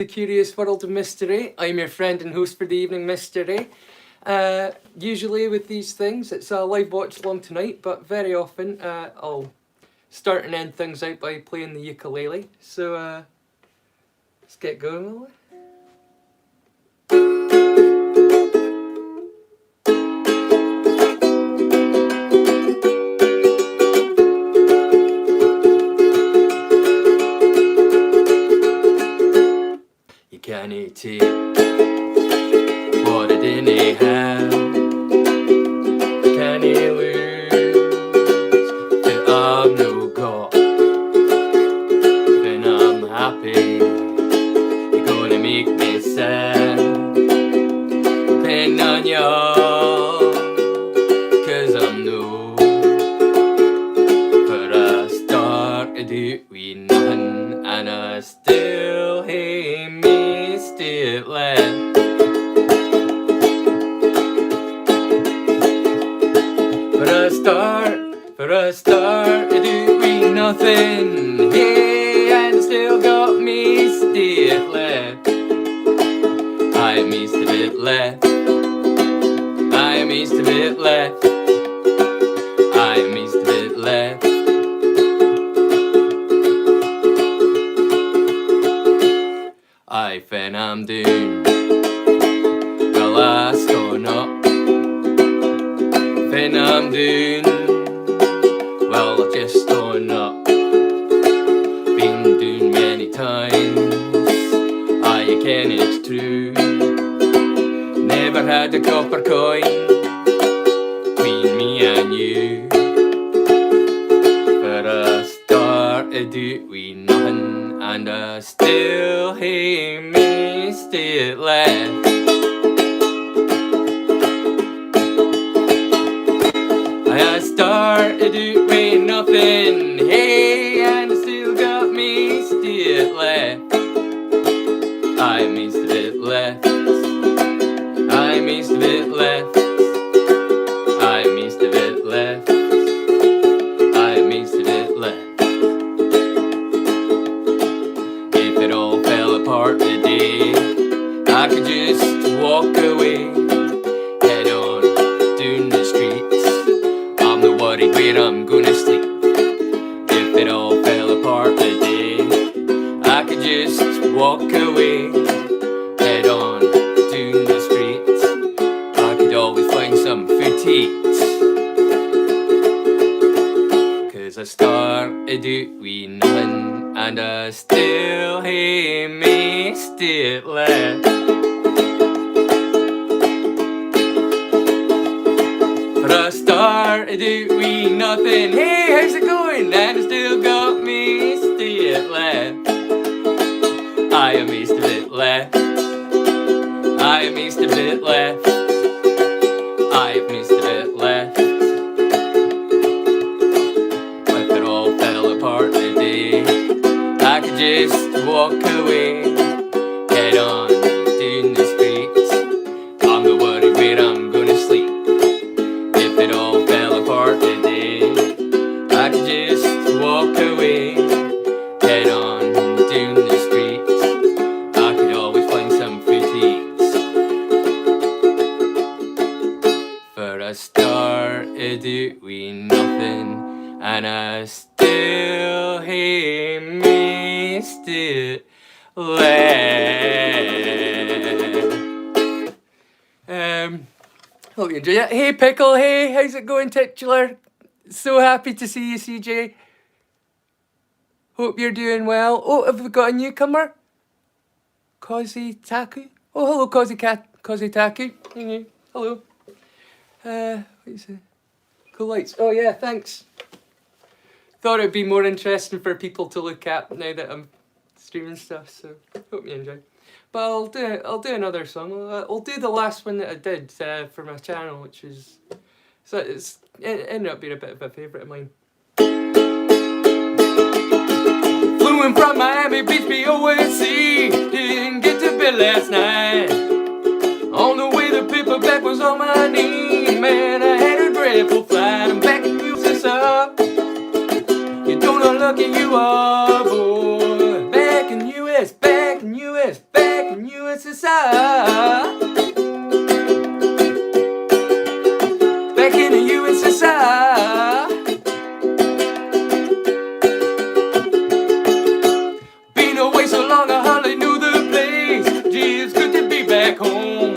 The Curious World of Mystery. I'm your friend and host for the evening, Mystery. Usually with these things, it's a live watch along tonight, but very often I'll start and end things out by playing the ukulele. So let's get going, will we? You can't take what I didn't have. Can't lose that I've no got. When I'm happy, you're gonna make me sad. Depend on you, 'cause I'm no. But I started out with nothing, and I still hate me still left. But I started out with nothing, hey, and still got me still left. I missed a bit left. I missed a bit left. I missed a bit left. I think I'm doing well, I stone up. Think I'm doing well, I just stone up. Been doing many times. I can, it's true. Never had a copper coin between me and you. But I started out with nothing, and I still hate me still left. I started out with nothing, hey, and I still got me still left. I missed a bit left. I missed a bit left. I missed a bit left. I missed a bit left. If it all fell apart today, I could just walk away, head on down the streets. I'm not worried where I'm gonna sleep. If it all fell apart today, I could just walk away, head on down the streets. I could always find some food to eat. 'Cause I started out with nothing, and I still hate me still left. But I started out with nothing, hey, how's it going? And I still got me still left. I missed a bit left. I missed a bit left. I missed a bit left. If it all fell apart today, I could just walk away, head on down the streets. I'm not worried where I'm gonna sleep. If it all fell apart today, I could just walk away, head on down the streets. I could always find some food to eat. For I started out with nothing, and I still hate me still left. Hope you enjoy it. Hey Pickle, hey, how's it going, titular? So happy to see you, CJ. Hope you're doing well. Oh, have we got a newcomer? Kozi Taku. Oh, hello, Kozi Taku. Hello. What is it? Cool lights. Oh yeah, thanks. Thought it'd be more interesting for people to look at now that I'm streaming stuff. So hope you enjoy. But I'll do another song. I'll do the last one that I did for my channel, which is it ended up being a bit of a favourite of mine. Flew in from Miami Beach, BOSC. Didn't get to bed last night. On the way the paperback was on my knee. Man, I had a dreadful flight. I'm backing you this up. You don't know lucky you are, boy. Back in US, back in US, back in USSR. Back in the USSR. Been away so long I hardly knew the place. Gee, it's good to be back home.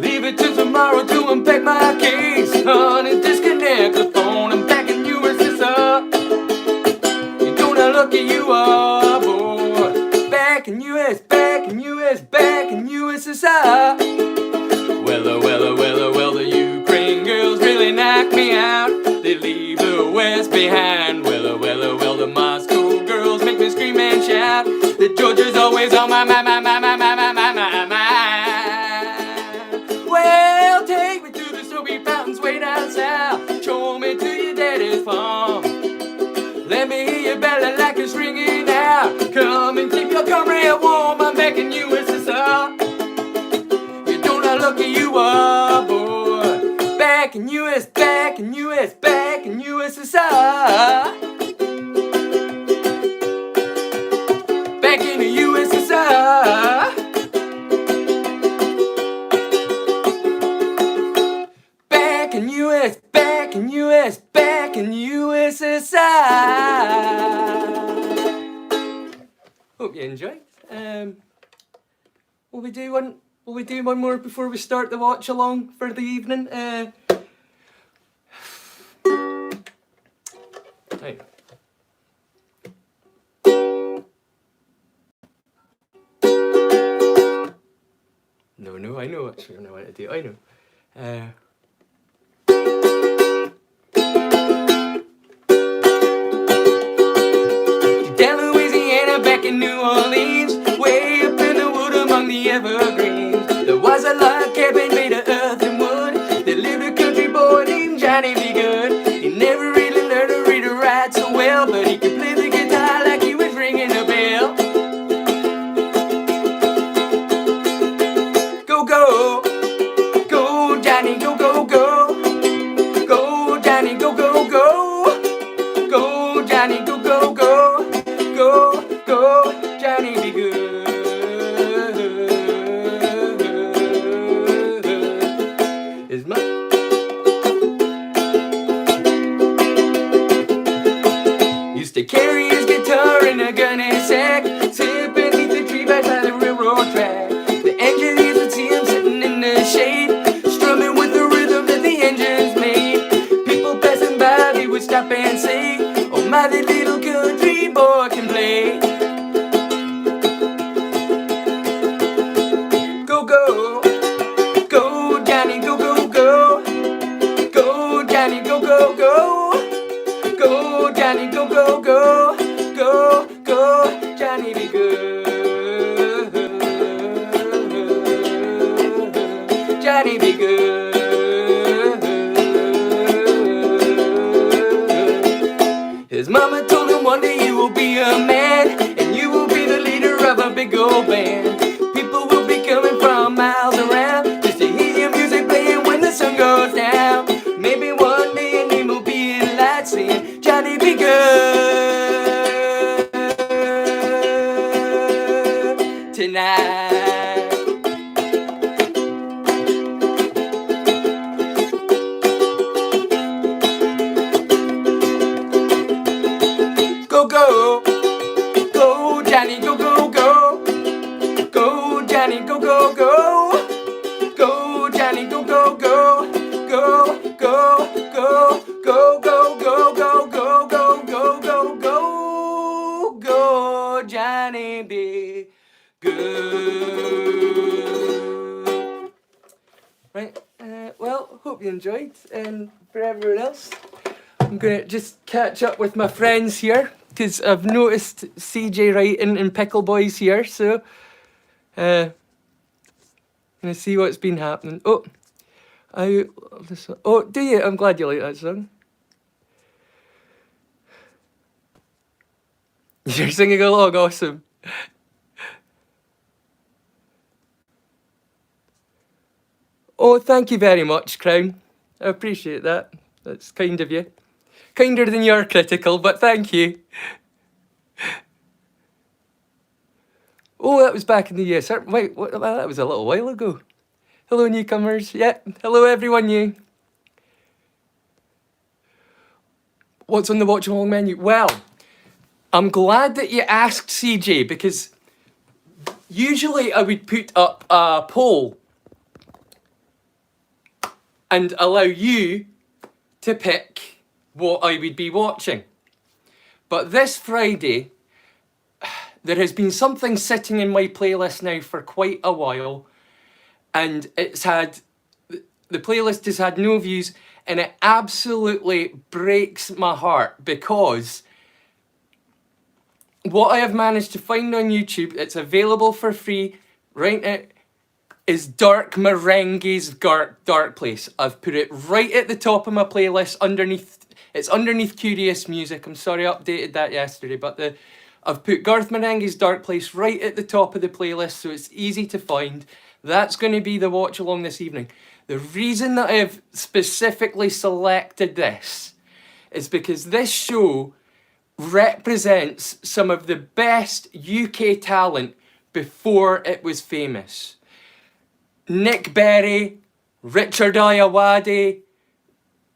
Leave it till tomorrow to unpack my case. Honey, disconnect the phone. I'm back in USSR. You don't know how lucky you are, boy. Back in US, back in US, back in USSR. Well, the Ukraine girls really knock me out. They leave the West behind. Well, the Moscow girls make me scream and shout. The Georgia's always on my mind. Well, take me to the Soviet fountains way down south. Show me to your daddy's farm. Let me hear your belly like it's ringing out. Come and keep your comrade warm. I'm back in USSR. You don't know how lucky you are, boy. Back in US, back in US, back in USSR. Back in the USSR. Back in US, back in US, back in USSR. Hope you enjoyed. Will we do one more before we start the watch along for the evening? Right. No, I know actually I know what to do. I know. Down Louisiana, back in New Orleans, way up in the wood among the evergreens, there was a log cabin made of earth and wood. There lived a country boy named Johnny B. Good. He never really learned to read or write so well, but he could play the guitar like he was ringing a bell. Go, go, go, Johnny, go, go, go. Go, Johnny, go, go, go. Go, Johnny, go, go, go. Go, go, Johnny be good. His mom used to carry his guitar in a gunny sack, sit beneath the tree back by the railroad track. The engineers would see him sitting in the shade, strumming with the rhythm that the engines made. People passing by, they would stop and say, "Oh, my little country boy can play." Go, go, go, Johnny, go, go, go. Go, Johnny, go, go, go. Go, Johnny, go, go, go. Go, go, Johnny be good. Johnny be good. His mama told him one day you will be a man, and you will be the leader of a big old band. People will be coming from miles around just to hear your music playing when the sun goes down. Maybe one day your name will be in lights saying, "Johnny be good tonight." Go, go, go, Johnny, go, go, go. Go, Johnny, go, go, go. Go, Johnny, go, go, go. Go, go, go, go, go, go, go, go, go, go, go, go, go, Johnny be good. Right, well, hope you enjoyed, and for everyone else, I'm gonna just catch up with my friends here, because I've noticed CJ writing and Pickle Boy's here, so gonna see what's been happening. Oh, I love this song. Oh, do you? I'm glad you like that song. You're singing along, awesome. Oh, thank you very much, Crown. I appreciate that. That's kind of you. Kinder than you're critical, but thank you. Oh, that was back in the year. Wait, what, well, that was a little while ago. Hello, newcomers. Yeah, hello, everyone new. What's on the watch along menu? Well, I'm glad that you asked, CJ, because usually I would put up a poll and allow you to pick what I would be watching. But this Friday, there has been something sitting in my playlist now for quite a while, and the playlist has had no views, and it absolutely breaks my heart because what I have managed to find on YouTube, it's available for free right now, is Dark Meringuhi's Dark Place. I've put it right at the top of my playlist it's underneath Curious Music. I'm sorry I updated that yesterday, but I've put Garth Meringuhi's Dark Place right at the top of the playlist so it's easy to find. That's going to be the watch along this evening. The reason that I have specifically selected this is because this show represents some of the best UK talent before it was famous. Nick Berry, Richard Ayoade,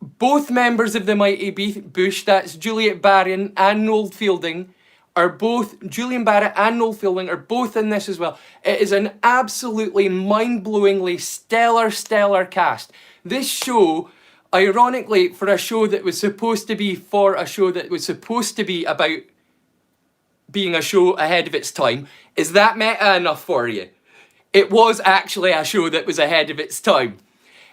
both members of the Mighty Bush, that's Juliet Barron and Noel Fielding, Julian Barrett and Noel Fielding are both in this as well. It is an absolutely mind-blowingly stellar cast. This show, ironically, for a show that was supposed to be about being a show ahead of its time, is that meta enough for you? It was actually a show that was ahead of its time.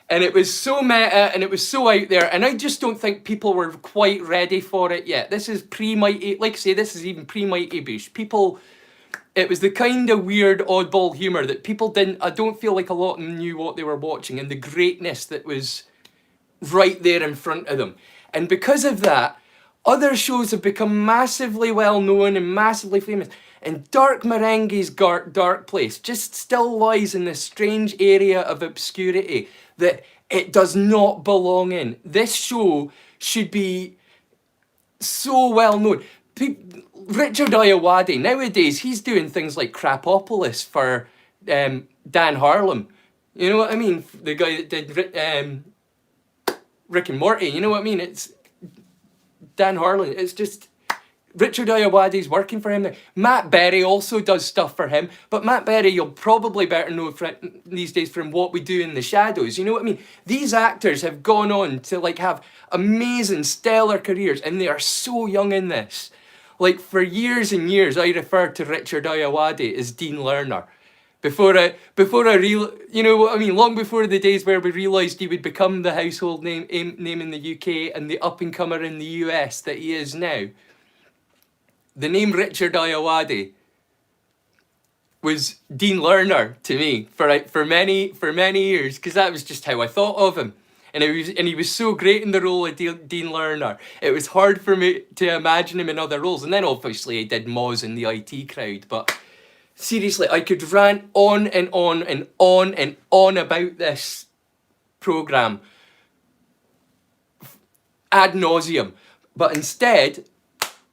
And it was so meta and it was so out there. And I just don't think people were quite ready for it yet. This is pre-Mighty, like I say, this is even pre-Mighty Bush. It was the kind of weird oddball humour that I don't feel like a lot of them knew what they were watching and the greatness that was right there in front of them. And because of that, other shows have become massively well known and massively famous. And Dark Meringuhi's Dark Place just still lies in this strange area of obscurity that it does not belong in. This show should be so well known. Richard Ayoade, nowadays, he's doing things like Crapopolis for Dan Harlem. You know what I mean? The guy that did Rick and Morty, you know what I mean? It's Dan Harlan. It's just Richard Ayoade's working for him now. Matt Berry also does stuff for him, but Matt Berry you'll probably better know these days from What We Do in the Shadows. You know what I mean? These actors have gone on to like have amazing, stellar careers, and they are so young in this. Like for years and years, I referred to Richard Ayoade as Dean Lerner. Before I you know what I mean, long before the days where we realised he would become the household name in the UK and the up-and-comer in the US that he is now. The name Richard Ayoade was Dean Lerner to me for many years, because that was just how I thought of him. And he was so great in the role of Dean Lerner. It was hard for me to imagine him in other roles. And then obviously he did Moz in the IT Crowd, but seriously, I could rant on and on and on and on about this programme ad nauseum. But instead,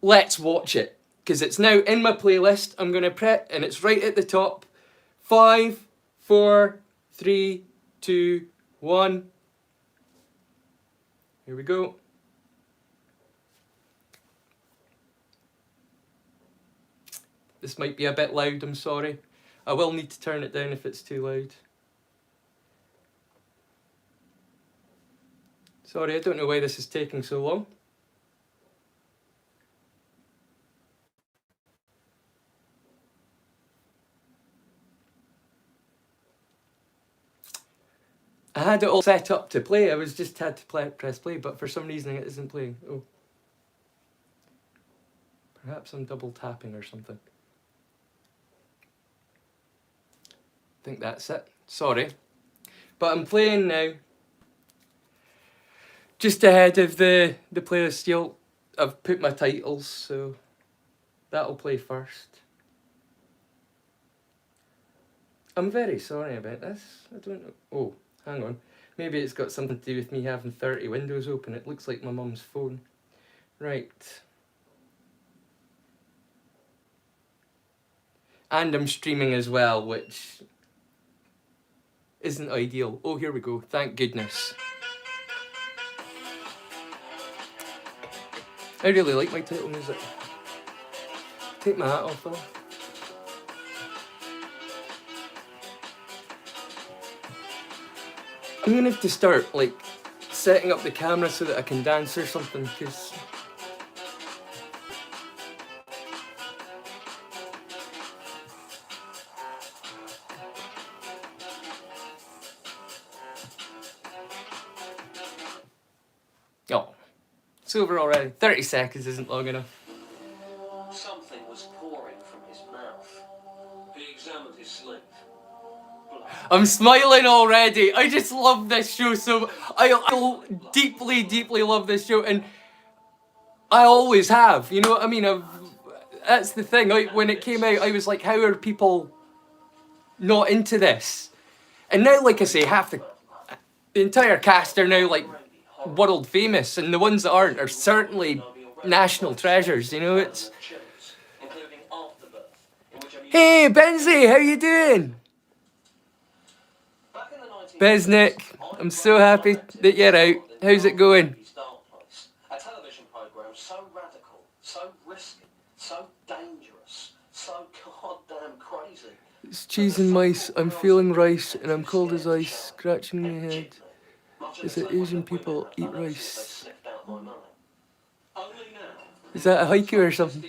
let's watch it. Because it's now in my playlist. I'm going to press, and it's right at the top. 5, 4, 3, 2, 1. Here we go. This might be a bit loud, I'm sorry. I will need to turn it down if it's too loud. Sorry, I don't know why this is taking so long. I had it all set up to play. I was just had to press play, but for some reason it isn't playing. Oh. Perhaps I'm double tapping or something. I think that's it. Sorry. But I'm playing now. Just ahead of the playlist. I've put my titles, so that'll play first. I'm very sorry about this. I don't know. Oh, hang on. Maybe it's got something to do with me having 30 windows open. It looks like my mum's phone. Right. And I'm streaming as well, which isn't ideal. Oh, here we go. Thank goodness. I really like my title music. Take my hat off though. I'm gonna have to start like setting up the camera so that I can dance or something, because oh, it's over already. 30 seconds isn't long enough. Something was pouring from his mouth. He examined his sleeve. I'm smiling already. I just love this show so. I deeply, deeply love this show, and I always have. You know what I mean? That's the thing. When it came out, I was like, how are people not into this? And now, like I say, half the entire cast are now like world famous, and the ones that aren't are certainly national treasures. You know, it's. Hey, Benzie, how you doing? Besnick, I'm so happy that you're out. How's it going? A television program so radical, so risky, so dangerous, so goddamn crazy. It's cheese and mice. I'm feeling rice, and I'm cold as ice, scratching my head. Is it Asian people eat rice? Is that a haiku or something?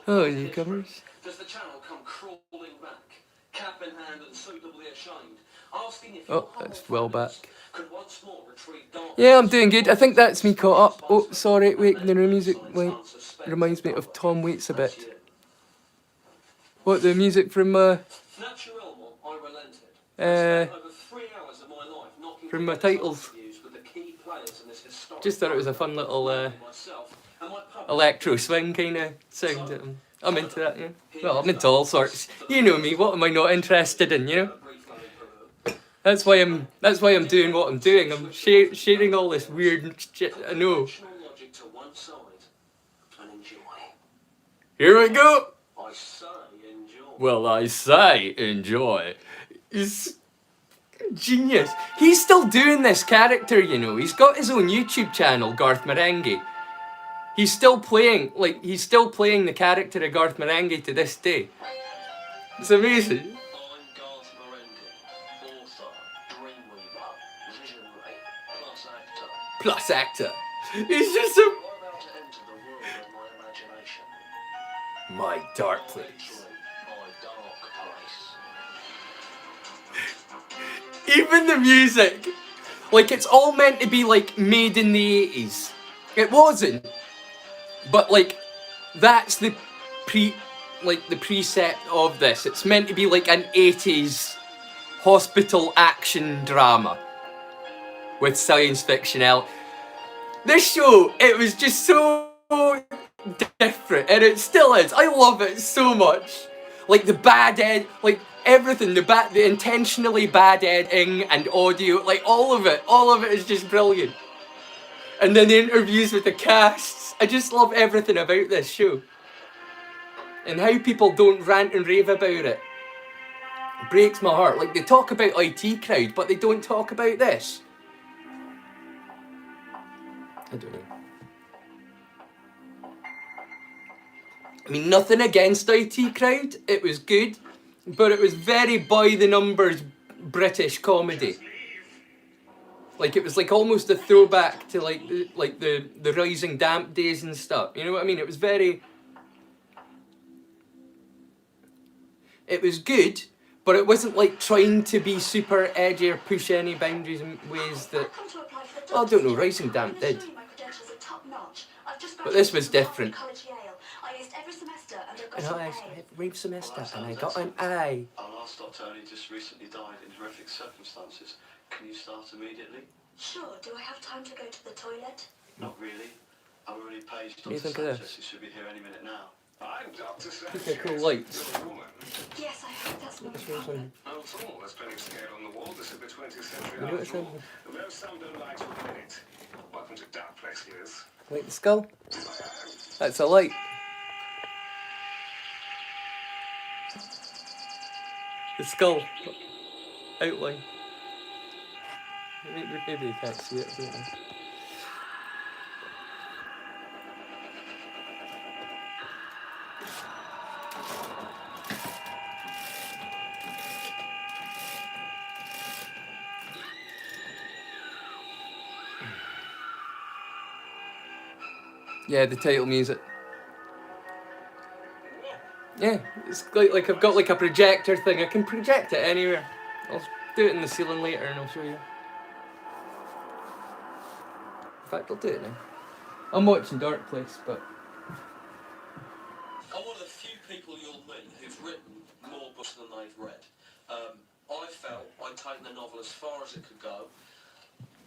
Oh, newcomers. Does the channel come crawling back, cap in hand and suitably ashamed, asking if Oh, that's well back. could once more retrieve Yeah, I'm doing good. I think that's me caught up. Oh, sorry, wait, the music reminds me of Tom Waits a bit. What, the music from from my titles. Just thought it was a fun little electro swing kind of sound. I'm into that, yeah. Well, I'm into all sorts. You know me. What am I not interested in? You know. That's why I'm doing what I'm doing. I'm sharing all this weird shit. I know. Here we go. Well, I say enjoy. It's genius. He's still doing this character, you know. He's got his own YouTube channel, Garth Meringuhi. He's still playing the character of Garth Meringuhi to this day. It's amazing. I'm Garth Meringuhi, author, dreamweaver, visionary, plus actor. He's just a... You're about to enter the world of my imagination. My dark place. My dark place. Even the music. Like, it's all meant to be, like, made in the 80s. It wasn't. But, like, that's the precept of this. It's meant to be like an 80s hospital action drama with science fiction element. This show, it was just so different, and it still is. I love it so much. Like the bad ed, like everything, the intentionally bad editing and audio, like all of it is just brilliant. And then the interviews with the casts, I just love everything about this show. And how people don't rant and rave about it breaks my heart. Like, they talk about IT Crowd, but they don't talk about this. I don't know. I mean, nothing against IT Crowd. It was good, but it was very by the numbers British comedy. Like, it was like almost a throwback to like the Rising Damp days and stuff. You know what I mean? It was very... It was good, but it wasn't like trying to be super edgy or push any boundaries in ways that... Well, I don't know, Rising Damp did. But this was different. And I had every semester and I got an A. Our last doctor only just recently died in horrific circumstances. Can you start immediately? Sure. Do I have time to go to the toilet? Not really. I've already paged What do you Dr. think of Sanchez, this? who should be here any minute now. I'm Dr. Look at cool Sanchez. lights. Yes, I heard that's not That's what I'm Not at all. There's plenty of scale on the wall. This is the 20th century You know what after all. I'm Although some don't like to admit it. Welcome to Dark Place, Liz. Like the skull? That's a light. The skull outline. Maybe you can't see it, don't you? Yeah, the title music. Yeah, it's like I've got like a projector thing. I can project it anywhere. I'll do it in the ceiling later and I'll show you. In fact, I'll do it now. I'm watching Dark Place, but... I'm one of the few people you'll meet who've written more books than they've read. I felt I'd taken the novel as far as it could go.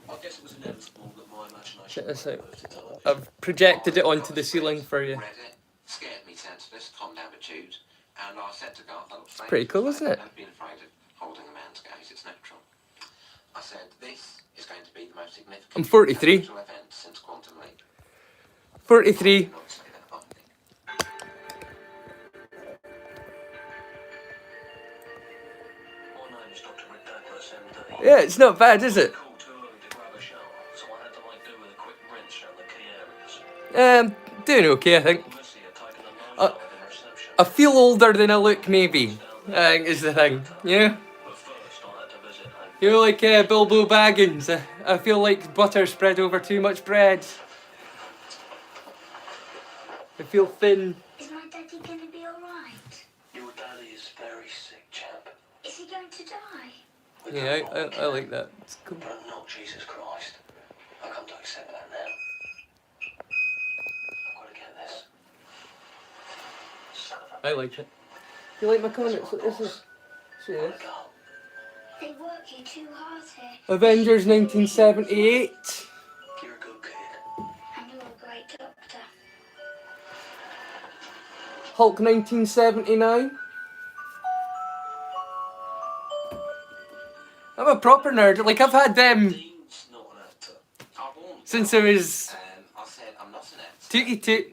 I guess it was inevitable that my imagination... Check this out. would move to television. I've projected it onto the ceiling for you. Read it, scared me senseless, calmed attitude, and I said to Garth, that looks Pretty cool, isn't it? I've been afraid of holding a man's gaze, it's natural. I said, this is going to be the most significant I'm 43. event since Quantum Leap. 43. Not to say that lightly. My name is Dr. Rick Douglas, MD. Yeah, it's not bad, is it? Called too early to grab a shower, so I had to make do with a quick rinse around the key areas. Doing okay, I think. Missy had taken a Uh, nosedive in reception. I feel older than I look, maybe. I think is the thing, you know? But first, I had to visit a... You know, like Bilbo Baggins. I feel like butter spread over too much bread. I feel thin. Is my daddy going to be alright? Your daddy is very sick, chap. Is he going to die? We Yeah, can't all I like that. It's cool. But not Jesus Christ. I come to accept that now. I've got to get this. Son of a... I like it. You like my comics? Look, this is... See this? Go. They work you too hard here. Avengers 1978. You're a good kid. And you're a great doctor. Hulk 1979. I'm a proper nerd. Like, I've had them Dean's not an actor. I warned since I was I said, I'm not an actor. tooty toot.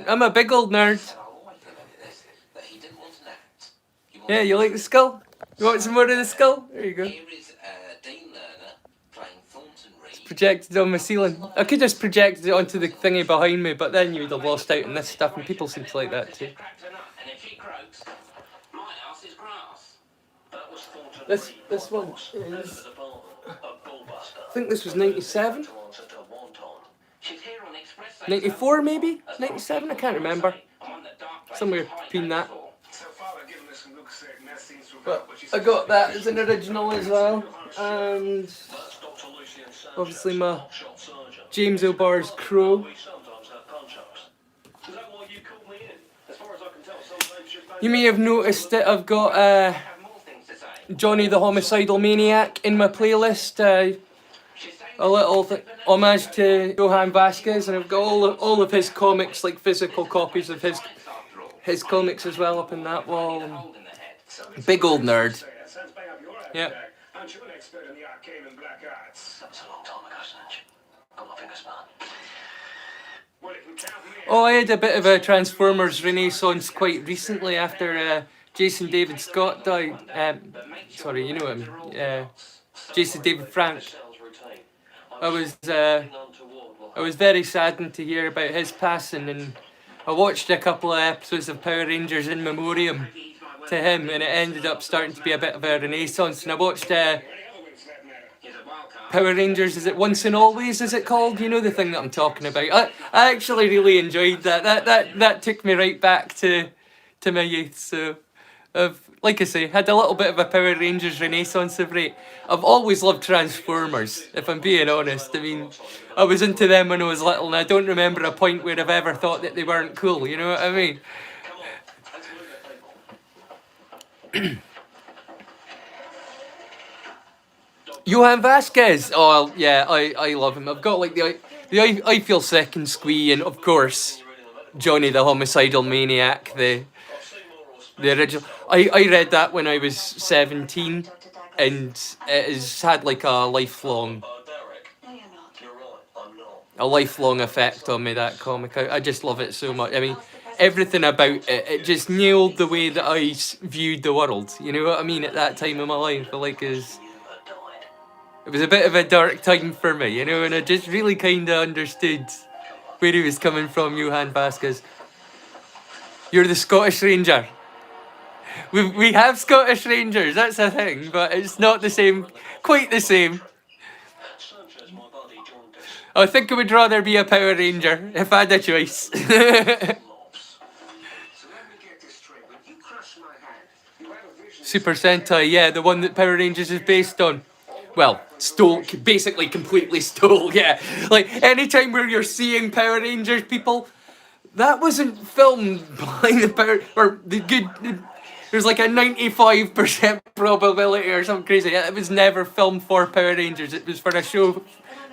I'm a big old nerd. So I'll always remember this, that he didn't want an act. He Yeah, wanted you like the skull? You want some more of the skull? There you go. Here is Dean Lerner playing Thornton Reed. Projected on my ceiling. I could just projected it onto the thingy behind me, but then you would have lost out on this stuff, and people seem to like that too. And if he croaks, my house is grass. That was Thornton This Reed, this my one boss. Known is. as a bullbuster. I think this was 97, To answer to Wonton. She's here on Express. 94 maybe, 97. I can't remember. Somewhere between that. So far, I've given this some looks mess scenes through But but she's I got that as an original as well, and That's Dr. Lucian Sanchez, obviously my hotshot surgeon. James O'Barr's Crow. We sometimes have punch-ups. Is that why you called me in? As far as I can tell, sometimes you've You may have noticed that I've got have more things to say. Johnny the Homicidal Maniac in my playlist. She's saying A little homage to Johann Vasquez, and I've got all of his comics, like physical copies of his comics as well up in that wall. hole in the head. Big old nerd. That sounds bang up your alley, Yeah. Jack. Aren't you an expert in the arcane and black arts? That was a long time ago, Sanch. Got my fingers burned. Well, you can count me in. Oh, I had a bit of a Transformers renaissance quite recently after Jason David Scott died. Sorry, you know him. Jason David Frank. Sounds routine. I was very saddened to hear about his passing, and I watched a couple of episodes of Power Rangers in memoriam to him, and it ended up starting to be a bit of a renaissance. And I watched Any other wins for that matter? He's a wild card. Power Rangers, is it Once and Always, is it called? You know the thing that I'm talking about. I actually really enjoyed that. That took me right back to my youth. So I've, like I say, had a little bit of a Power Rangers renaissance of late. I've always loved Transformers, if I'm being honest. I mean, I was into them when I was little, and I don't remember a point where I've ever thought that they weren't cool, you know what I mean? Come on, let's move it, people. Johann Vasquez. Oh yeah, I love him. I've got like the I Feel Sick and Squee, and of course Johnny the Homicidal Maniac, the original. I read that when I was 17, and it has had like a lifelong Derek, No, you're not. you're right, I'm not. a lifelong effect on me, that comic. I just love it so much. I mean, everything about it just nailed the way that I viewed the world. You know what I mean? At that time in my life, I like it was a bit of a dark time for me, you know, and I just really kind of understood where he was coming from, Johan Vasquez. You're the Scottish Ranger. We have Scottish Rangers, that's a thing, but it's not the same, quite the same. Sanchez, my buddy, jaundiced. I think I would rather be a Power Ranger if I had a choice. Lops. So let me get this straight. When you crushed my hand, you had a vision. Super Sentai, yeah, the one that Power Rangers is based on. Well, stole, basically completely stole, yeah. Like, anytime where you're seeing Power Rangers, people, that wasn't filmed by the Power, or the good, there's like a 95% probability or something crazy. It was never filmed for Power Rangers, it was for a show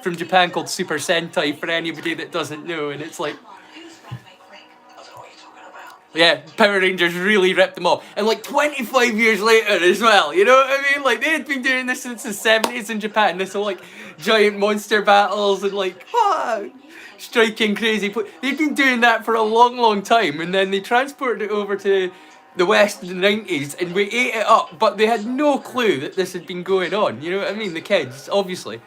from Japan called Super Sentai, for anybody that doesn't know, and it's like, I don't know what you're talking about. yeah, Power Rangers really ripped them off. And like 25 years later as well, you know what I mean? Like they had been doing this since the 70s in Japan. This whole like giant monster battles and like, striking crazy. They'd been doing that for a long, long time. And then they transported it over to the West in the 90s and we ate it up. But they had no clue that this had been going on. You know what I mean? The kids, obviously.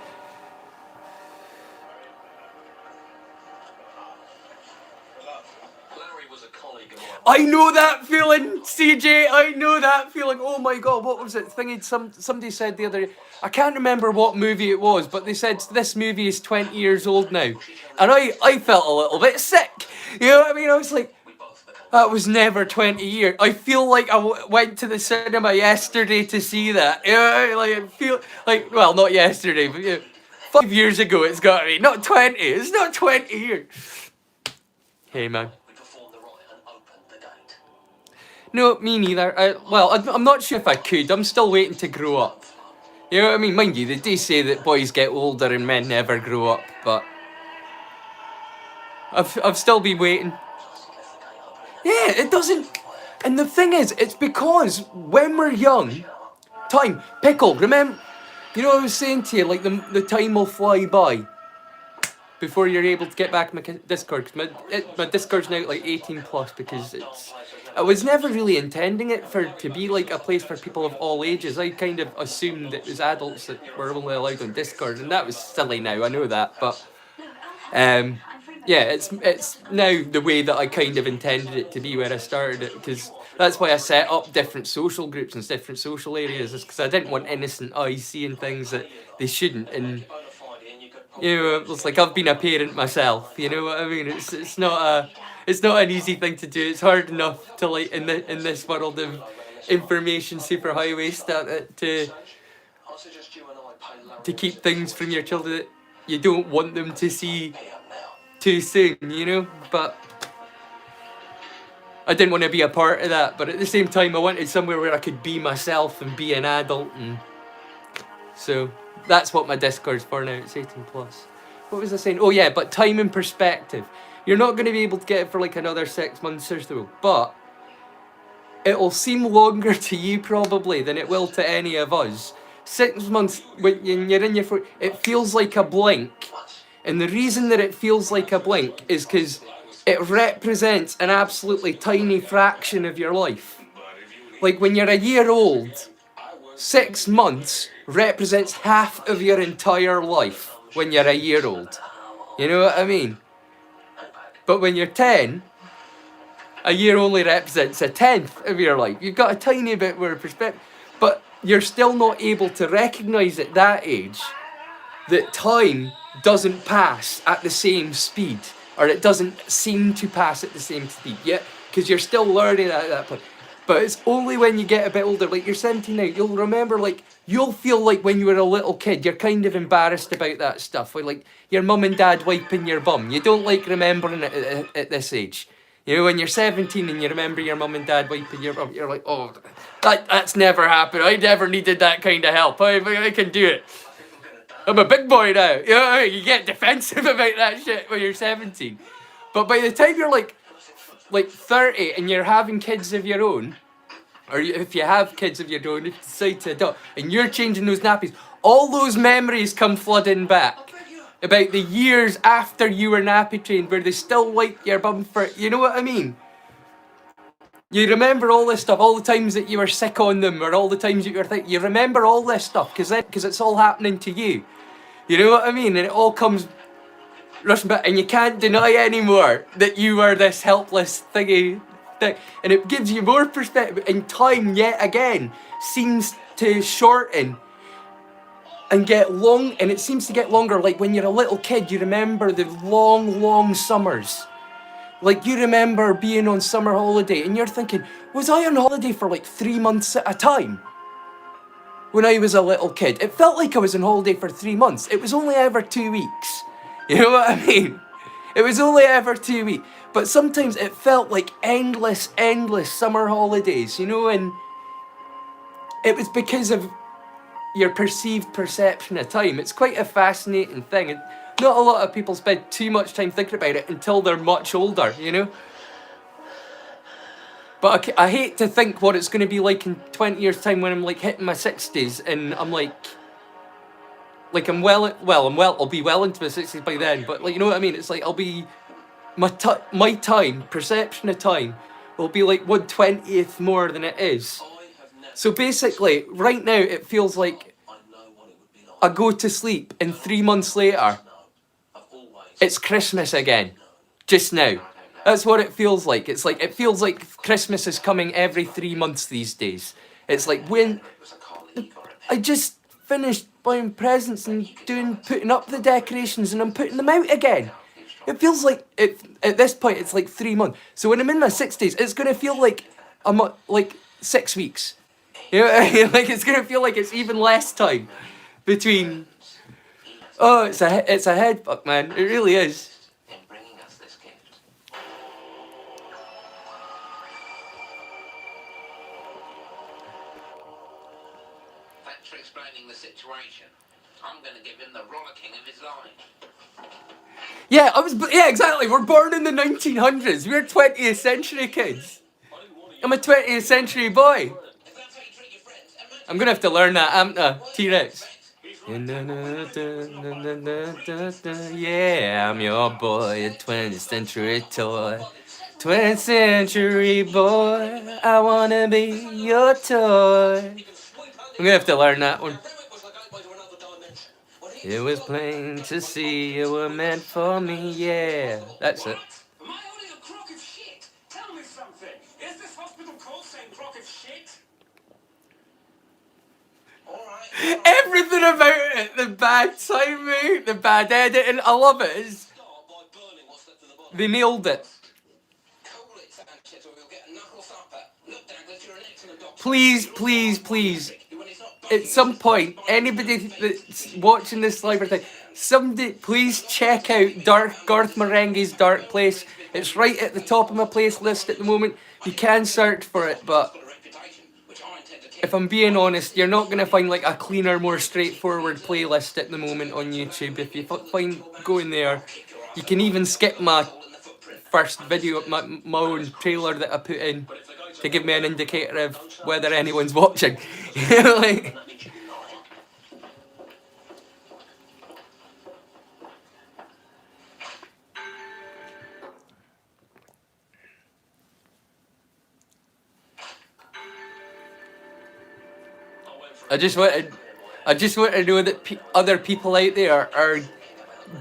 Larry was a colleague of mine. I know that feeling, CJ. I know that feeling. Oh my god, what was it? Somebody said the other day. I can't remember what movie it was, but they said this movie is 20 years old now, and I felt a little bit sick. You know what I mean? I was like, We both become. that was never 20 years. I feel like I went to the cinema yesterday to see that. You know, like I feel like, well, not yesterday, but 5 years ago. It's got to be not 20. It's not 20 years. Hey man. We performed the rite and opened the gate. No, me neither. I'm not sure if I could. I'm still waiting to grow up. You know what I mean? Mind you, they do say that boys get older and men never grow up, but I've still been waiting. Yeah, it doesn't. And the thing is, it's because when we're young, time, Pickle, remember? You know what I was saying to you, like the time will fly by before you're able to get back my Discord. Cause my Discord's now like 18 plus because I was never really intending it to be like a place for people of all ages. I kind of assumed it was adults that were only allowed on Discord, and that was silly now, I know that, but yeah, it's now the way that I kind of intended it to be when I started it, because that's why I set up different social groups and different social areas, is because I didn't want innocent eyes seeing things that they shouldn't. And you know, it's like I've been a parent myself. You know what I mean? It's not an easy thing to do. It's hard enough to like in this world of information superhighway to keep things from your children that you don't want them to see too soon, you know, but I didn't want to be a part of that, but at the same time I wanted somewhere where I could be myself and be an adult, and so that's what my Discord's for now. It's 18 plus. What was I saying? Oh yeah, but time and perspective. You're not going to be able to get it for like another 6 months or so, but it'll seem longer to you probably than it will to any of us. 6 months when you're in your it feels like a blink. And the reason that it feels like a blink is because it represents an absolutely tiny fraction of your life. Like when you're a year old, 6 months represents half of your entire life when you're a year old. You know what I mean? But when you're 10, a year only represents a tenth of your life. You've got a tiny bit more perspective, but you're still not able to recognise at that age that time doesn't pass at the same speed, or it doesn't seem to pass at the same speed yet, because you're still learning at that point. But it's only when you get a bit older, like you're 17 now, you'll remember, like, you'll feel like when you were a little kid, you're kind of embarrassed about that stuff, like your mum and dad wiping your bum. You don't like remembering it at this age. You know, when you're 17 and you remember your mum and dad wiping your bum, you're like, oh, that's never happened. I never needed that kind of help. I can do it. I'm a big boy now. You know what I mean? You get defensive about that shit when you're 17. But by the time you're like 30 and you're having kids of your own, or if you have kids of your own, if you decide to adopt, and you're changing those nappies, all those memories come flooding back about the years after you were nappy trained, where they still wipe your bum for, you know what I mean? You remember all this stuff, all the times that you were sick on them, or all the times that you were you remember all this stuff because it's all happening to you. You know what I mean? And it all comes rushing back, and you can't deny anymore that you were this helpless thingy thing. And it gives you more perspective, and time yet again seems to shorten and get long, and it seems to get longer. Like when you're a little kid, you remember the long, long summers. Like you remember being on summer holiday, and you're thinking, was I on holiday for like 3 months at a time? When I was a little kid, it felt like I was on holiday for 3 months. It was only ever 2 weeks. You know what I mean? It was only ever 2 weeks. But sometimes it felt like endless, endless summer holidays, you know, and it was because of your perceived perception of time. It's quite a fascinating thing, and not a lot of people spend too much time thinking about it until they're much older, you know? But I hate to think what it's going to be like in 20 years' time when I'm like hitting my 60s and I'm like I'll be well into my 60s by then, but like, you know what I mean? It's like I'll be, my time, perception of time, will be like 1/20th more than it is. So basically, right now, it feels like I go to sleep and 3 months later, it's Christmas again. Just now. That's what it feels like. It's like, it feels like Christmas is coming every 3 months these days. It's like when I just finished buying presents and putting up the decorations and I'm putting them out again. It feels like, at this point, it's like 3 months. So when I'm in my 60s, it's going to feel like like 6 weeks. You know what I mean? Like, it's going to feel like it's even less time between... Oh, it's a head fuck, man. It really is. In bringing us this gift. Thanks for explaining the situation. I'm going to give him the rollicking of his life. Yeah, exactly. We're born in the 1900s. We're 20th century kids. I'm a 20th century boy. I'm gonna have to learn that, T-Rex. Yeah, I'm your boy, a 20th century toy. 20th century boy, I wanna be your toy. I'm gonna have to learn that one. It was plain to see you were meant for me, yeah. That's it. Am I owning a crock of shit? Tell me something. Is this hospital called St. Crock of Shit? Alright. Everything about it, the bad timing, the bad editing, I love it. They nailed it. Cool it, Sanchez, or you'll get a knuckle supper. Look, Douglas, you're an excellent doctor. Please, please, please. At some point, anybody that's watching this live thing, somebody please check out Garth Meringuhi's Dark Place. It's right at the top of my playlist at the moment. You can search for it, but if I'm being honest, you're not going to find like a cleaner, more straightforward playlist at the moment on YouTube. If you find going there, you can even skip my first video, my own trailer that I put in to give me an indicator of whether anyone's watching. Like, I just want to know that other people out there are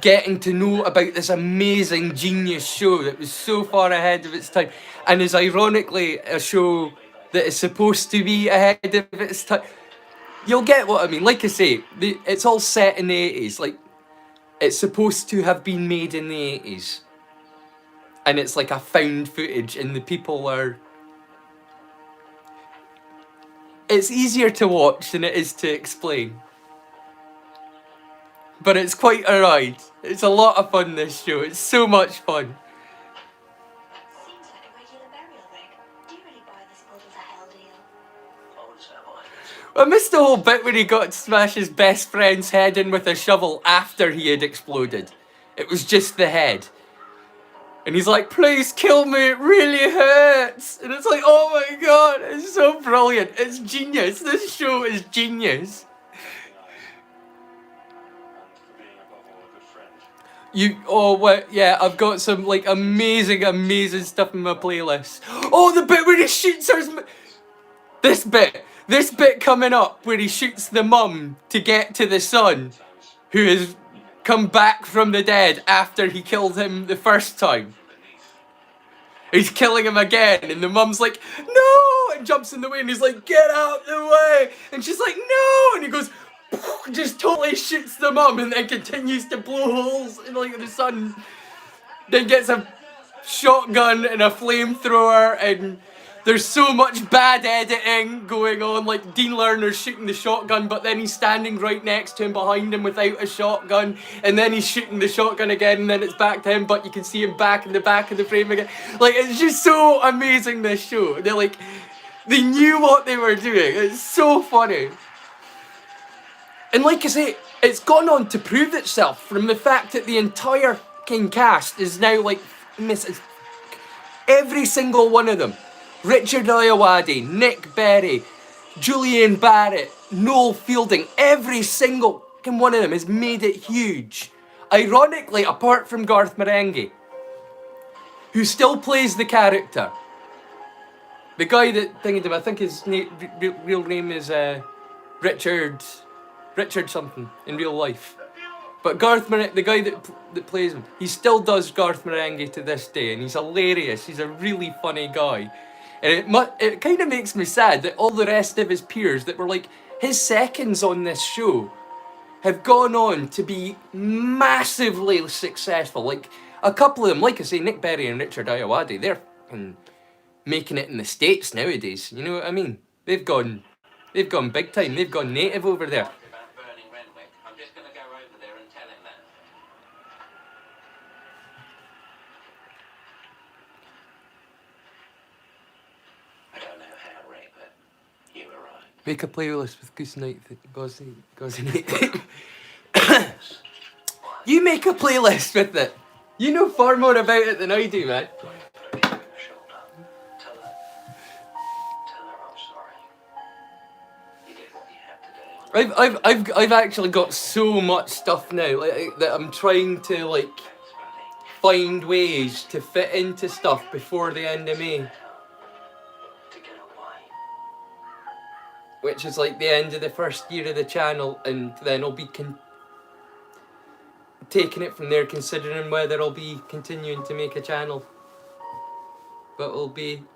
getting to know about this amazing genius show that was so far ahead of its time, and is ironically a show that is supposed to be ahead of its time. You'll get what I mean. Like I say, it's all set in the 80s. Like, it's supposed to have been made in the 80s. And it's like a found footage, and the people are... It's easier to watch than it is to explain. But it's quite a ride. It's a lot of fun, this show. It's so much fun. Seems like a regular burial, Rick. Do you really buy this model to hell deal? I missed the whole bit where he got to smash his best friend's head in with a shovel after he had exploded. It was just the head. And he's like, please kill me, it really hurts. And it's like, oh my god, it's so brilliant. It's genius. This show is genius. Yeah, I've got some like amazing stuff in my playlist. Oh, the bit where he shoots her. This bit coming up where he shoots the mum to get to the son, who has come back from the dead after he killed him the first time. He's killing him again, and the mum's like, no, and jumps in the way, and he's like, get out the way, and she's like, no, and he goes, just totally shoots the mum, and then continues to blow holes in like the sun. Then gets a shotgun and a flamethrower, and there's so much bad editing going on. Like Dean Lerner's shooting the shotgun, but then he's standing right next to him behind him without a shotgun, and then he's shooting the shotgun again, and then it's back to him, but you can see him back in the back of the frame again. Like, it's just so amazing, this show. They knew what they were doing. It's so funny. And like I say, it's gone on to prove itself from the fact that the entire King cast is now like Mrs. Every single one of them. Richard Ayoade, Nick Berry, Julian Barrett, Noel Fielding, every single one of them has made it huge. Ironically, apart from Garth Marenghi, who still plays the character. The guy that thinking I think his real name is Richard something in real life. But the guy that plays him, he still does Garth Marenghi to this day, and he's hilarious. He's a really funny guy. And it kind of makes me sad that all the rest of his peers that were like his seconds on this show have gone on to be massively successful. Like a couple of them, like I say, Nick Berry and Richard Ayoade, they're making it in the States nowadays. You know what I mean? They've gone big time. They've gone native over there. About burning Renwick. I'm just going to go over there and tell him that. I don't know how, Rick, but you were right. Make a playlist with Goose Night, Gauzy Night. You make a playlist with it. You know far more about it than I do, man. Tell her I'm sorry. You did what you had to do. I've actually got so much stuff now like that I'm trying to like find ways to fit into stuff before the end of May, To get away. which is like the end of the first year of the channel, and then I'll be taking it from there, considering whether I'll be continuing to make a channel. But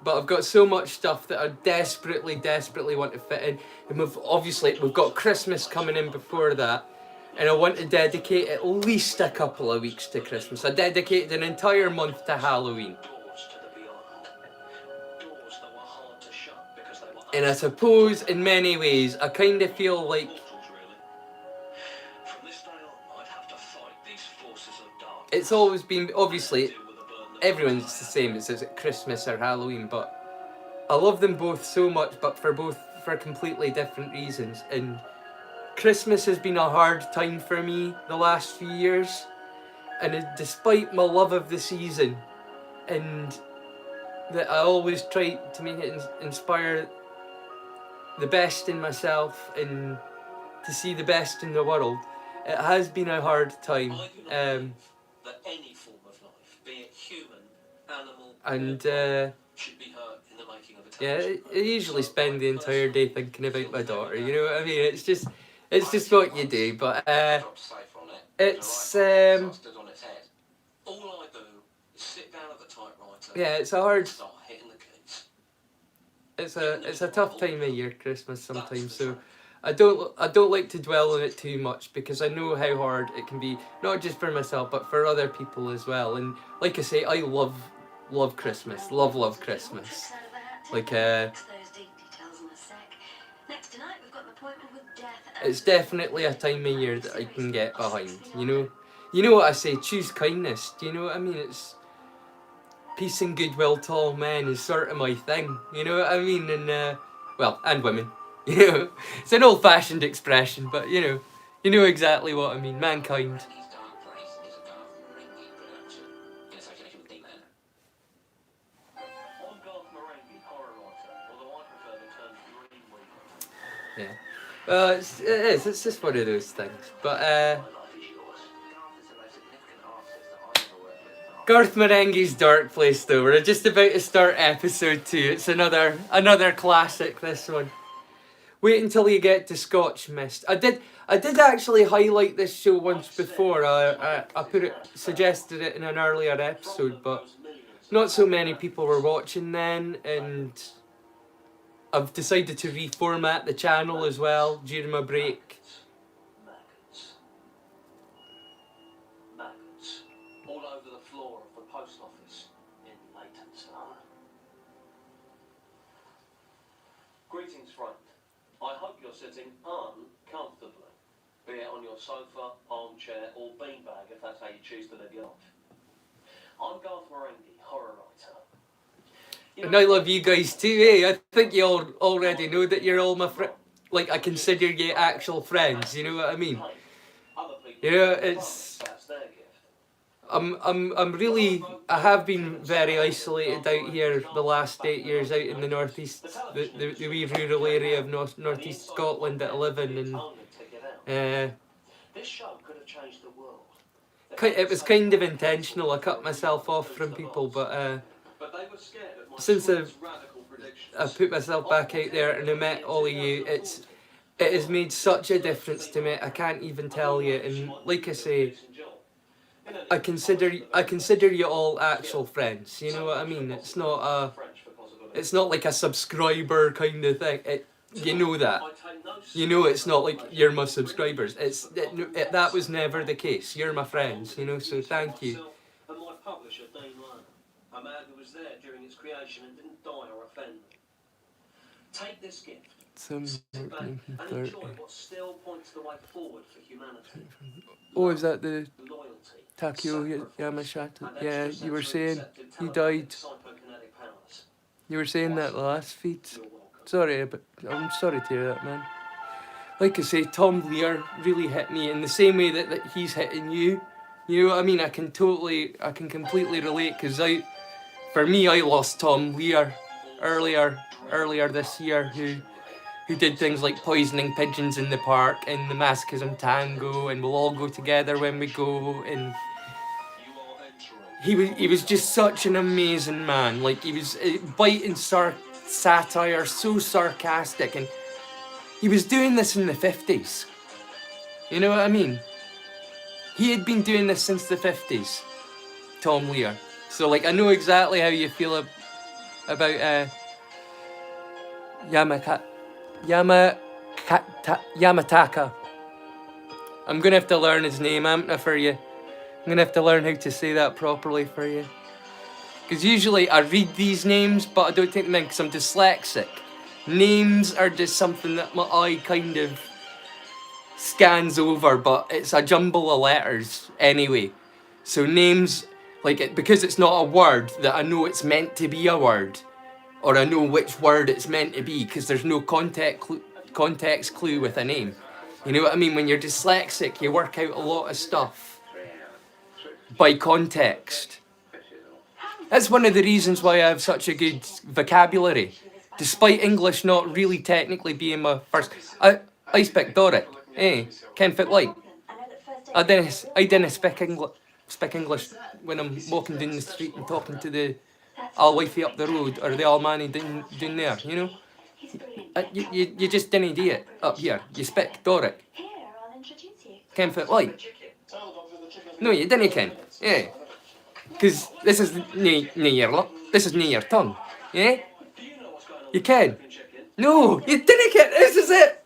I've got so much stuff that I desperately want to fit in, and we've got Christmas coming in before that, and I want to dedicate at least a couple of weeks to Christmas. I dedicated an entire month to Halloween. Doors to the beyond. Doors that were hard to shut because they were And I suppose in many ways I kind of feel like portals, really. From this day on, I'd have to fight these forces of darkness. it's always been, obviously Deal with the burden of everyone's the same, it's Christmas or Halloween, but I love them both so much, but for completely different reasons. And Christmas has been a hard time for me the last few years, and despite my love of the season, and that I always try to make it inspire the best in myself and to see the best in the world, it has been a hard time. I do not believe that any form of life, be it human, animal, And should be hurt in the making of a yeah, television. I usually spend the entire day thinking about my daughter. You know what I mean? It's just what you do. But Dropped safe on it. it's The right stood on its head. All I do is sit down at the typewriter. yeah, it's a hard. And start hitting the keys. It's a tough time of year, Christmas sometimes. So I don't like to dwell on it too much, because I know how hard it can be, not just for myself but for other people as well. And like I say, I love Christmas, love Christmas. Like Those details in a sec. Next tonight we've got an appointment with Death. it's definitely a time of year that I can get behind. You know what I say? Choose kindness. Do you know what I mean? It's peace and goodwill to all men is sort of my thing. You know what I mean? And well, and women. You know, it's an old-fashioned expression, but you know exactly what I mean. Mankind. Maggie's Dark Place is a Garth Meringuhi production in association with Dean Lerner. I'm Garth Meringuhi, horror writer, although I prefer the term dream weaver. Yeah. Well, it is. It's just one of those things. But My life is yours. Garth is the most significant artist Garth Marenghi's Dark Place though. We're just about to start episode 2. It's another classic, this one. Wait until you get to Scotch Mist. I did actually highlight this show once before. I suggested it in an earlier episode, but not so many people were watching then, and I've decided to reformat the channel as well during my break. Maggots. All over the floor of the post office in Leytonstone. Greetings, friend. I hope you're sitting uncomfortably, be it on your sofa, armchair, or beanbag, if that's how you choose to live your life. I'm Garth Meringuhi, horror writer. And I love you guys too, eh? I think you all already know that you're all my friends. Like, I consider you actual friends, you know what I mean? You know, it's... I'm really... I have been very isolated out here the last 8 years out in the northeast, the wee rural area of northeast Scotland that I live in, and... This show could have changed the world. It was kind of intentional. I cut myself off from people, but since I've put myself back out there and I met all of you, it has made such a difference to me. I can't even tell you. And like I say, I consider you all actual friends. You know what I mean? It's not like a subscriber kind of thing. You know that. You know it's not like you're my subscribers. That was never the case. You're my friends, you know, so thank you. And my publisher, Dean Lane, a man who was there during its creation and didn't die or offend me. Take this gift, sit back and enjoy what still points the way forward for humanity. Oh, is that the Loyalty, Takeo Yamashita? and Yeah, you were saying extrasensory he accepted died. psychokinetic powers. You were saying that last feed. You're welcome. Sorry, but I'm sorry to hear that, man. Like I say, Tom Lear really hit me in the same way that he's hitting you. You know what I mean? I can completely relate, because for me, I lost Tom Lear earlier this year, who did things like poisoning pigeons in the park and the Masochism Tango and We'll All Go Together When We Go, and he was just such an amazing man. Like, he was biting satire, so sarcastic, and he was doing this in the 50s. You know what I mean? He had been doing this since the 50s, Tom Lear. So, like, I know exactly how you feel about Yamataka. I'm gonna have to learn his name, for you. I'm gonna have to learn how to say that properly for you. Because usually I read these names, but I don't take them in because I'm dyslexic. Names are just something that my eye kind of scans over, but it's a jumble of letters anyway. So names, like, because it's not a word that I know it's meant to be a word, or I know which word it's meant to be, because there's no context clue with a name. You know what I mean? When you're dyslexic, you work out a lot of stuff by context. That's one of the reasons why I have such a good vocabulary, despite English not really technically being my first. I speak Doric, can't fit light. I didn't speak English when I'm walking down the street and talking to the old wifey up the road or the old manny down there, you know? You just didn't do it up here. You speak Doric. Here, I'll introduce you. Can't fit light. No, you didn't, Ken. Yeah. Because this is near your tongue. Yeah? You can. No, you didn't get. This is it.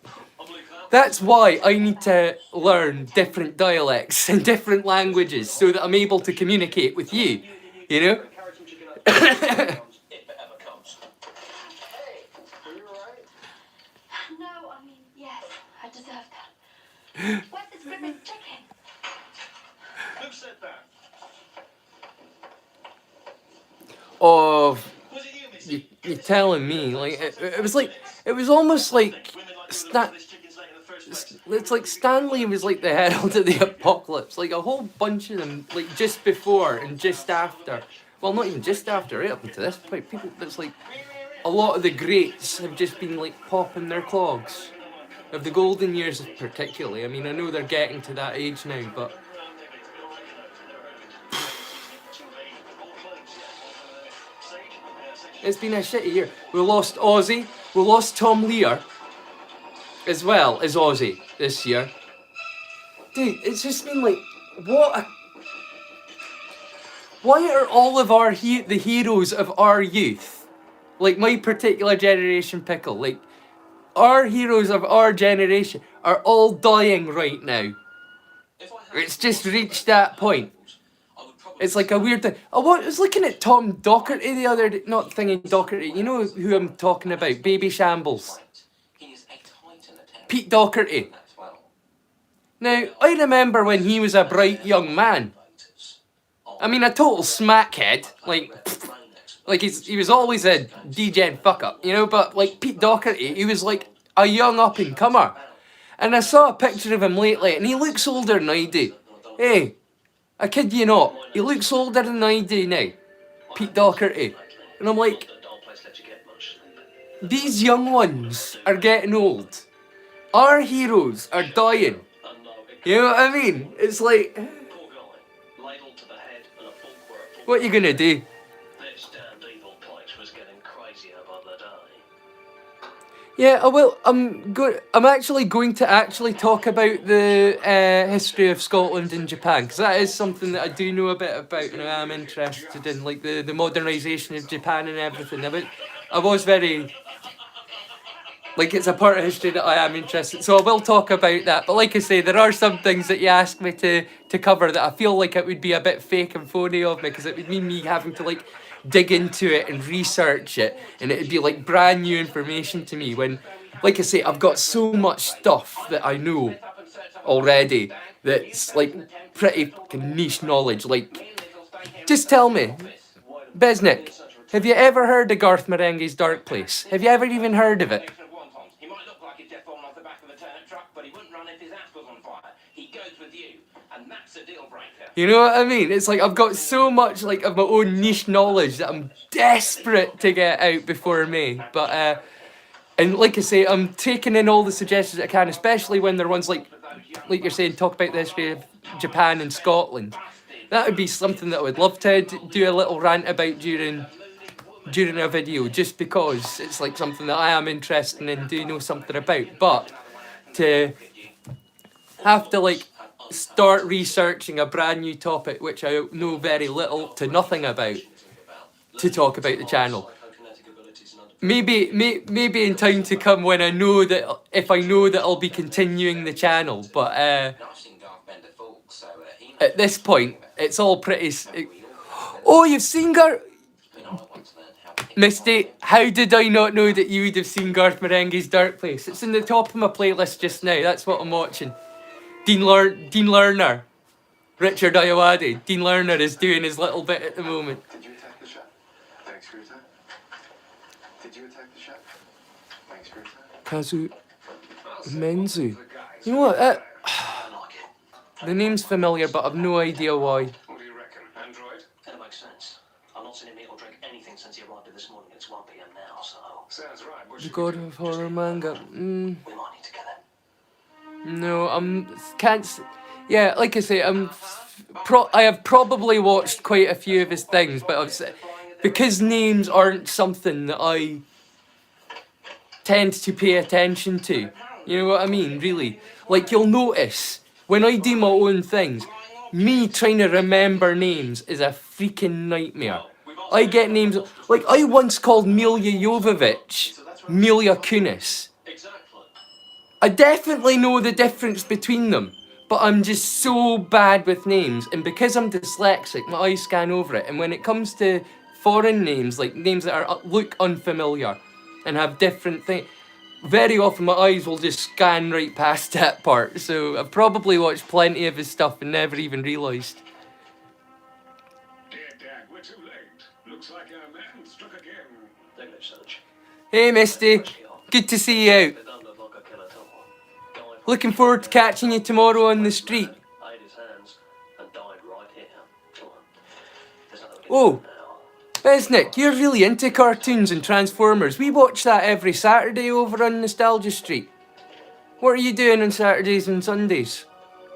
That's why I need to learn different dialects and different languages so that I'm able to communicate with you. You know? No, I mean, yes, I deserve that. Where's this flipping chicken? Who said that? Oh, you're telling me, like, it was almost like it's like Stanley was like the herald of the apocalypse, like a whole bunch of them, like just before and just after. Well, not even just after, right up until this point. People, that's like a lot of the greats have just been like popping their clogs. Of the golden years, particularly. I mean, I know they're getting to that age now, but It's been a shitty year. We lost Ozzy. We lost Tom Lear as well as Ozzy this year. Dude, it's just been like, why are all of our the heroes of our youth, like my particular generation pickle, like our heroes of our generation are all dying right now? It's just reached that point. It's like a weird thing. I was looking at Tom Docherty the other day, not thinking Docherty, you know who I'm talking about, Baby Shambles. Pete Docherty. Now, I remember when he was a bright young man. I mean, a total smackhead, like he was always a degen fuck up, you know, but like Pete Docherty, he was like a young up and comer. And I saw a picture of him lately and he looks older than I do. Hey, I kid you not, he looks older than I do now, Pete Docherty. And I'm like, these young ones are getting old. Our heroes are dying. You know what I mean? It's like, what are you gonna do? This damned evil place was getting crazier by the day. Yeah, I will. I'm actually going to talk about the history of Scotland and Japan, because that is something that I do know a bit about and I am interested in, like the modernisation of Japan and everything. I was very, like, it's a part of history that I am interested in, so I will talk about that. But like I say, there are some things that you ask me to cover that I feel like it would be a bit fake and phony of me, because it would mean me having to like dig into it and research it, and it'd be like brand new information to me when, like I say, I've got so much stuff that I know already that's like pretty fucking niche knowledge. Like, just tell me, Besnick, have you ever heard of Garth Marenghi's Dark Place? Have you ever even heard of it? He might look like he's just fallen off the back of a turnip truck, but he wouldn't run if his ass was on fire. He goes with you, and that's a deal breaker. You know what I mean? It's like I've got so much like of my own niche knowledge that I'm desperate to get out before May. But and like I say, I'm taking in all the suggestions I can, especially when they're ones like you're saying, talk about the history of Japan and Scotland. That would be something that I would love to do a little rant about during a video, just because it's like something that I am interested in and do know something about. But to have to like start researching a brand new topic which I know very little to nothing about to talk about the channel. Maybe in time to come when I know that, if I know that I'll be continuing the channel. But at this point, it's all pretty. Oh, you've seen Garth. Misty, how did I not know that you would have seen Garth Marenghi's Dark Place? It's in the top of my playlist just now. That's what I'm watching. Dean Lerner. Richard Ayoade. Dean Lerner is doing his little bit at the moment. Did you attack the shop? Thanks for your time. Did you attack the shop? Thanks for your time. Kazu Menzu. You know what? The name's familiar, but I've no idea why. What do you reckon? Android? That makes sense. I've not seen him eat or drink anything since he arrived here this morning. It's 1 p.m. now, so Sounds right. What The should God we do? of Horror manga. we might need to get him. No, yeah, like I say, I have probably watched quite a few of his things, but because names aren't something that I tend to pay attention to. You know what I mean? Really, like you'll notice when I do my own things, me trying to remember names is a freaking nightmare. I get names like I once called Milja Jovovich Milja Kunis. I definitely know the difference between them, but I'm just so bad with names, and because I'm dyslexic, my eyes scan over it, and when it comes to foreign names, like names that look unfamiliar and have different things, very often my eyes will just scan right past that part. So I've probably watched plenty of his stuff and never even realised. Dear Dad, we're too late. Looks like our man struck again. Negative search. Hey Misty, good to see you out. They don't look like a killer at all. Guy Looking forward to catching you tomorrow on the street. ate his hands and died right here. Come on. There's nothing we can Oh. do now. Besnick, you're really into cartoons and Transformers. We watch that every Saturday over on Nostalgia Street. What are you doing on Saturdays and Sundays?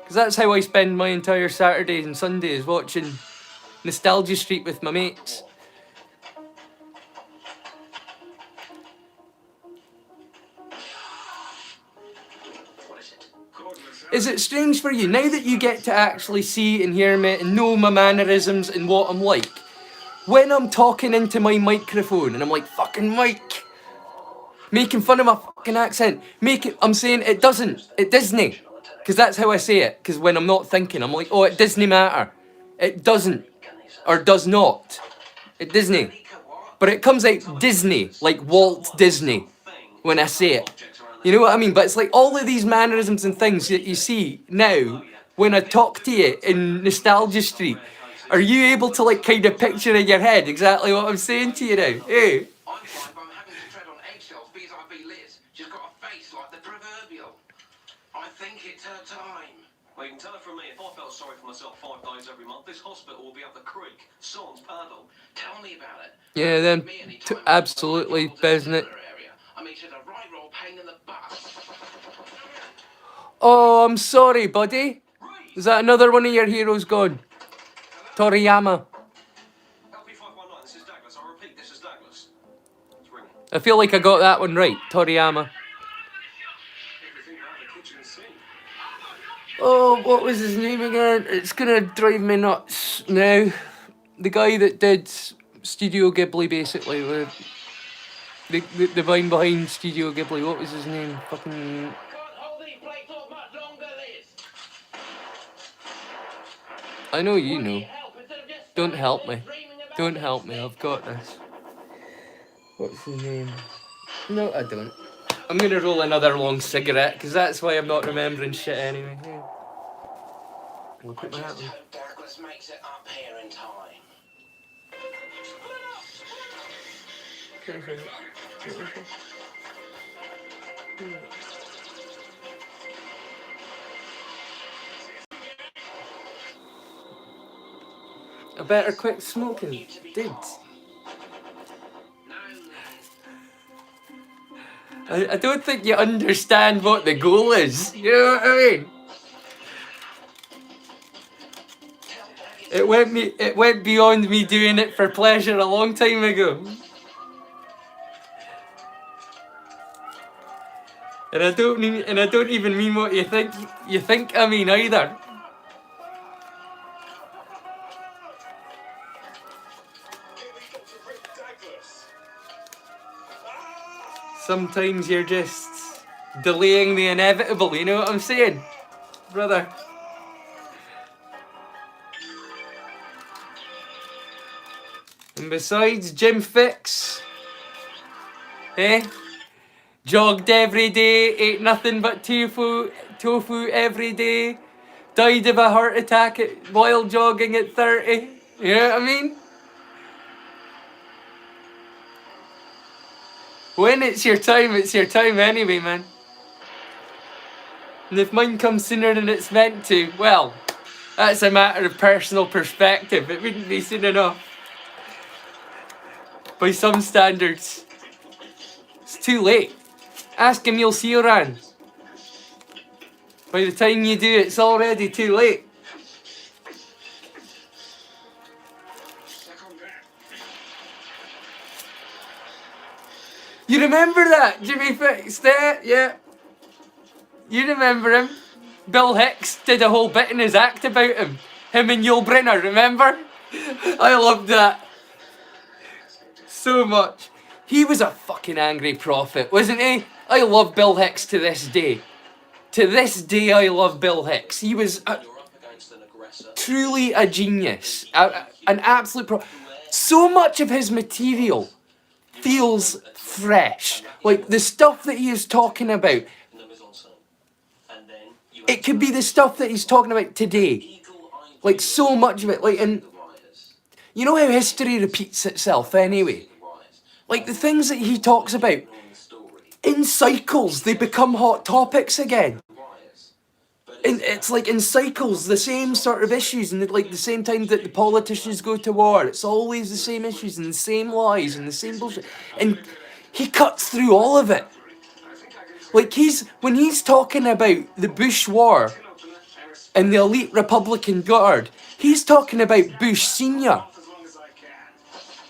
Because that's how I spend my entire Saturdays and Sundays, watching Nostalgia Street with my mates. Is it strange for you, now that you get to actually see and hear me and know my mannerisms and what I'm like, when I'm talking into my microphone and I'm like, fucking Mike, making fun of my fucking accent, I'm saying it Disney, because that's how I say it, because when I'm not thinking, I'm like, oh, it Disney matter. It doesn't, or does not. It Disney. But it comes out Disney, like Walt Disney, when I say it. You know what I mean? But it's like all of these mannerisms and things that you see now when I talk to you in Nostalgia Street. Are you able to like kind of picture in your head exactly what I'm saying to you now? Hey. I'm fine, but I'm having to tread on eggshells because I be Liz. She's got a face like the proverbial. I think it's her time. Well, you can tell her from me, if I felt sorry for myself 5 days every month, this hospital will be up the creek. Sans paddle. Tell me about it. Yeah, then absolutely, isn't it? I mean, she's a right roll pain in the butt. Oh, I'm sorry, buddy. Is that another one of your heroes gone? Toriyama. LP519, this is Douglas. I repeat, this is Douglas. It's ringing. I feel like I got that one right, Toriyama. Everything out of the kitchen sink. Oh, what was his name again? It's gonna drive me nuts now. The guy that did Studio Ghibli, basically. The mind behind Studio Ghibli. What was his name? Fucking... Can't hold these plates off much longer, Liz. I know you know. Don't help me. Don't help me. I've got this. What's his name? No, I don't. I'm gonna roll another long cigarette, because that's why I'm not remembering shit anyway. Yeah. I'll put my hat on. Hope Douglas makes it up here in time. I better quit smoking, dude. I don't think you understand what the goal is. You know what I mean? It went beyond me doing it for pleasure a long time ago. And I don't even mean what you think I mean either. Sometimes you're just delaying the inevitable, you know what I'm saying? Brother. And besides, Jim Fix, eh? Jogged every day, ate nothing but tofu every day, died of a heart attack while jogging at 30. You know what I mean? When it's your time anyway, man. And if mine comes sooner than it's meant to, well, that's a matter of personal perspective. It wouldn't be soon enough. By some standards. It's too late. Ask Emil Cioran. By the time you do, it's already too late. You remember that, Jimmy Fix there? Yeah. You remember him? Bill Hicks did a whole bit in his act about him. Him and Yul Brynner, remember? I loved that. So much. He was a fucking angry prophet, wasn't he? I love Bill Hicks to this day. To this day, I love Bill Hicks. He was truly a genius. An absolute so much of his material feels fresh. Like the stuff that he is talking about, it could be the stuff that he's talking about today. Like so much of it. Like, and you know how history repeats itself anyway? Like the things that he talks about, in cycles, they become hot topics again. And it's like in cycles, the same sort of issues, and like the same time that the politicians go to war, it's always the same issues and the same lies and the same bullshit. And he cuts through all of it. Like when he's talking about the Bush war and the elite Republican Guard, he's talking about Bush Senior.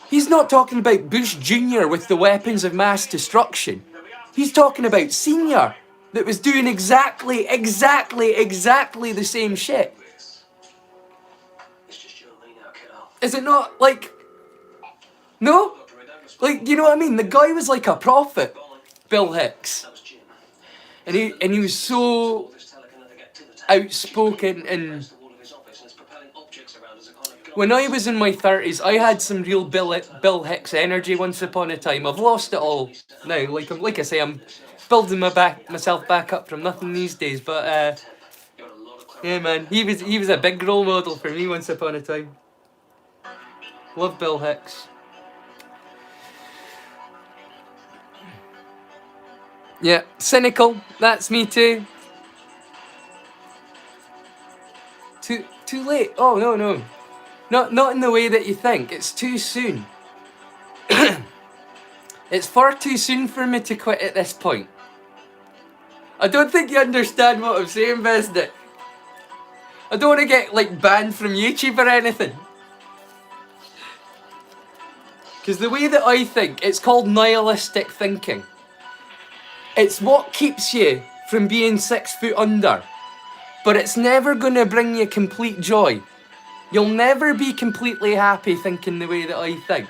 He's not talking about Bush Jr. with the weapons of mass destruction. He's talking about Senior, that was doing exactly the same shit. It's just you and me now, kiddo. Is it not like... No? Like, you know what I mean? The guy was like a prophet, Bill Hicks. That was Jim. And he was so outspoken, and when I was in my 30s, I had some real Bill Hicks energy once upon a time. I've lost it all now. Like I say, I'm building myself back up from nothing these days. But yeah, man, he was a big role model for me once upon a time. Love Bill Hicks. Yeah, cynical. That's me too. Too late. Oh no. Not in the way that you think. It's too soon. It's far too soon for me to quit at this point. I don't think you understand what I'm saying, Besnick. I don't want to get like banned from YouTube or anything. Because the way that I think, it's called nihilistic thinking. It's what keeps you from being 6 foot under. But it's never going to bring you complete joy. You'll never be completely happy thinking the way that I think.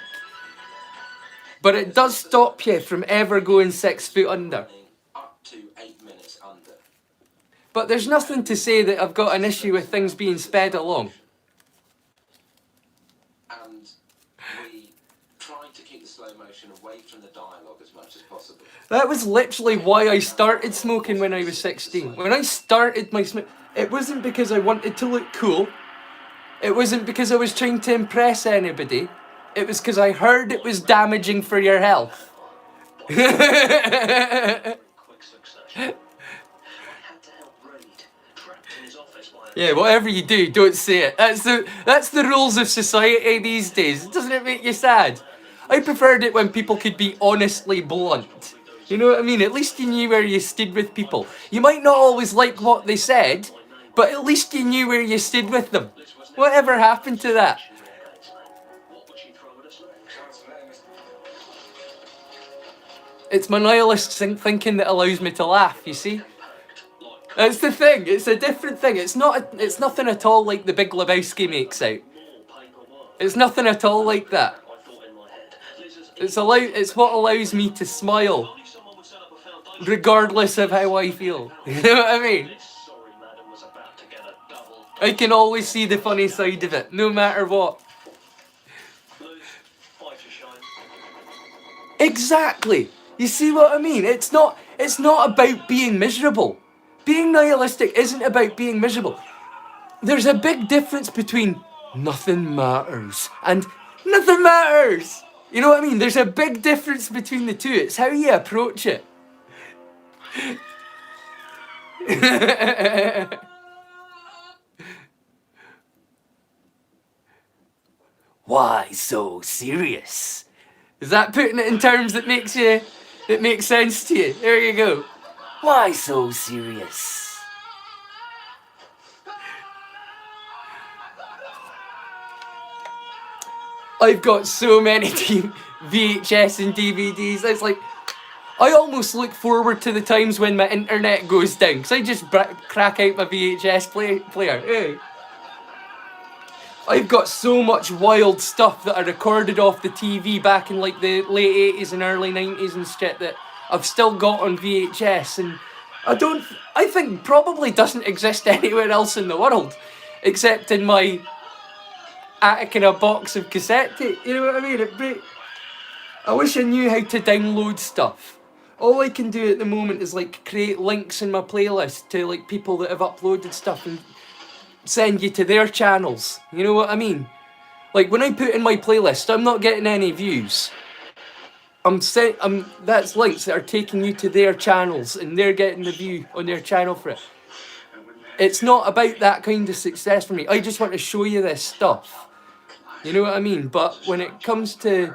But it does stop you from ever going 6 foot under. Up to 8 minutes under. But there's nothing to say that I've got an issue with things being sped along. And we tried to keep the slow motion away from the dialogue as much as possible. That was literally why I started smoking when I was 16. When I started my smoke, it wasn't because I wanted to look cool. It wasn't because I was trying to impress anybody. It was because I heard it was damaging for your health. Quick succession. I had to help Reed, trapped in his office by a... Yeah, whatever you do, don't say it. That's the rules of society these days. Doesn't it make you sad? I preferred it when people could be honestly blunt. You know what I mean? At least you knew where you stood with people. You might not always like what they said, but at least you knew where you stood with them. Whatever happened to that? What would she throw at us next? It's my nihilist thinking that allows me to laugh, you see? That's the thing, it's a different thing. It's nothing at all like the Big Lebowski makes out. It's nothing at all like that. It's what allows me to smile, regardless of how I feel. You know what I mean? Sorry, madam was about to get a double. I can always see the funny side of it, no matter what. Lose, fight your shine. Exactly. You see what I mean? It's not about being miserable. Being nihilistic isn't about being miserable. There's a big difference between nothing matters and nothing matters. You know what I mean? There's a big difference between the two. It's how you approach it. Why so serious? Is that putting it in terms that makes sense to you? There you go. Why so serious? I've got so many VHS and DVDs. It's like, I almost look forward to the times when my internet goes down, because I just crack out my VHS player. Hey. I've got so much wild stuff that I recorded off the TV back in like the late 80s and early 90s and shit that I've still got on VHS, and I think probably doesn't exist anywhere else in the world, except in my attic in a box of cassette tape. You know what I mean? I wish I knew how to download stuff. All I can do at the moment is like create links in my playlist to like people that have uploaded stuff and send you to their channels. You know what I mean? Like when I put in my playlist, I'm not getting any views. That's links that are taking you to their channels and they're getting the view on their channel for it. It's not about that kind of success for me. I just want to show you this stuff. You know what I mean? But when it comes to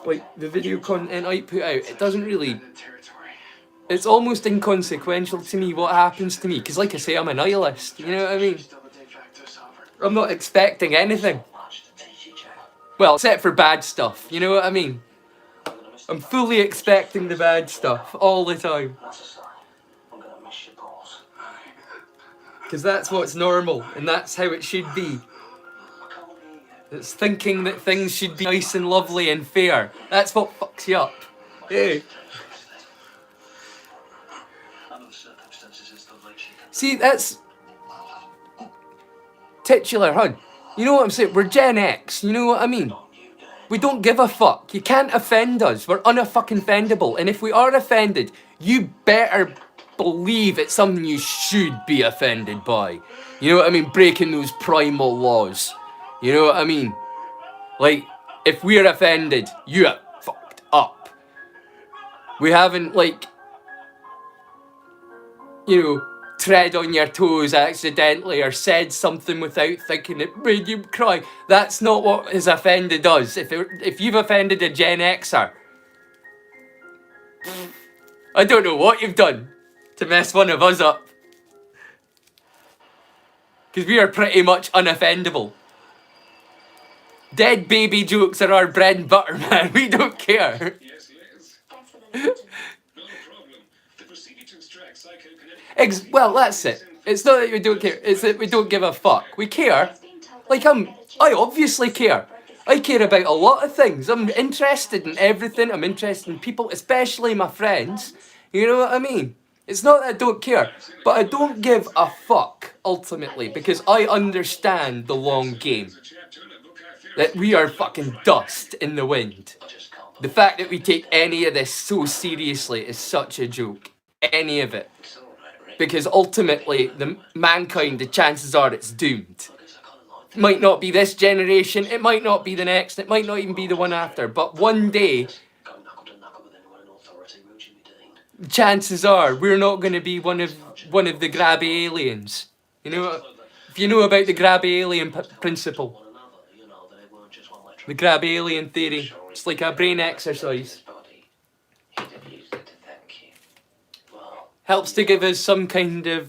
like the video content I put out, it doesn't really... It's almost inconsequential to me what happens to me, because like I say, I'm a nihilist, you know what I mean? I'm not expecting anything. Well, except for bad stuff, you know what I mean? I'm fully expecting the bad stuff all the time. That's a sign. I'm gonna miss your balls. Because that's what's normal, and that's how it should be. I can't hear you. It's thinking that things should be nice and lovely and fair. That's what fucks you up. Hey. Under the circumstances, it's the least you can. See, that's titular, hun. You know what I'm saying? We're Gen X, you know what I mean? We don't give a fuck. You can't offend us. We're unfucking-offendable. And if we are offended, you better believe it's something you should be offended by. You know what I mean? Breaking those primal laws. You know what I mean? Like, if we're offended, you are fucked up. We haven't, like, you know, tread on your toes accidentally or said something without thinking it made you cry. That's not what has offended us. If you've offended a Gen Xer, I don't know what you've done to mess one of us up. Because we are pretty much unoffendable. Dead baby jokes are our bread and butter, man. We don't care. Yes, Liz. Thanks for the note. No problem. The procedure to extract psychokinetic... Well, that's it. It's not that we don't care. It's that we don't give a fuck. We care. It's been told Like, that I obviously care. I care about a lot of things. I'm interested in everything. I'm interested in people, especially my friends. You know what I mean? It's not that I don't care, but I don't give a fuck, ultimately, because I understand the long game. That we are fucking dust in the wind. The fact that we take any of this so seriously is such a joke. Any of it. Because ultimately, the mankind, the chances are it's doomed. It might not be this generation, it might not be the next, it might not even be the one after, but one day, Go knuckle to knuckle with anyone in authority, will Jimmy Dean? chances are we're not going to be one of the grabby aliens. You know, if you know about the grabby alien principle, One another, you know, that it weren't just one way. the grabby alien theory, it's like a brain exercise. Body. He'd have used it to thank you. Well, Helps to give us some kind of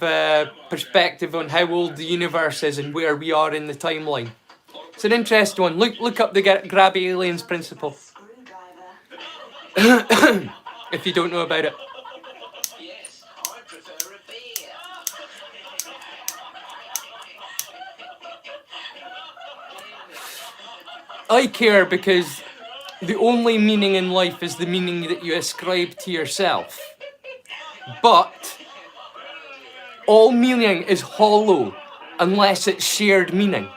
perspective on how old the universe is and where we are in the timeline. It's an interesting one. Look up the grabby aliens principle Screwdriver. if you don't know about it. yes, I prefer a beer. I care because the only meaning in life is the meaning that you ascribe to yourself. But all meaning is hollow unless it's shared meaning.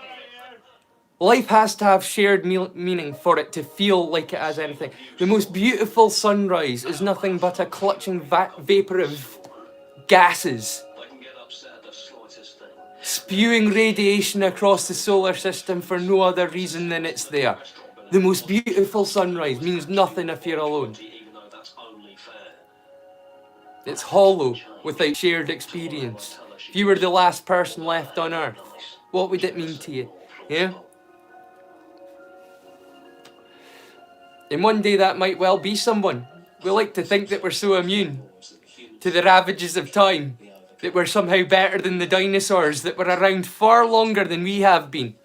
Life has to have shared meaning for it to feel like it has anything. The most beautiful sunrise is nothing but a clutching vapor of gases I can get upset at the slightest thing. spewing radiation across the solar system for no other reason than it's there. The most beautiful sunrise means nothing if you're alone. Even though that's only fair. It's hollow without shared experience. If you were the last person left on Earth, what would it mean to you? Yeah? And one day that might well be someone. We like to think that we're so immune to the ravages of time, that we're somehow better than the dinosaurs that were around far longer than we have been.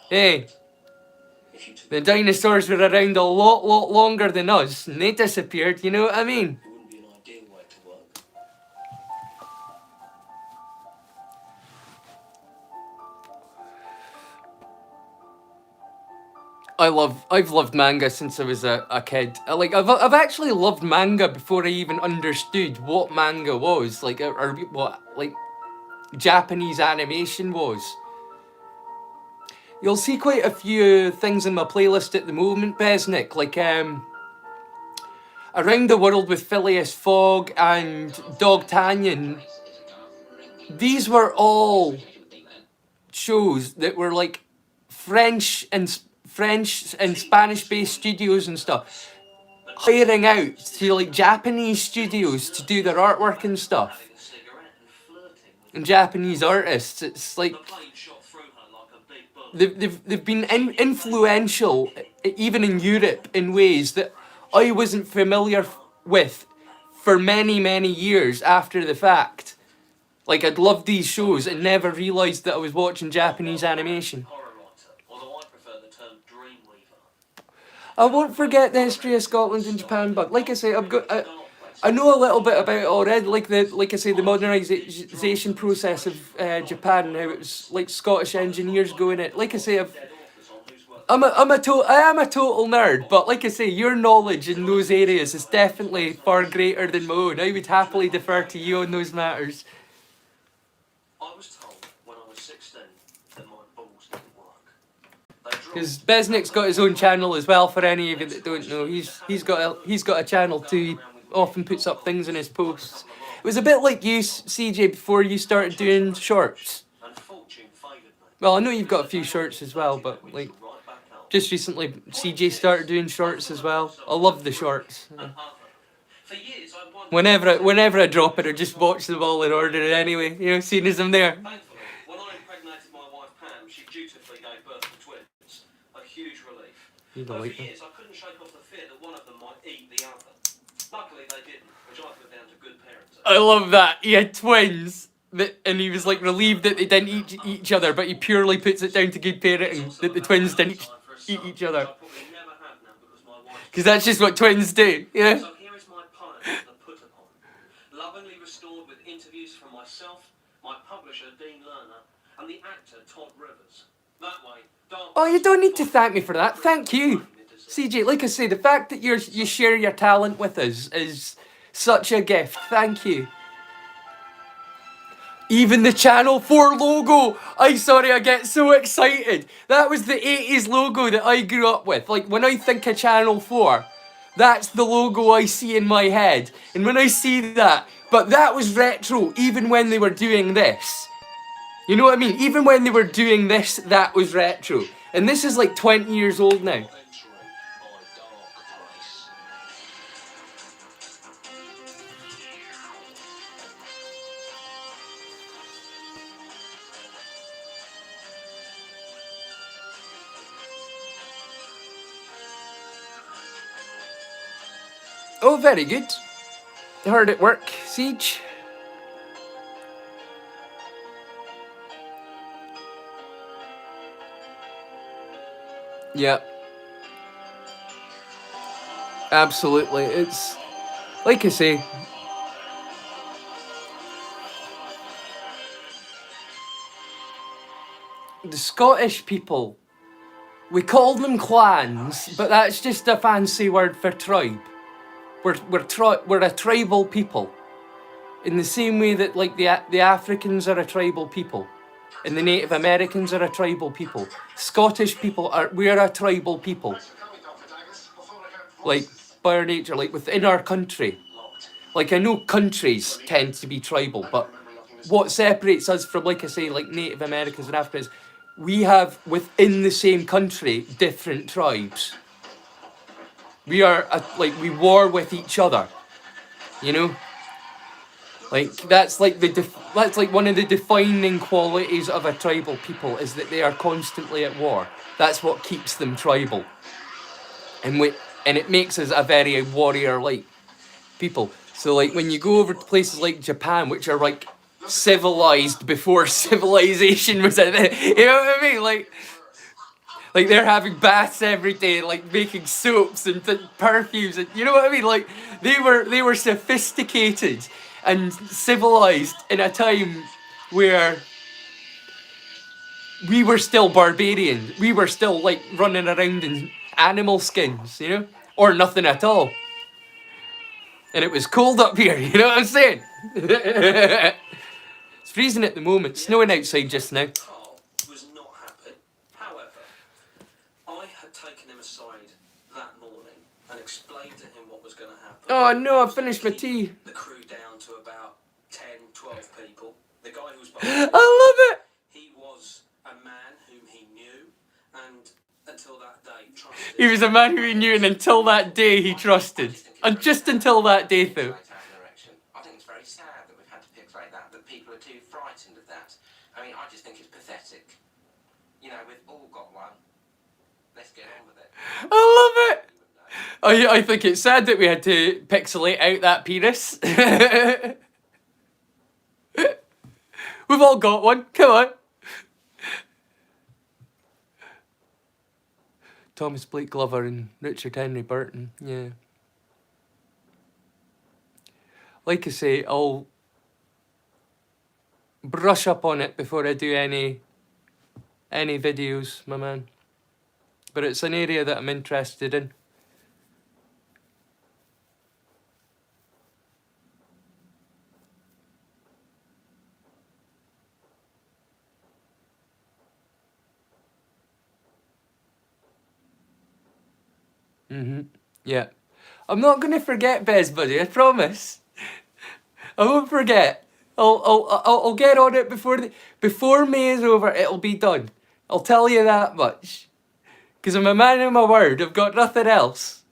Hey, the dinosaurs were around a lot longer than us, and they disappeared, you know what I mean? It wouldn't be an ideal way to work. I've loved manga since I was a kid. I've actually loved manga before I even understood what manga was, like, or what, like, Japanese animation was. You'll see quite a few things in my playlist at the moment, Besnick, like, Around the World with Phileas Fogg and Dog Tanyan. These were all shows that were like French and Spanish-based studios and stuff hiring out to like Japanese studios to do their artwork and stuff. And Japanese artists, it's like they've been influential even in Europe in ways that I wasn't familiar with for many years after the fact. Like, I'd loved these shows and never realised that I was watching Japanese animation. Horror writer, although I prefer the term dreamweaver. I won't forget the history of Scotland and Japan, but like I say, I know a little bit about it already. Like I say, the modernisation process of Japan and how it was like Scottish engineers going it. Like I say, I am a total nerd, but like I say, your knowledge in those areas is definitely far greater than my own. I would happily defer to you on those matters. I was told when I was 16 that my balls didn't work. Because Besnick's got his own channel as well. For any of you that don't know, he's got a channel too. He often puts up things in his posts. It was a bit like you, CJ, before you started doing shorts. Well, I know you've got a few shorts as well, but like just recently, CJ started doing shorts as well. I love the shorts. Whenever I drop it, I just watch them all in order anyway. You know, seeing as I'm there. Thankfully, when I impregnated my wife Pam, she dutifully gave birth to twins. A huge relief. You But don't for like them. years, I couldn't shake off the fear that one of them might eat the other. Luckily, they didn't, which I put down to good parenting. I love that. He had twins, and he was like relieved that they didn't eat each other, but he purely puts it down to good parenting that the twins didn't eat each other. Because that's just what twins do, yeah? So here is my poem, The Put Upon. Lovingly restored with interviews from myself, my publisher, Dean Lerner, and the actor, Todd Rivers. That way, Oh, you don't need to thank me for that. Thank you. CJ, like I say, the fact that you share your talent with us is such a gift. Thank you. Even the Channel 4 logo. I get so excited. That was the 80s logo that I grew up with. Like, when I think of Channel 4, that's the logo I see in my head. And when I see that, but that was retro even when they were doing this. You know what I mean? Even when they were doing this, that was retro. And this is like 20 years old now. Oh, very good. Hard at work, Siege. Yeah. Absolutely. It's, like I say, the Scottish people, we call them clans, but that's just a fancy word for tribe. We're a tribal people. In the same way that like the Africans are a tribal people. And the Native Americans are a tribal people. Scottish people we're a tribal people. Like, by our nature, like within our country. Like, I know countries tend to be tribal, but what separates us from, like I say, like Native Americans and Africans, we have within the same country different tribes. We are, we war with each other, you know? Like, that's like one of the defining qualities of a tribal people, is that they are constantly at war. That's what keeps them tribal. And it makes us a very warrior-like people. So like when you go over to places like Japan, which are like civilized before civilization was in it, you know what I mean? Like they're having baths every day, like making soaps and perfumes, and you know what I mean? Like they were sophisticated and civilized in a time where we were still barbarian. We were still like running around in animal skins, you know, or nothing at all. And it was cold up here, you know what I'm saying? It's freezing at the moment, snowing outside just now. Carl was not happy. However, I had taken him aside that morning and explained to him what was going to happen. Oh no, I finished my tea. The crew down to about 10, 12 people. The guy who was I love it! he was a man whom he knew, and until that day trusted. He was a man who he knew, and until that day he trusted. And just until that day though. I think it's very sad that we've had to pick like that people are too frightened of that. I mean, I just think it's pathetic. You know, we've all got one. Let's get on with it. I love it! I think it's sad that we had to pixelate out that penis. We've all got one, come on. Thomas Blake Glover and Richard Henry Burton, yeah. Like I say, I'll brush up on it before I do any videos, my man. But it's an area that I'm interested in. Yeah. I'm not going to forget, Bez, buddy, I promise. I won't forget. I'll get on it before May is over. It'll be done. I'll tell you that much. Because I'm a man of my word. I've got nothing else.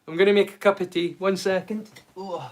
I'm going to make a cup of tea. 1 second. Ugh.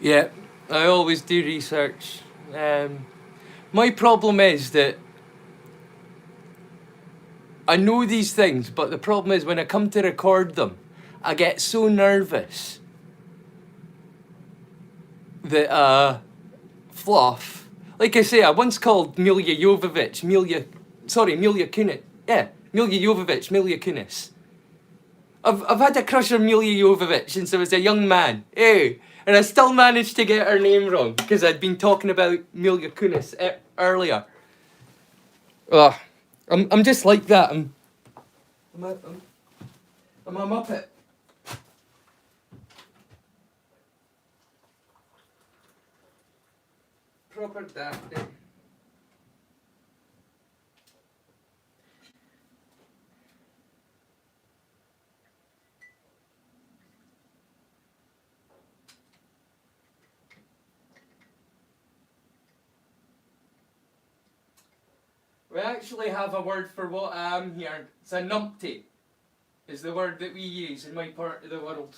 Yeah, I always do research. My problem is that I know these things, but the problem is when I come to record them, I get so nervous that fluff. Like I say, I once called Milja Jovovich, Milja Kunis. I've had a crush on Milja Jovovich since I was a young man. Hey, and I still managed to get her name wrong because I'd been talking about Milja Kunis earlier. Ugh, I'm just like that. I'm a muppet. Proper daft. We actually have a word for what I am here. It's a numpty, is the word that we use in my part of the world.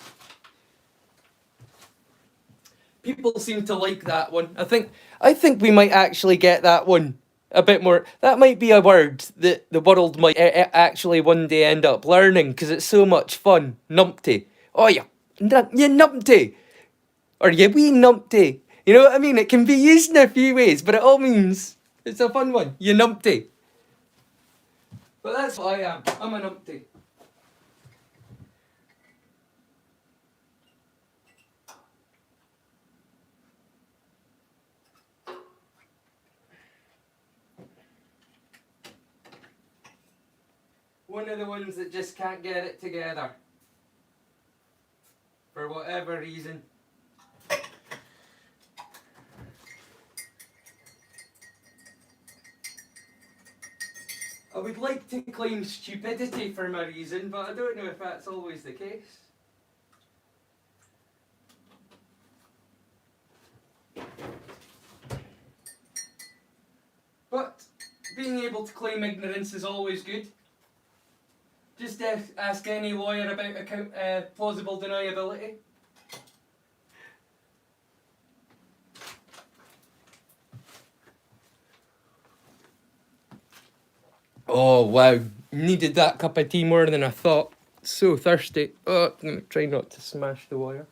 People seem to like that one. I think we might actually get that one a bit more. That might be a word that the world might actually one day end up learning because it's so much fun. Numpty. Oh, you numpty. Or you wee numpty. You know what I mean? It can be used in a few ways, but it all means it's a fun one. You numpty. But that's what I am. I'm a numpty. One of the ones that just can't get it together. For whatever reason. I would like to claim stupidity for my reason, but I don't know if that's always the case. But being able to claim ignorance is always good. Just ask any lawyer about plausible deniability. Oh wow, needed that cup of tea more than I thought. So thirsty. Oh, I'm gonna try not to smash the wire.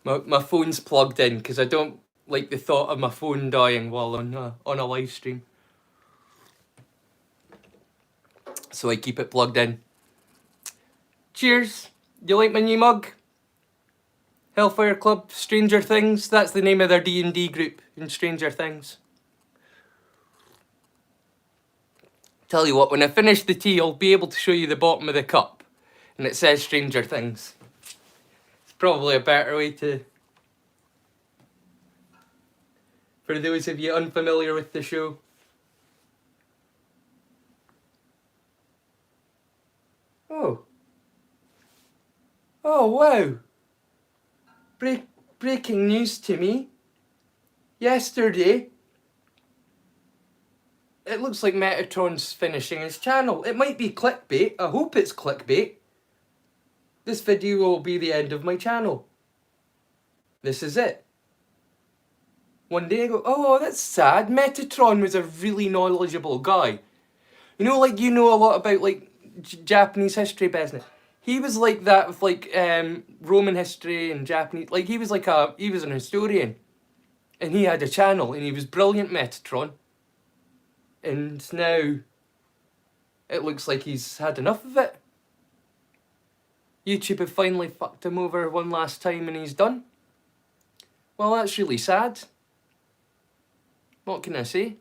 My phone's plugged in because I don't like the thought of my phone dying while on a live stream. So I keep it plugged in. Cheers. Do you like my new mug? Hellfire Club, Stranger Things. That's the name of their D&D group in Stranger Things. Tell you what, when I finish the tea, I'll be able to show you the bottom of the cup. And it says Stranger Things. It's probably a better way to... For those of you unfamiliar with the show. Oh. Oh, wow. Breaking news to me. Yesterday, it looks like Metatron's finishing his channel. It might be clickbait. I hope it's clickbait. This video will be the end of my channel. This is it. One day I go, oh, that's sad. Metatron was a really knowledgeable guy. You know, like, you know a lot about, like, Japanese history business. He was like that with, like, Roman history and Japanese... Like, he was an historian. And he had a channel, and he was brilliant, Metatron. And now, it looks like he's had enough of it. YouTube have finally fucked him over one last time and he's done. Well, that's really sad. What can I say?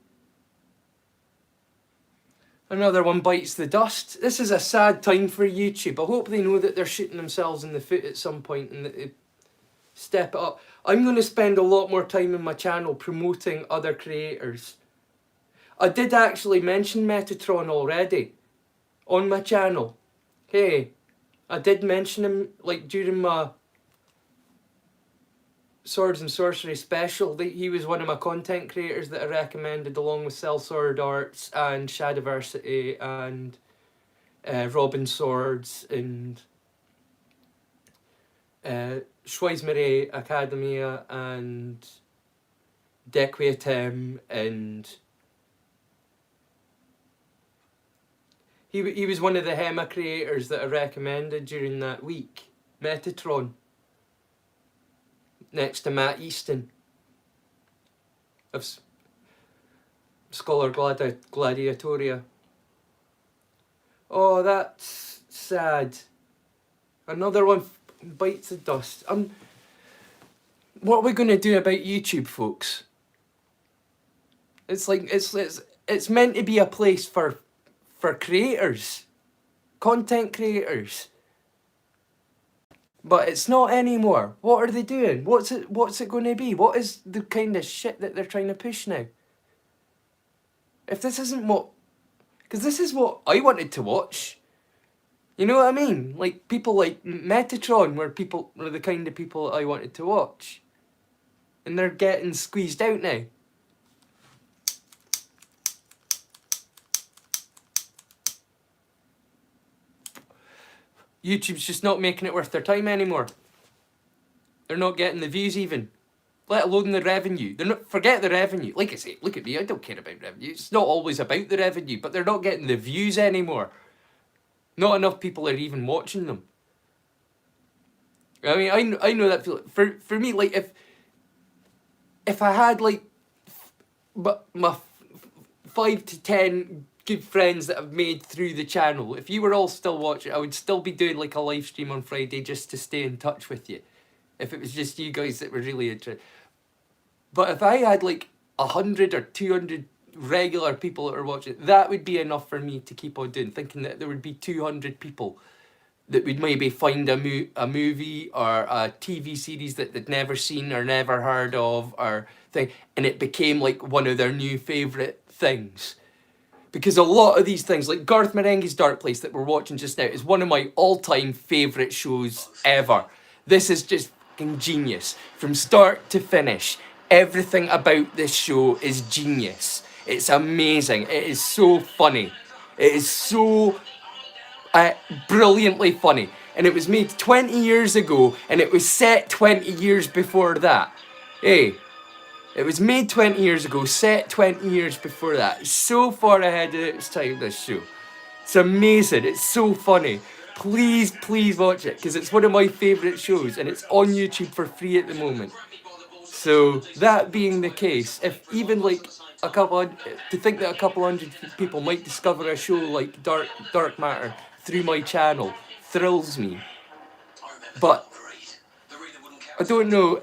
Another one bites the dust. This is a sad time for YouTube. I hope they know that they're shooting themselves in the foot at some point and that they step it up. I'm going to spend a lot more time in my channel promoting other creators. I did actually mention Metatron already on my channel. Hey, I did mention him like during my Swords and Sorcery special. He was one of my content creators that I recommended along with Sellsword Arts and Shadiversity and Robin Swords and Schweizmere Academia and Dequiatem and he was one of the Hema creators that I recommended during that week. Metatron. Next to Matt Easton of Scholar Gladiatoria. Oh, that's sad. Another one bites the dust. What are we going to do about YouTube, folks? It's like it's meant to be a place for creators, content creators. But it's not anymore. What are they doing? What's it going to be? What is the kind of shit that they're trying to push now? If this isn't what... Because this is what I wanted to watch. You know what I mean? Like, people like Metatron were the kind of people I wanted to watch. And they're getting squeezed out now. YouTube's just not making it worth their time anymore. They're not getting the views even, let alone the revenue. Forget the revenue. Like I say, look at me, I don't care about revenue. It's not always about the revenue, but they're not getting the views anymore. Not enough people are even watching them. I mean, I know that feel. For me, like if I had like my 5 to 10 good friends that I've made through the channel, if you were all still watching, I would still be doing like a live stream on Friday just to stay in touch with you. If it was just you guys that were really interested. But if I had like 100 or 200 regular people that were watching, that would be enough for me to keep on doing, thinking that there would be 200 people that would maybe find a movie or a TV series that they'd never seen or never heard of or thing, and it became like one of their new favourite things. Because a lot of these things, like Garth Meringuhi's Dark Place that we're watching just now, is one of my all-time favourite shows ever. This is just fucking genius. From start to finish, everything about this show is genius. It's amazing. It is so funny. It is so brilliantly funny. And it was made 20 years ago, and it was set 20 years before that. Hey. It was made 20 years ago, set 20 years before that. It's so far ahead of its time, this show. It's amazing. It's so funny. Please, please watch it, because it's one of my favourite shows, and it's on YouTube for free at the moment. So, that being the case, if even like to think that a couple hundred people might discover a show like Dark Matter through my channel thrills me. But I don't know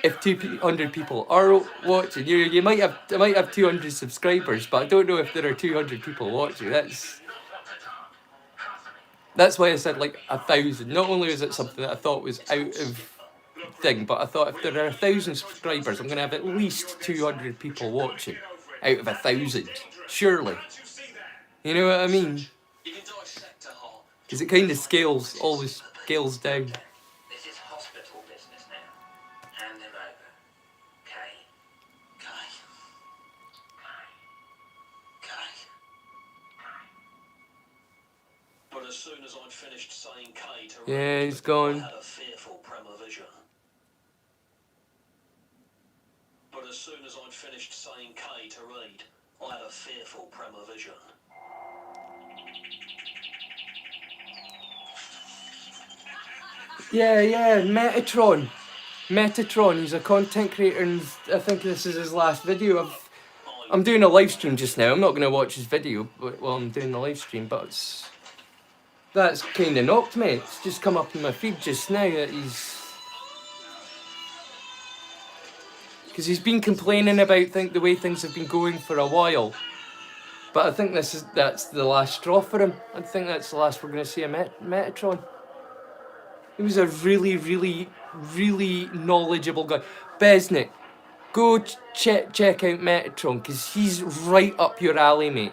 if 200 people are watching. You might have, I might have 200 subscribers, but I don't know if there are 200 people watching. That's why I said like 1,000. Not only is it something that I thought was out of thing, but I thought if there are 1,000 subscribers, I'm gonna have at least 200 people watching out of 1,000. Surely, you know what I mean? You can dissect a heart. Because it kind of always scales down. This is hospital business now. Hand him over. Okay? Okay. Okay. But as soon as I'd finished saying K to Yeah, Reed, he's gone. I had a fearful premonition. But as soon as I'd finished saying K to Reed, I had a fearful premonition. Yeah, Metatron, he's a content creator, and I think this is his last video. I'm doing a live stream just now. I'm not going to watch his video while I'm doing the live stream, but that's kind of knocked me. It's just come up in my feed just now that because he's been complaining about the way things have been going for a while. But I think that's the last straw for him. I think that's the last we're going to see of Metatron. He was a really, really, really knowledgeable guy. Besnick, go check out Metatron, because he's right up your alley, mate.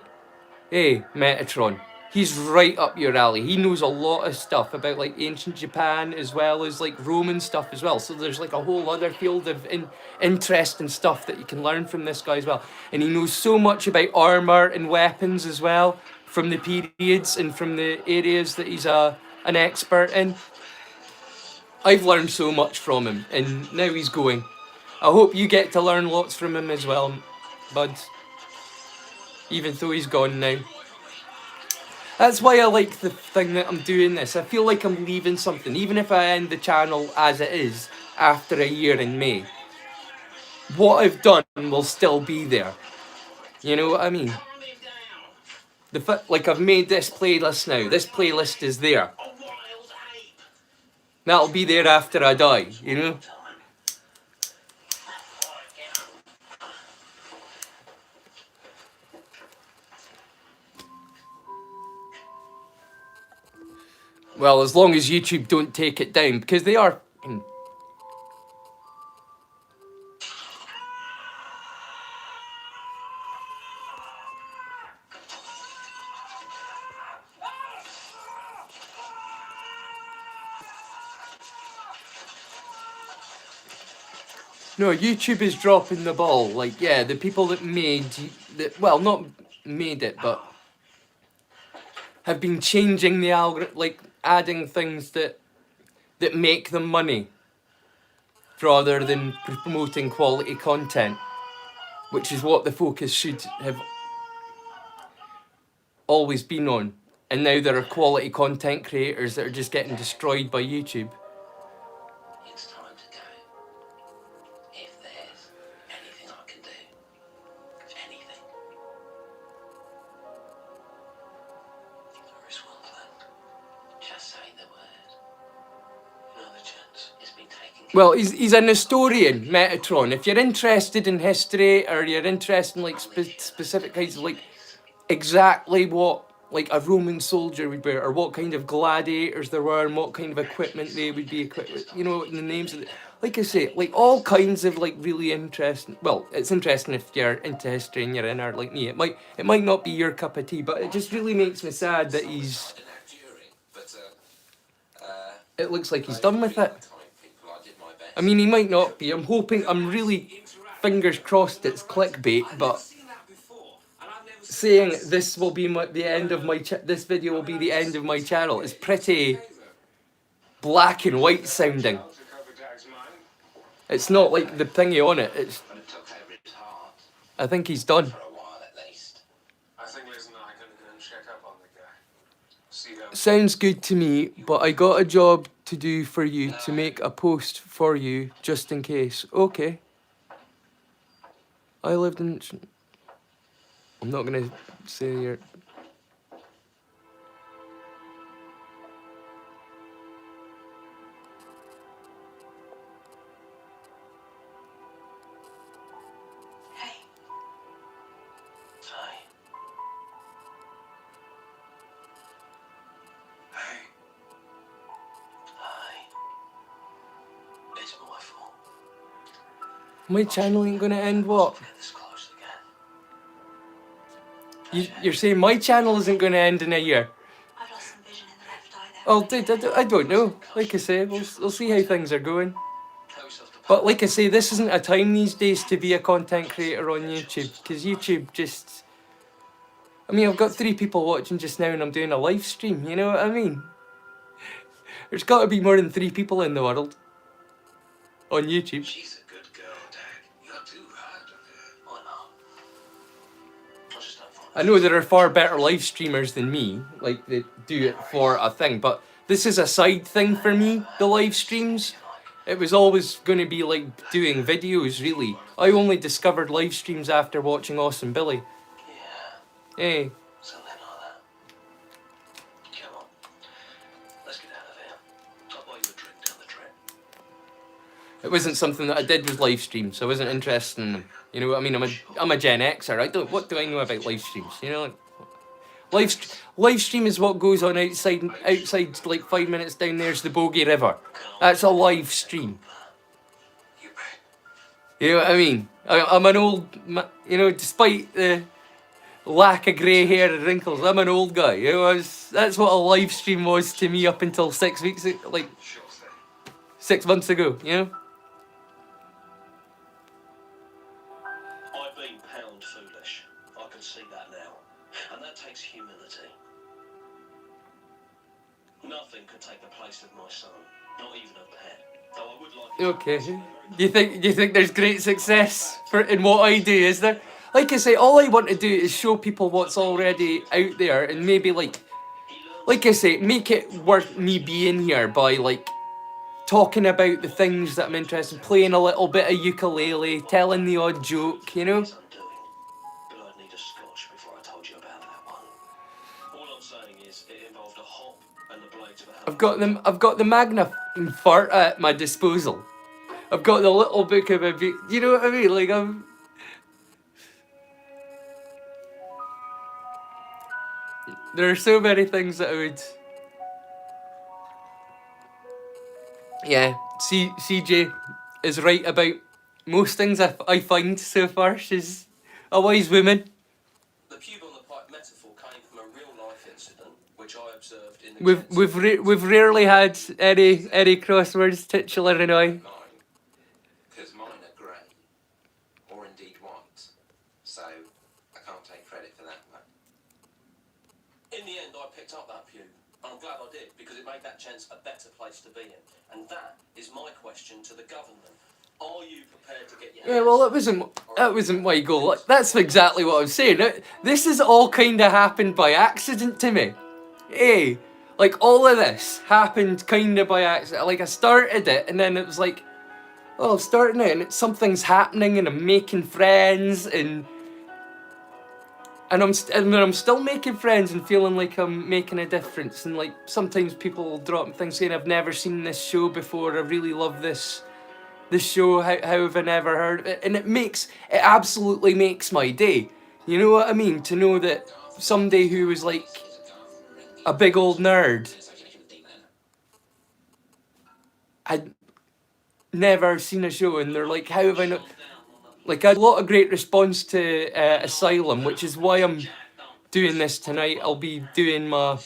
Hey, Metatron. He's right up your alley. He knows a lot of stuff about like ancient Japan as well as like Roman stuff as well. So there's like a whole other field of interest and stuff that you can learn from this guy as well. And he knows so much about armor and weapons as well from the periods and from the areas that he's an expert in. I've learned so much from him, and now he's going. I hope you get to learn lots from him as well, bud. Even though he's gone now. That's why I like the thing that I'm doing this. I feel like I'm leaving something, even if I end the channel as it is after a year in May. What I've done will still be there. You know what I mean? Like I've made this playlist now. This playlist is there. That'll be there after I die, you know? Well, as long as YouTube don't take it down, because they are... No, YouTube is dropping the ball. Like, yeah, the people that well, not made it, but have been changing the algorithm, like adding things that make them money rather than promoting quality content, which is what the focus should have always been on. And now there are quality content creators that are just getting destroyed by YouTube. It's time to go. If there's anything I can do, anything. There is one thing. Just say the word. Another chance. It's been taken. Well, he's an historian, Metatron. If you're interested in history, or you're interested in like specific kinds of like exactly what like a Roman soldier would wear, or what kind of gladiators there were, and what kind of equipment they would be equipped with, you know, the names of the, like I say, like all kinds of like really interesting. Well, it's interesting if you're into history and you're in art like me. It might not be your cup of tea, but it just really makes me sad that he's. It looks like he's done with it. I mean, he might not be. I'm really fingers crossed it's clickbait, but saying this will be the end of my this video will be the end of my channel is pretty black and white sounding. It's not like the thingy on it. It's. I think he's done. Sounds good to me, but I got a job to do for you to make a post for you just in case. Okay. I lived in... I'm not gonna say your... My channel ain't gonna end what? Get this close again. You're saying my channel isn't gonna end in a year? I've lost some vision in the left eye there. Oh, dude, I don't know. Like I say, we'll see how things are going. But like I say, this isn't a time these days to be a content creator on YouTube, because YouTube just... I mean, I've got 3 people watching just now and I'm doing a live stream, you know what I mean? There's got to be more than 3 people in the world on YouTube. She's a good girl, Dad. You're too hard on her. I know. I just don't find I know there are far better live streamers than me, like they do it for a thing, but this is a side thing for me, the live streams. It was always going to be like doing videos, really. I only discovered live streams after watching Awesome Billy. Yeah, Hey, something like that. Come on. Let's get out of here. I'll buy you a drink down the train. it wasn't something that I did with live streams. I wasn't interested in them. You know what I mean? I'm a Gen Xer. What do I know about live streams? You know, like live stream is what goes on outside like 5 minutes down there's the Bogey River. That's a live stream. You bet. You know what I mean? I'm an old, you know, despite the lack of grey hair and wrinkles, I'm an old guy. You know, that's what a live stream was to me up until 6 weeks, like Sure thing. 6 months ago. You know. I've been pound foolish. I can see that now. And that takes humility. Nothing could take the place of my son. Not even a pet. Though I would like Okay. Do you think there's great success in what I do? Is there? Like I say, all I want to do is show people what's already out there, and maybe like I say, make it worth me being here by like talking about the things that I'm interested in, playing a little bit of ukulele, telling the odd joke, you know. undoing. But I'd need a scotch before I told you about that one. All I'm saying is it involved a hop and the blades of a I've got the Magna fart at my disposal. I've got the little book of you know what I mean? Like there are so many things that I would. Yeah, CJ is right about most things I find so far. She's a wise woman. The pube on the pipe metaphor came from a real life incident which I observed in the We've rarely had any crosswords, titular and I. Because mine are grey, or indeed white. So I can't take credit for that one. In the end, I picked up that pube. I'm glad I did, because it made that chance a better place to be in. And that is my question to the government. Are you prepared to get your Yeah, well, that wasn't my goal. That's exactly what I was saying. This has all kind of happened by accident to me. Hey, like all of this happened kind of by accident. Like I started it, and then it was like, oh, I'm starting it, and something's happening, and I'm making friends, and I'm still making friends and feeling like I'm making a difference. And like sometimes people will drop things saying, I've never seen this show before. I really love this show. How have I never heard of it? And it absolutely makes my day. You know what I mean? To know that somebody who was like a big old nerd had never seen a show, and they're like, how have I not? Like, I had a lot of great response to Asylum, which is why I'm doing this tonight. I'll be doing like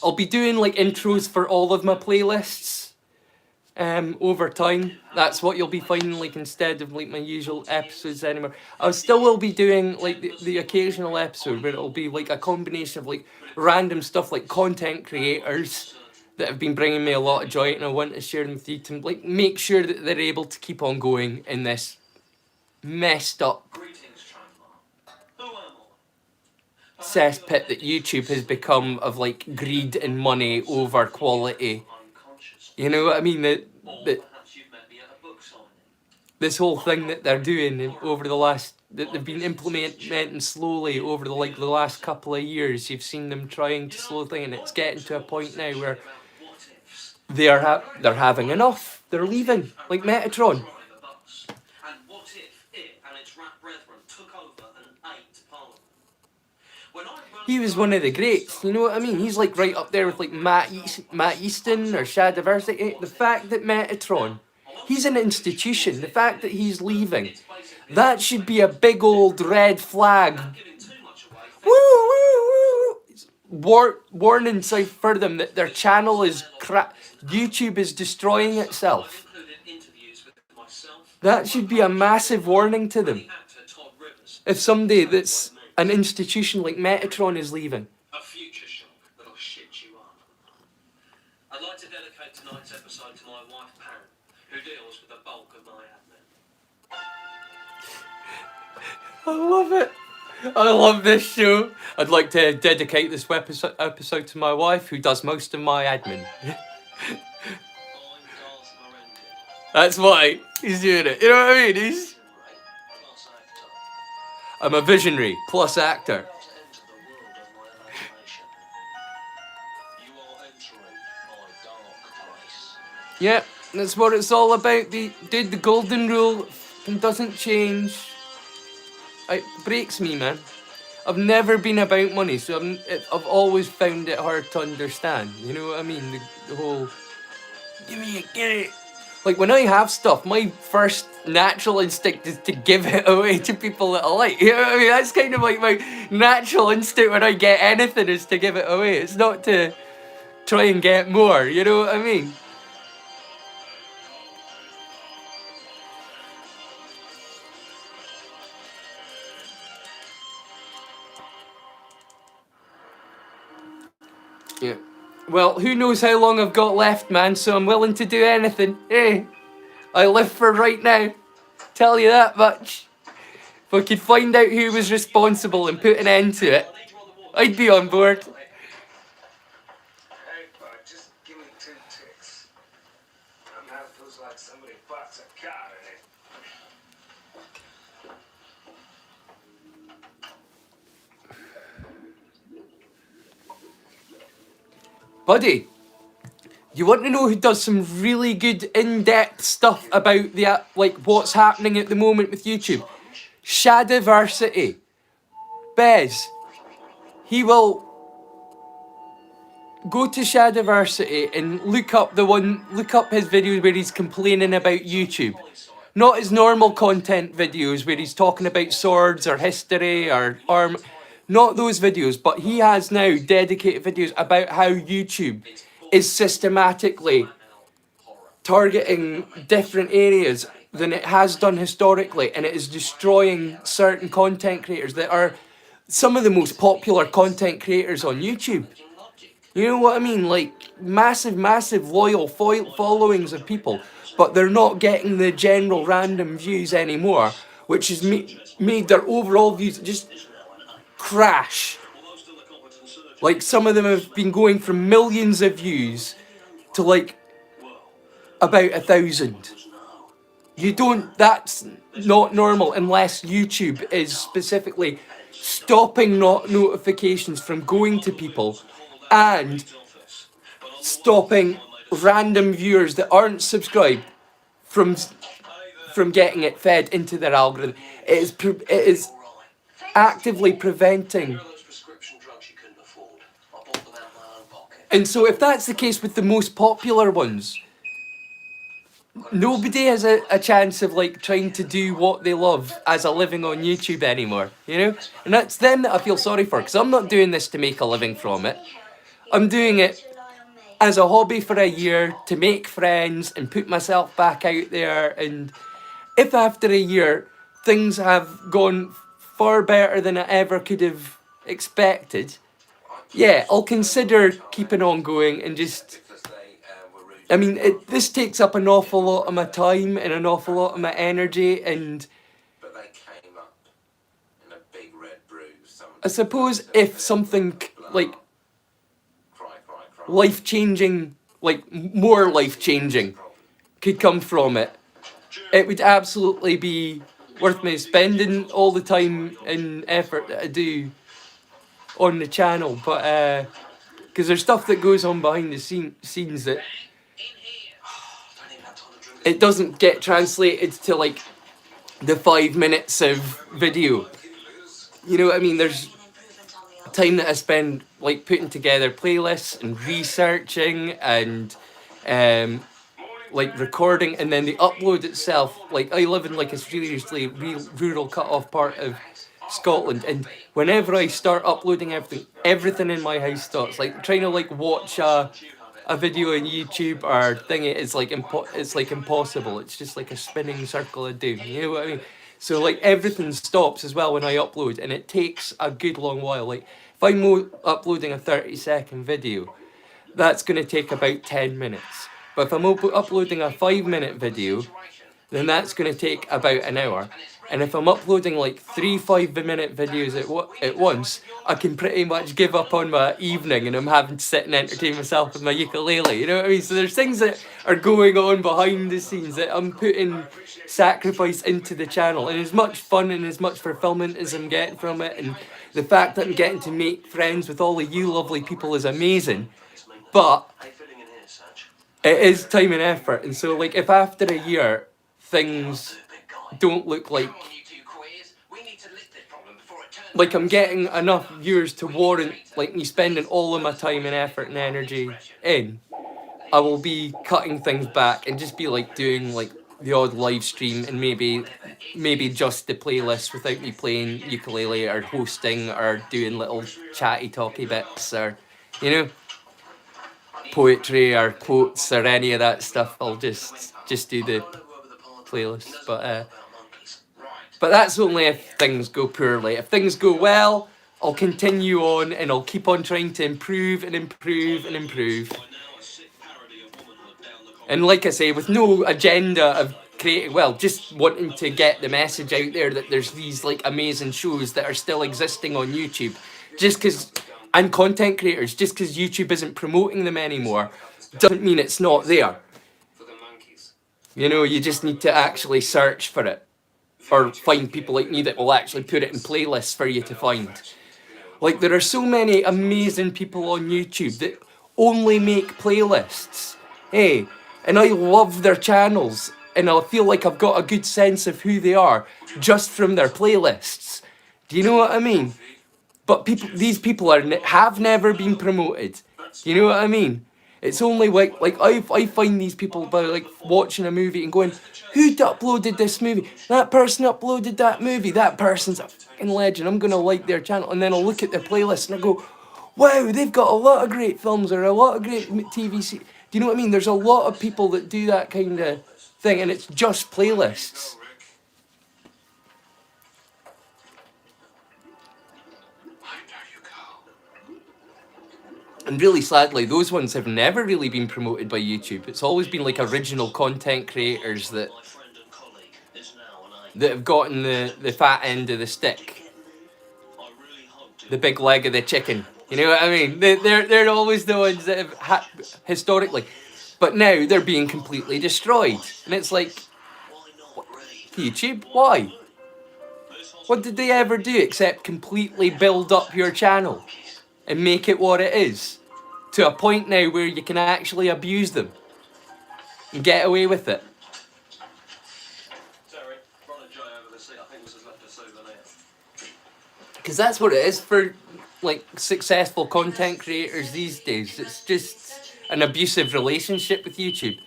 intros for all of my playlists over time. That's what you'll be finding, like, instead of like my usual episodes anymore. I still will be doing like the occasional episode, but it'll be like a combination of like random stuff, like content creators that have been bringing me a lot of joy, and I want to share them with you to like make sure that they're able to keep on going in this messed up Greetings, Chandler. Who am I? cesspit that YouTube has become of like greed and money over quality. Unconscious. You know what I mean? That Perhaps you've met me at a book signing. this whole thing that they're doing over the last, that they've been implementing slowly over the last couple of years. You've seen them trying to slow things, and it's getting to a point now where they're having enough. They're leaving, like Metatron. And what if it and its rat brethren took over and ate Parliament? When I run He was one of the greats, you know what I mean? He's like right up there with like Matt Easton or Shadiversity. The fact that Metatron He's an institution. The fact that he's leaving, that should be a big old red flag. Woo, woo, woo. Warning sign for them that their channel is YouTube is destroying itself. That should be a massive warning to them. If somebody that's an institution like Metatron is leaving. A future shock that'll shit you up. I'd like to dedicate tonight's episode to my wife Pam, who deals with the bulk of my admin. I love it. I love this show. I'd like to dedicate this episode to my wife, who does most of my admin. I'm Garth Meringuhi. That's why he's doing it. You know what I mean? Plus actor. I'm a visionary plus actor. About to enter the world of my imagination. You are entering my dark place. Yep, that's what it's all about. The golden rule doesn't change. It breaks me, man. I've never been about money, so I've always found it hard to understand. You know what I mean? The whole, give me it, get it. Like, when I have stuff, my first natural instinct is to give it away to people that I like. You know what I mean? That's kind of like my natural instinct when I get anything, is to give it away. It's not to try and get more, you know what I mean? Yeah. Well, who knows how long I've got left, man, so I'm willing to do anything. Hey, I live for right now. Tell you that much. If I could find out who was responsible and put an end to it, I'd be on board. Hey, bud, just give me 2 ticks. My mouth feels like somebody boxed a cat in it. Buddy, you want to know who does some really good in-depth stuff about the like what's happening at the moment with YouTube? Shadiversity. Bez. He will go to Shadiversity and look up his videos where he's complaining about YouTube. Not his normal content videos where he's talking about swords or history or arm. Not those videos, but he has now dedicated videos about how YouTube is systematically targeting different areas than it has done historically, and it is destroying certain content creators that are some of the most popular content creators on YouTube. You know what I mean? Like, massive loyal followings of people, but they're not getting the general random views anymore, which has made their overall views just crash. Like, some of them have been going from millions of views to like about 1,000. That's not normal unless YouTube is specifically stopping notifications from going to people and stopping random viewers that aren't subscribed from getting it fed into their algorithm. It is actively preventing. And so if that's the case with the most popular ones, nobody has a chance of like trying to do what they love as a living on YouTube anymore, you know? And that's them that I feel sorry for, because I'm not doing this to make a living from it. I'm doing it as a hobby for a year to make friends and put myself back out there. And if after a year things have gone far better than I ever could have expected, yeah, I'll consider keeping on going and just... I mean, this takes up an awful lot of my time and an awful lot of my energy, and... But they came up in a big red bruise. I suppose if something, like, life-changing, like, more life-changing could come from it, it would absolutely be worth me spending all the time and effort that I do on the channel, but because there's stuff that goes on behind the scenes that it doesn't get translated to like the 5 minutes of video. You know what I mean? There's time that I spend like putting together playlists and researching and like recording, and then the upload itself. Like I live in like a seriously rural cut off part of Scotland, and whenever I start uploading everything in my house stops. Like trying to like watch a video on YouTube or thing, it's like it's like impossible. It's just like a spinning circle of doom. You know what I mean? So like everything stops as well when I upload, and it takes a good long while. Like if I'm uploading a 30-second video, that's going to take about 10 minutes. But if I'm uploading a 5-minute video, then that's going to take about an hour. And if I'm uploading like 3 5-minute videos at once, I can pretty much give up on my evening and I'm having to sit and entertain myself with my ukulele. You know what I mean? So there's things that are going on behind the scenes that I'm putting sacrifice into the channel. And as much fun and as much fulfillment as I'm getting from it, and the fact that I'm getting to make friends with all of you lovely people is amazing. But it is time and effort. And so like if after a year things don't look like I'm getting enough viewers to warrant like me spending all of my time and effort and energy in, I will be cutting things back and just be like doing like the odd live stream, and maybe just the playlist without me playing ukulele or hosting or doing little chatty talky bits, or you know, poetry or quotes or any of that stuff. I'll just do the playlist. But that's only if things go poorly. If things go well, I'll continue on and I'll keep on trying to improve and improve and improve. And like I say, with no agenda of creating, well, just wanting to get the message out there that there's these like amazing shows that are still existing on YouTube. And content creators, just because YouTube isn't promoting them anymore, doesn't mean it's not there. You know, you just need to actually search for it. Or find people like me that will actually put it in playlists for you to find. Like, there are so many amazing people on YouTube that only make playlists. Hey, and I love their channels. And I feel like I've got a good sense of who they are just from their playlists. Do you know what I mean? But these people have never been promoted. Do you know what I mean? It's only like I find these people by like watching a movie and going, who uploaded this movie? That person uploaded that movie. That person's a fucking legend. I'm gonna like their channel, and then I'll look at their playlist and I go, wow, they've got a lot of great films or a lot of great TV series. Do you know what I mean? There's a lot of people that do that kind of thing, and it's just playlists. And really sadly, those ones have never really been promoted by YouTube. It's always been like original content creators that have gotten the fat end of the stick. The big leg of the chicken. You know what I mean? They're always the ones that have historically. But now they're being completely destroyed. And it's like, YouTube, why? What did they ever do except completely build up your channel and make it what it is? To a point now where you can actually abuse them and get away with it. Because that's what it is for like successful content creators these days. It's just an abusive relationship with YouTube.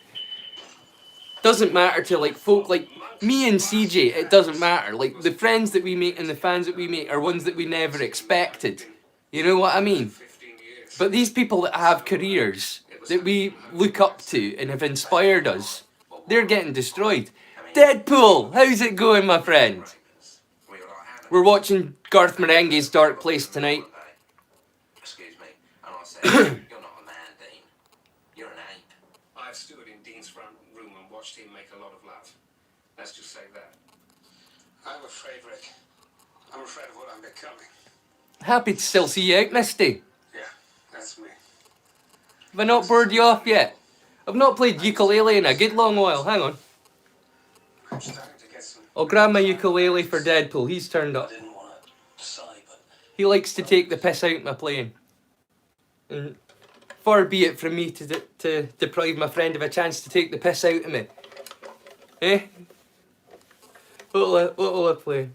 Doesn't matter to like folk like me and CJ, it doesn't matter. Like the friends that we make and the fans that we make are ones that we never expected. You know what I mean? But these people that have careers that we look up to and have inspired us, they're getting destroyed. Deadpool, how's it going, my friend? We're watching Garth Meringuhi's Dark Place tonight. Excuse me, and I said, you're not a man, Dean. You're an ape. I've stood in Dean's front room and watched him make a lot of love. Let's just say that. I'm afraid, Rick. I'm afraid of what I'm becoming. Happy to still see you out, Misty. Yeah, that's me. Have I not bored you off yet? I've not played ukulele in a good long while. Hang on. I'm starting to get some... I'll grab my ukulele for Deadpool. He's turned up. He likes to take the piss out of my playing. And far be it from me to deprive my friend of a chance to take the piss out of me. Eh? What'll I play?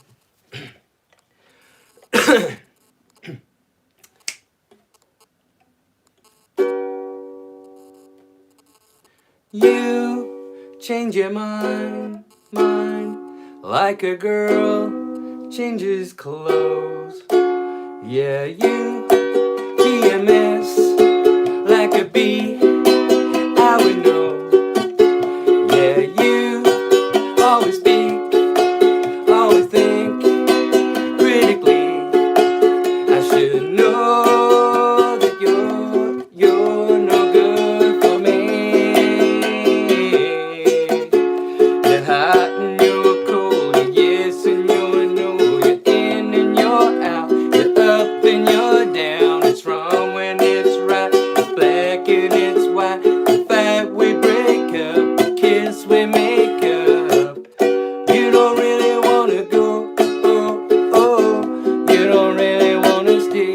You change your mind, like a girl changes clothes. Yeah, you be a mess, like a bee, I would know. Yeah, you always speak, always think critically. I should know that you're no good for me. You're hot and you're cold, you're yes and you're no, you're in and you're out, you're up and you're down. It's wrong when it's right, it's black and it's white. We fight, we break up, we kiss, we make up. You don't really wanna go, oh, oh. You don't really wanna stay,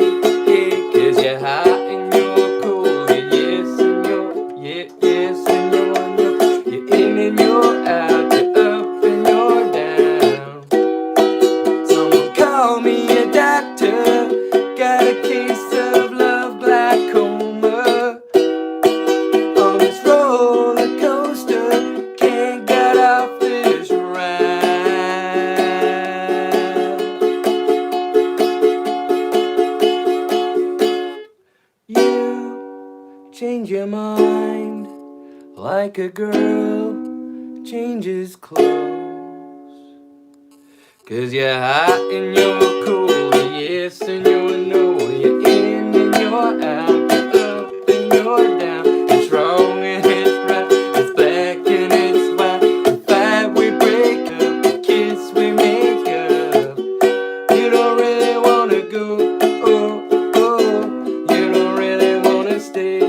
cause you're hot and you're cold, you're yes and you're, yes and you're no. You're in and you're out, you're up and you're down. Someone call me a doctor, got a case of love glaucoma. On this roller coaster, can't get off this ride. You change your mind, like a girl changes clothes. Cause you're hot and you're cold, you're yes and you're no, you're in and you're out, you're up and you're down. It's wrong and it's right, it's black and it's white. We fight, we break up, we kiss, we make up. You don't really wanna go, oh, oh. You don't really wanna stay,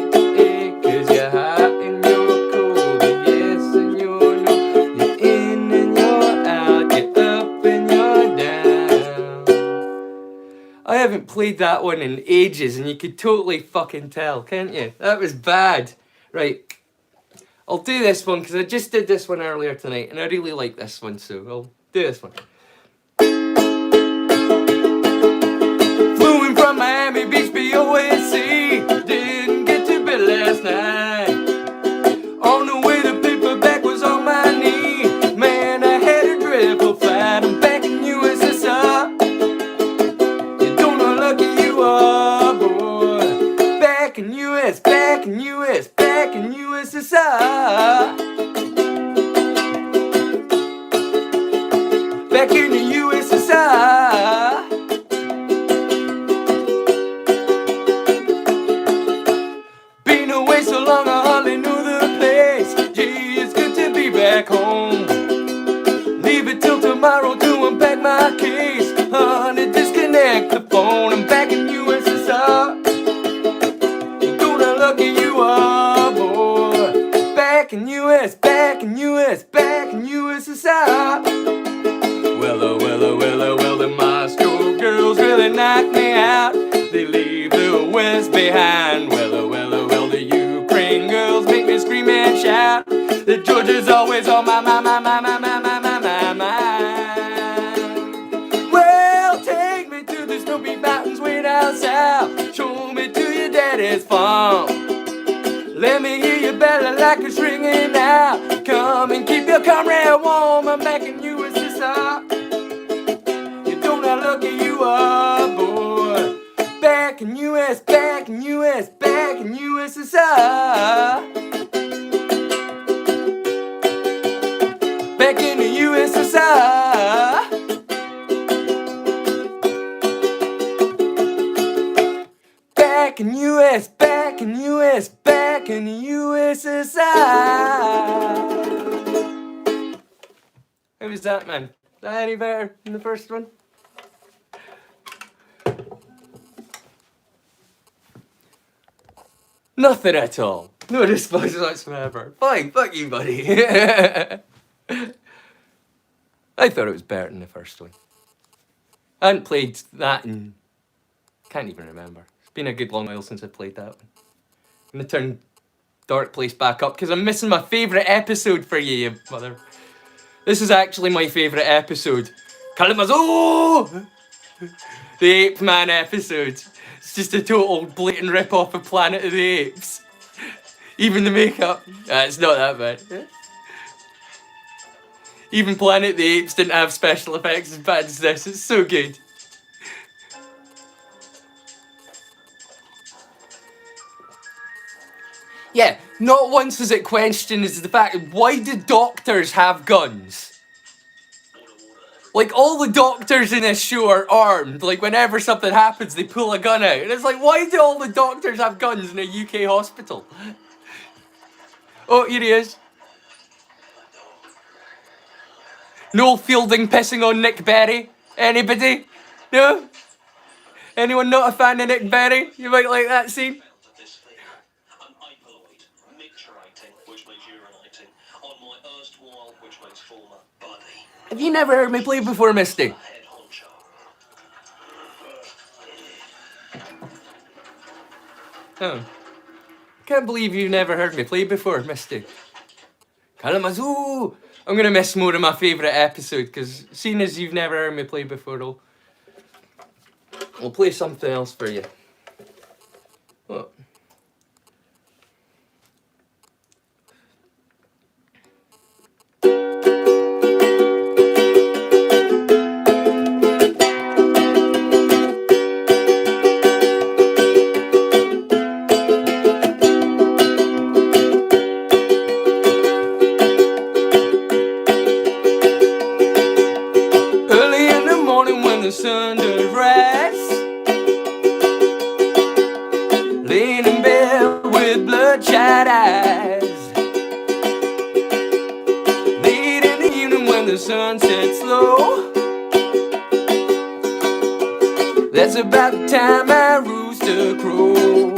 cause you're hot and you're cold, you're yes and you're no, you're in and you're out, you're up and you're down. I haven't played that one in ages and you could totally fucking tell, can't you? That was bad. Right, I'll do this one because I just did this one earlier tonight and I really like this one, so I'll do this one. Flew in from Miami Beach, BOSC. Didn't get to bed last night. On the way the paperback was on my knee. Man, I had a dreadful flight. I'm back in USSR. You don't know how lucky you are, boy. Back in US, back in US, back in USSR. Back in the USSR. Been away so long I hardly knew the place. Gee, it's good to be back home. Leave it till tomorrow to unpack my case. Honey, disconnect the phone. I'm back in USSR. You don't know how lucky you are, boy. Back in US, back in US, back in USSR. Well, the Moscow girls really knock me out. They leave the West behind. Well, the Ukraine girls make me scream and shout. The Georgia's always on my mind. Well, take me to the Snowy Mountains way down south. Show me to your daddy's farm. Let me hear your belly like it's ringing out. Come and keep your comrade warm. I'm back in USSR. You don't know how lucky you are, boy. Back in US, back in US, back in USSR. Back in the USSR. Back in US, back in US, back in the USSR. How was that, man? Is that any better than the first one? Nothing at all. No response whatsoever. Fine, fuck you, buddy. I thought it was better than the first one. I hadn't played that in... can't even remember. It's been a good long while since I played that one. I'm gonna turn Dark Place back up because I'm missing my favourite episode for you, you mother... This is actually my favourite episode. Kalamazoo! The Ape Man episode. It's just a total blatant rip-off of Planet of the Apes. Even the makeup. It's not that bad. Even Planet of the Apes didn't have special effects as bad as this. It's so good. Yeah, not once is it questioned is the fact, why do doctors have guns? Like, all the doctors in this show are armed. Like, whenever something happens, they pull a gun out. And it's like, why do all the doctors have guns in a UK hospital? Oh, here he is. Noel Fielding pissing on Nick Berry. Anybody? No? Anyone not a fan of Nick Berry? You might like that scene? Of this thing. An apoloid, micturating, which means urinating, on my erstwhile, which means former, body. Have you never heard me play before, Misty? Head honcho. Oh. Can't believe you've never heard me play before, Misty. Kalamazoo! I'm gonna miss more of my favourite episode, because seeing as you've never heard me play before, I'll play something else for you. What? Early in the morning when the sun does rise, laying in bed with bloodshot eyes. Late in the evening when the sun sets low, that's about the time my rooster crows.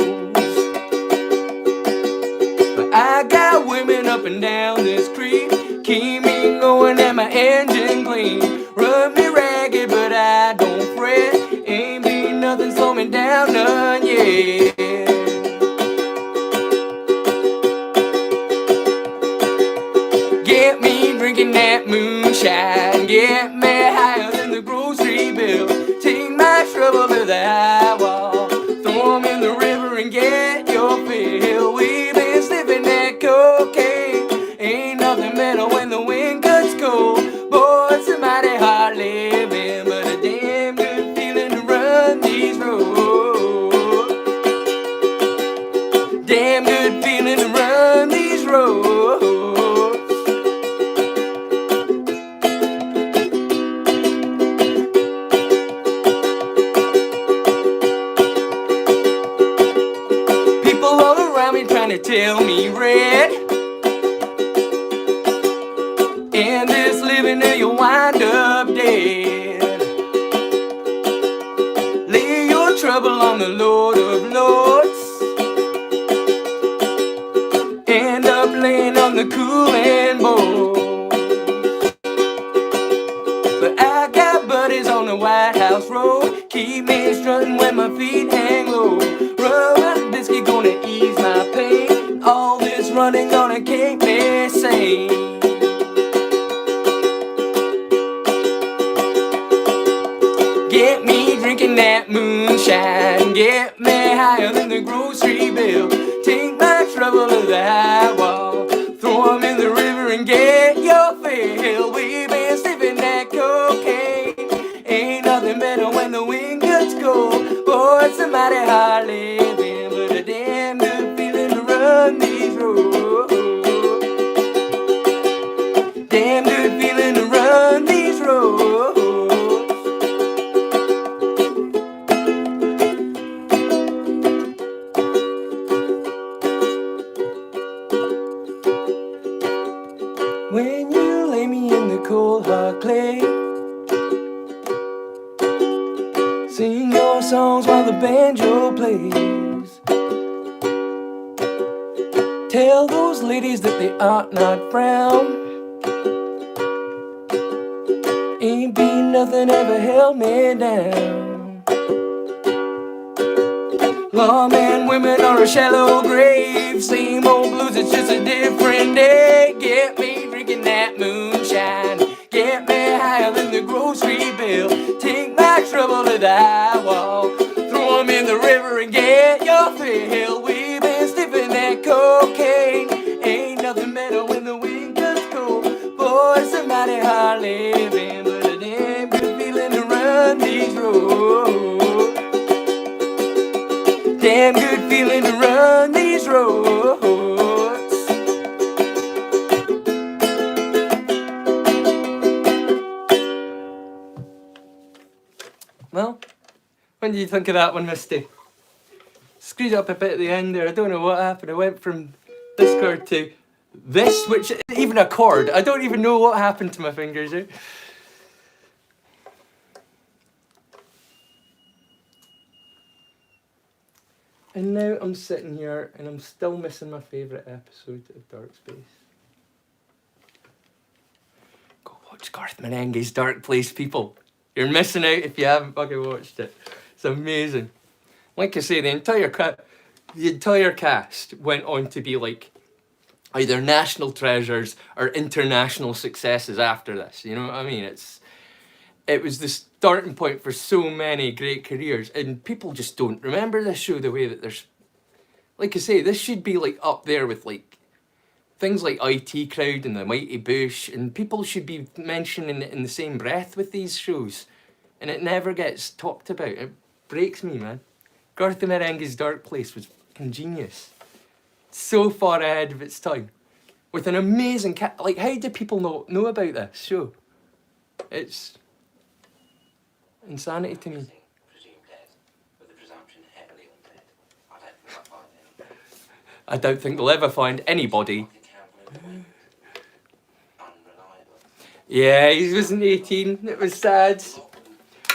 But I got women up and down this creek, keep me going and my engine clean. Run me ragged but I don't fret, ain't been nothing slow me down none yet. Get me drinking that moonshine, get me higher than the grocery bill. Take my trouble to the high wall, throw 'em in the river and get your fill. We've been sniffing that cocaine, ain't nothing better when the wind cuts cold. Boy, it's a mighty hard living, but a damn good feeling to run these roads. Damn good feeling to run these roads. People all around me trying to tell me red, in this living till you wind up dead. Lay your trouble on the Lord of Lords, end up laying on the cooling board. But I got buddies on the White House Road, keep me strutting when my feet hang low. Rum and biscuit gonna ease my pain, all this running gonna keep me sane. Get me drinking that moonshine, get me higher than the grocery bill. Take my trouble to the high wall, throw 'em in the river and get your fill. We've been sniffing that cocaine, ain't nothing better when the wind gets cold. Boy, it's a mighty hard living, but a damn good feeling to run these roads. Damn good feeling to run these roads. When you lay me in the cold hard clay, sing your songs while the banjo plays. Tell those ladies that they ought not frown, ain't been nothing ever held me down. Lawmen, women are a shallow grave, same old blues, it's just a different day. Get me drinking that moonshine, get me higher than the grocery bill. Take my trouble to the high wall, throw 'em in the river and get your fill. We've been sniffing that cocaine, ain't nothing better when the wind gets cold. Boy, it's a mighty hard you think of that one, Misty? Screwed up a bit at the end there. I don't know what happened. I went from this chord to this, which isn't even a chord. I don't even know what happened to my fingers. Eh? And now I'm sitting here and I'm still missing my favourite episode of Dark Space. Go watch Garth Marenghi's Dark Place, people. You're missing out if you haven't fucking watched it. It's amazing. Like I say, the entire cast went on to be like either national treasures or international successes after this. You know what I mean? It was the starting point for so many great careers, and people just don't remember this show the way that there's. Like I say, this should be like up there with like things like IT Crowd and The Mighty Boosh, and people should be mentioning it in the same breath with these shows, and it never gets talked about. It breaks me, man. Garth Marenghi's Dark Place was ingenious, so far ahead of its time, with an amazing like. How do people not know about this show? It's insanity to me. Presumed dead, with the presumption heavily on dead. I don't think I'll find him. I don't think they'll ever find anybody. Unreliable. Yeah, he wasn't 18. It was sad.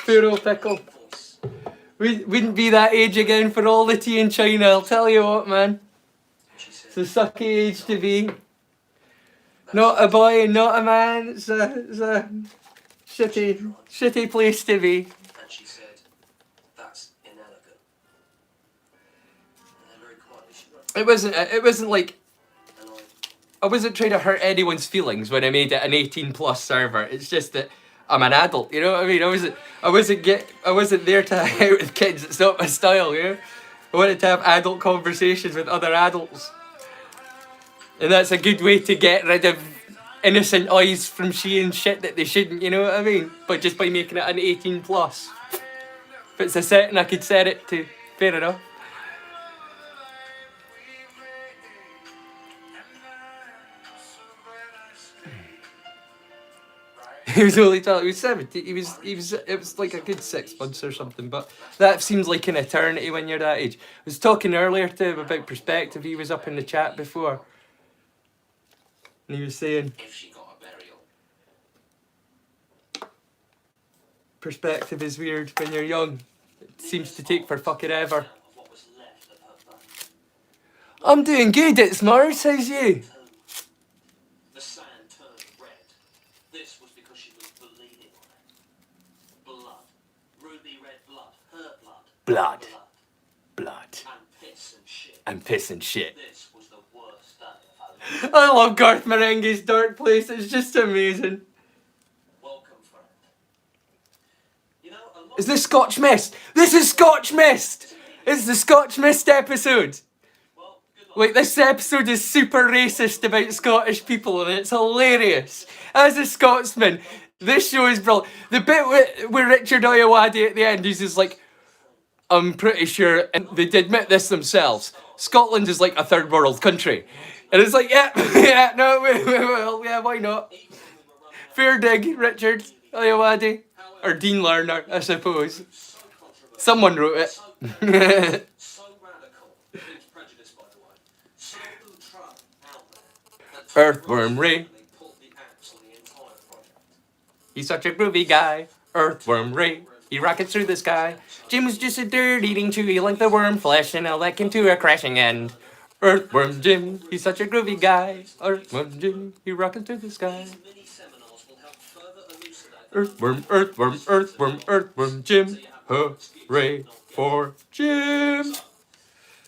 Poor old pickle. We wouldn't be that age again for all the tea in China, I'll tell you what, man. It's a sucky age to be. Not a boy and not a man. It's a shitty place to be. And she said, that's inelegant. And then very quietly she wrote, It wasn't like and I wasn't trying to hurt anyone's feelings when I made it an 18+ server. It's just that I'm an adult, you know what I mean? I wasn't there to hang out with kids. It's not my style, you know? I wanted to have adult conversations with other adults. And that's a good way to get rid of innocent eyes from seeing shit that they shouldn't, you know what I mean? But just by making it an 18+. If it's a setting I could set it to, fair enough. He was only 12, he was 17, it was like a good 6 months or something, but that seems like an eternity when you're that age. I was talking earlier to him about perspective, he was up in the chat before. And he was saying, If she got a burial. perspective is weird when you're young. It seems to take for fucking ever. of what was left of her body. I'm doing good, it's Mars, how's you? The sand turned red. This was because she was bleeding on it. Blood. Ruby red blood. Her blood. Blood. Blood. And piss and shit. And piss and shit. This was the worst day of her life. I love Garth Marenghi's Dark Place, it's just amazing. Welcome, friend. You know, a lot Is this Scotch Mist? This is Scotch Mist! It's the Scotch Mist episode. well, good luck. Like, this episode is super racist about Scottish people and it's hilarious. As a Scotsman, this show is brilliant. The bit with Richard Oyawadi at the end, he's just like, I'm pretty sure, and they admit this themselves, Scotland is like a third world country. And it's like, yeah, yeah, no, we will, yeah, why not? Fair dig, Richard Oyawadi. Or Dean Lerner, I suppose. Someone wrote it. So radical. It's prejudice, by the way. So ultra out there. that Earthworm Ray. they pulled the axe on the entire project. He's such a groovy guy. Earthworm Ray. He rockets through the sky. Jim was just a dirt-eating chewy like the worm flesh, and I'll like him to a crashing end. Earthworm Jim, he's such a groovy guy. Earthworm Jim, he rockets through the sky. These mini seminars will help further elucidate Earthworm, earthworm, earthworm, earthworm Jim. Hooray for Jim.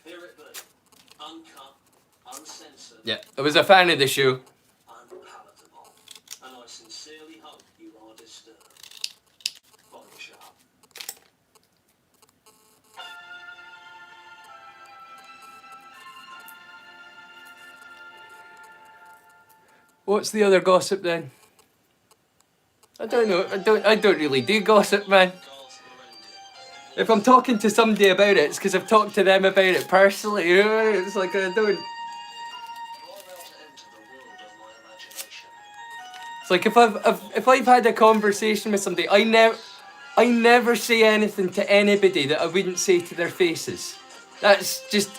Here it be. Uncut, uncensored, Yeah, I was a fan of the show. unpalatable. And I sincerely hope you are disturbed. Bottom sharp. What's the other gossip then? I don't know. I don't really do gossip, man. Garth Marenghi. If I'm talking to somebody about it, it's because I've talked to them about it personally. You know, it's like I don't. You are about to enter the world of my imagination. It's like if I've had a conversation with somebody, I I never say anything to anybody that I wouldn't say to their faces. That's just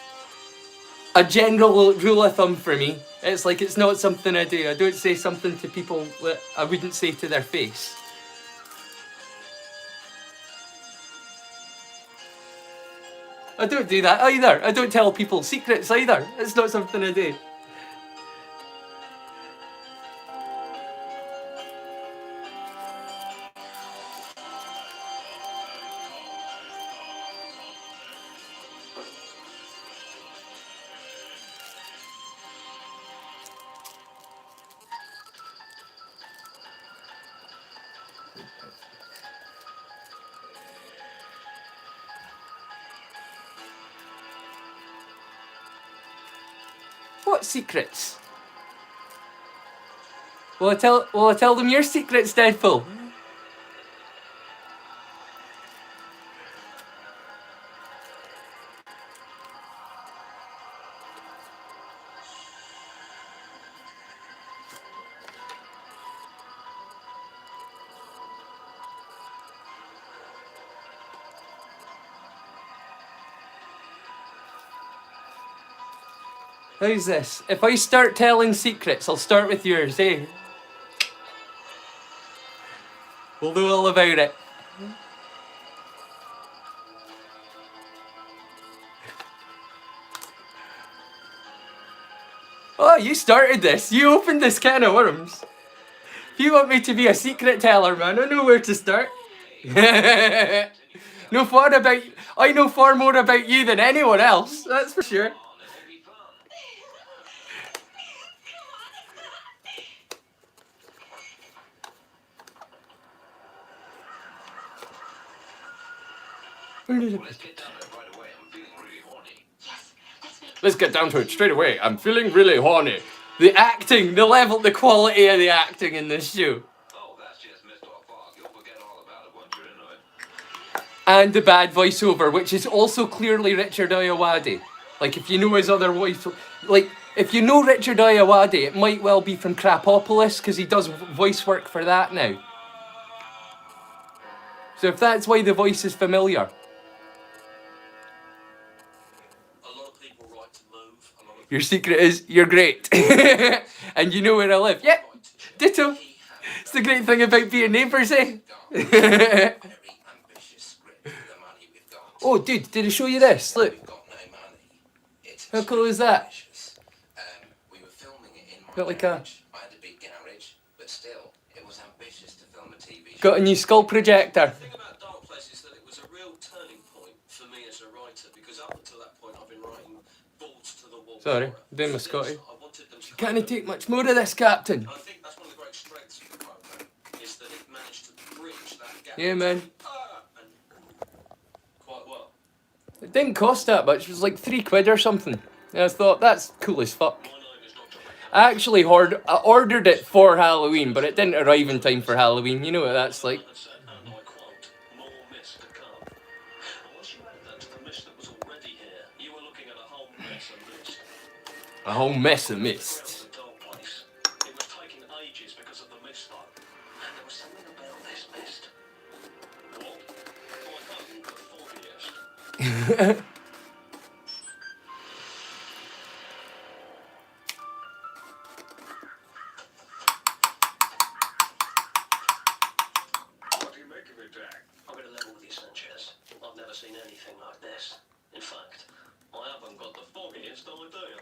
a general rule of thumb for me. It's like it's not something I do. I don't say something to people that I wouldn't say to their face. I don't do that either. I don't tell people secrets either. It's not something I do. What secrets? Will I tell them your secrets, Deadpool? How's this? If I start telling secrets, I'll start with yours, eh? We'll know all about it. Oh, you started this. You opened this can of worms. If you want me to be a secret teller, man, I know where to start. I know far more about you than anyone else, that's for sure. Where did it? Let's get down to it straight away. I'm feeling really horny. The acting, the quality of the acting in this show. Oh, that's just Mr. Fog. You'll forget all about it once you're into it. And the bad voiceover, which is also clearly Richard Ayoade. Like, if you know his other voice... Like, if you know Richard Ayoade, it might well be from Crapopolis, because he does voice work for that now. So if that's why the voice is familiar... Your secret is you're great. And you know where I live. Yep, ditto. It's the great thing about being neighbours, eh? Oh, dude, did I show you this? Look. How cool is that? Got like a... Got a new skull projector. Sorry, I'm doing my Scotty. Can't I take much more of this, Captain? I think that's one of the great strengths of the program, is that it managed to bridge that gap. Yeah, man. Quite well. It didn't cost that much. It was like £3 or something. And I thought, that's cool as fuck. I actually ordered it for Halloween, but it didn't arrive in time for Halloween. You know what that's like. A whole mess of mist. It was taking ages because of the mist, though. And there was something about this mist. What? I can't the foggiest. What do you make of it, Jack? I'm going to level with you, Sanchez. I've never seen anything like this. In fact, I haven't got the foggiest idea.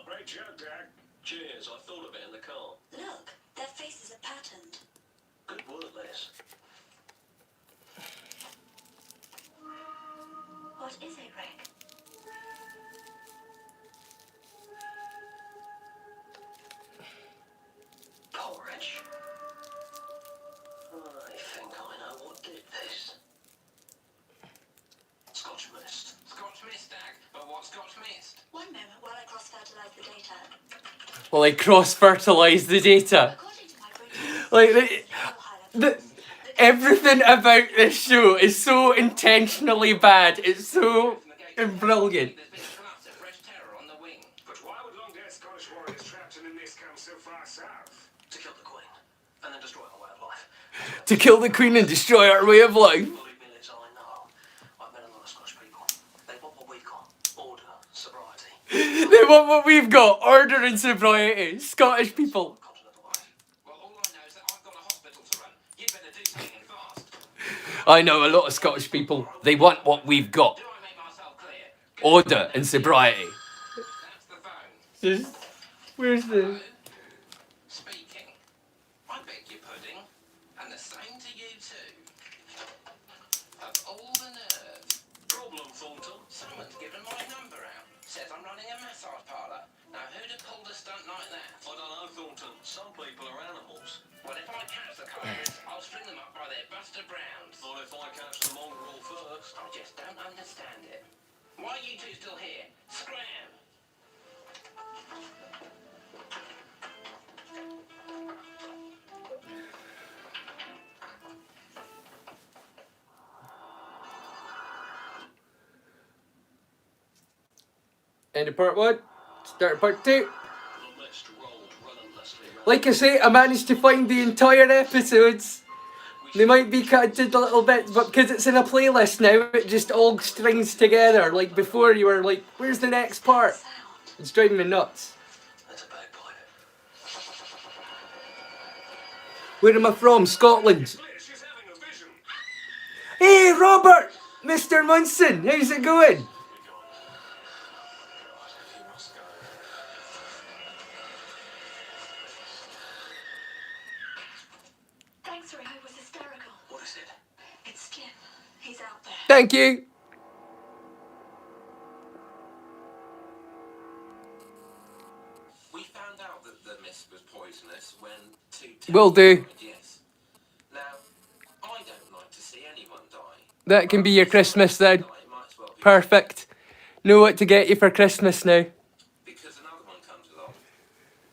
Great job, Jack. Cheers, I thought of it in the car. Look, their faces are patterned. Good work, Liz. What is it, Rick? Porridge. I think I know what did this. Scotch mist. Scotch mist, Dag. But what's Scotch mist? One moment while I cross-fertilize the data. Well, I cross-fertilise the data. According to my Like, everything about this show is so intentionally bad. It's so brilliant. There's been clutter, fresh terror on the wing. But why would long-dead Scottish warriors trapped in a mist come so far south? To kill the Queen and destroy our way of life. Believe me, Liz, I know. I've met a lot of Scottish people. They want what we've got. Order, sobriety. They want what we've got. Order and sobriety. Scottish people. Continental life. Well, all I know is that I've got a hospital to run. You'd better do something fast. I know a lot of Scottish people. They want what we've got. Do I make myself clear? Order and sobriety. That's the phone. Just, where's the... Speaking. I beg your pudding. And the same to you too. Of all the nerve. Problem, Thornton. Someone's given my number out. Says I'm running a massage parlour. Now who'd have pulled a stunt like that? I don't know, Thornton. Some people are animals. Well, if I catch the culprits, I'll string them up by their Buster Browns. Not if I catch the mongrel first. I just don't understand it. Why are you two still here? Scram! End of part 1. Start part 2. The list rolled relentlessly round. Like I say, I managed to find the entire episodes. They might be cut into little bits, but because it's in a playlist now, it just all strings together. Like before, you were like, where's the next part? It's driving me nuts. That's a bagpipe. Where am I from? Scotland. Liz, she's having a vision. Hey, Robert! Mr. Munson, how's it going? God, he must go. Thanks, Rio. It was hysterical. What is it? It's Skin. He's out there. Thank you. We found out that the mist was poisonous when two... Will do. Yes. Now, I don't like to see anyone die. That can be your Christmas then. It might as well be Perfect. Know what to get you for Christmas now. because another one comes along.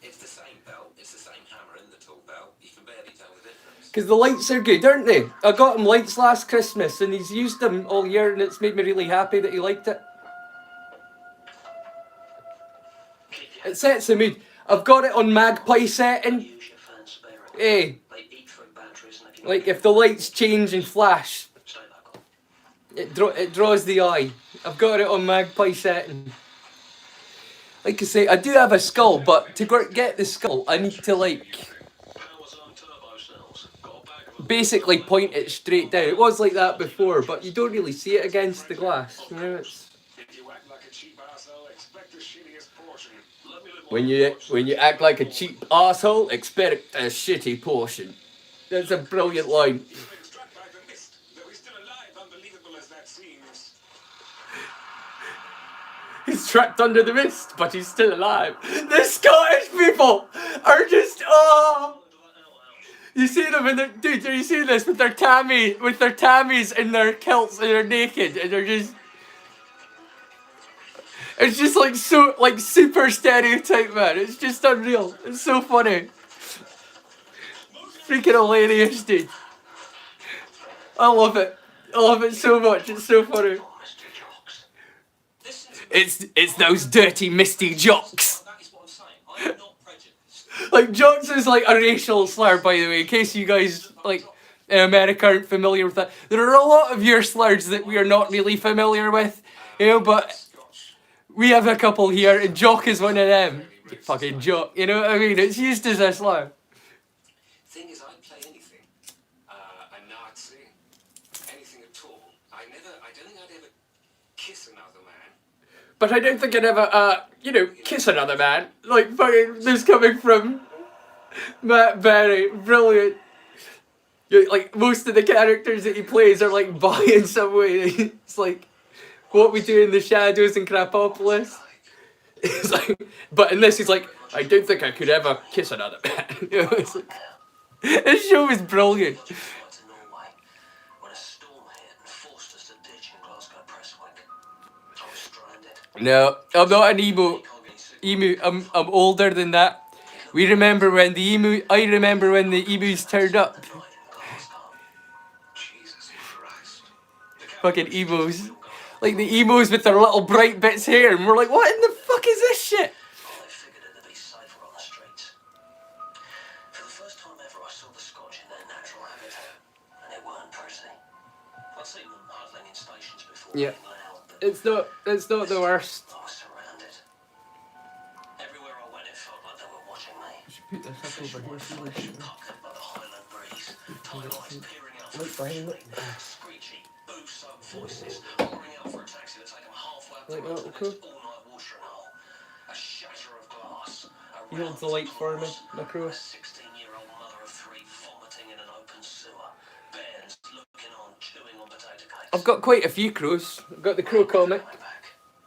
It's the same belt, it's the same hammer in the tool belt. You can barely tell the difference. Because the lights are good, aren't they? I got him lights last Christmas and he's used them all year and it's made me really happy that he liked it. It sets the mood. I've got it on magpie setting. Use your fan sparing. Hey, They eat through batteries and if you like if the lights change and flash, stay local. it draws the eye. I've got it on magpie setting. Like I say, I do have a skull, but to get the skull, I need to like Power zone turbo cells. Got a bag of them. basically point it straight down. It was like that before, but you don't really see it against the glass. You know, it's If you act like a cheap asshole, expect the shittiest portion. Let me live my when you act like a cheap asshole, expect a shitty portion. That's a brilliant line. He's been struck by the mist, though he's still alive, unbelievable as that seems. He's trapped under the mist, but he's still alive. The Scottish people are just You see them in their dude. You see this with their tammies and their kilts and they're naked and they're just. It's just like so like super stereotype, man. It's just unreal. It's so funny. Freaking hilarious, dude. I love it. I love it so much. It's so funny. Mr. Jocks. Listen to me. It's those dirty misty jocks. That is what I'm saying. I'm not prejudiced. Like jocks is like a racial slur, by the way. In case you guys like in America aren't familiar with that, there are a lot of your slurs that we are not really familiar with, you know. But we have a couple here, and jock is one of them. You fucking jock, you know what I mean? It's used as a slur. Thing is, I'd play anything. A Nazi? Anything at all. I don't think I'd ever kiss another man. But I don't think I'd ever, kiss another man. Like fucking this coming from Matt Berry, brilliant. Like most of the characters that he plays are like bi in some way. It's like What We Do in the Shadows in Krapopolis. It's like, but in this he's like, I don't think I could ever kiss another man. You know, it's like, this show is brilliant. To Norway when a storm hit and forced us to ditch in Glasgow Presswick. I was stranded. No, I'm not an emu. I'm older than that. I remember when the emus turned up. Died in Glasgow. Jesus Christ. Fucking emos. Like the emos with their little bright bits hair, and we're like, what in the fuck is this shit? Oh, they figured it'd be safer on the streets. For the first time ever, I saw the Scotch in their natural habitat. Yeah. loud, but It's not the worst. I was surrounded. Everywhere I went, it felt like they were watching me. Put this up over here, see Flesh puckered by the Highland breeze. Tide lights peering out Right behind freshly. Screechy, booze-soaked voices hollering out for a taxi to take them halfway up the Like road that, to the cool. next all-night watering hole. A shatter of glass. He holds the light for me, my crew. A 16-year-old mother of three vomiting in an open sewer. Bairns looking on, chewing on potato cakes. I've got quite a few crows. I've got the crow comic. My back.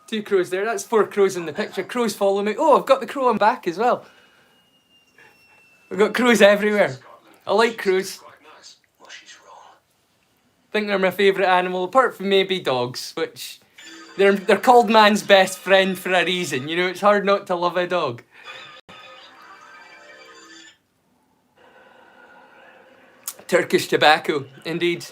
2 crows there. That's 4 crows in the picture. Crows follow me. Oh, I've got the crow on back as well. I've got crows everywhere. I like crows. Quite nice. Well, she's wrong. I think they're my favourite animal, apart from maybe dogs, which they're called man's best friend for a reason. You know, it's hard not to love a dog. Turkish tobacco, indeed.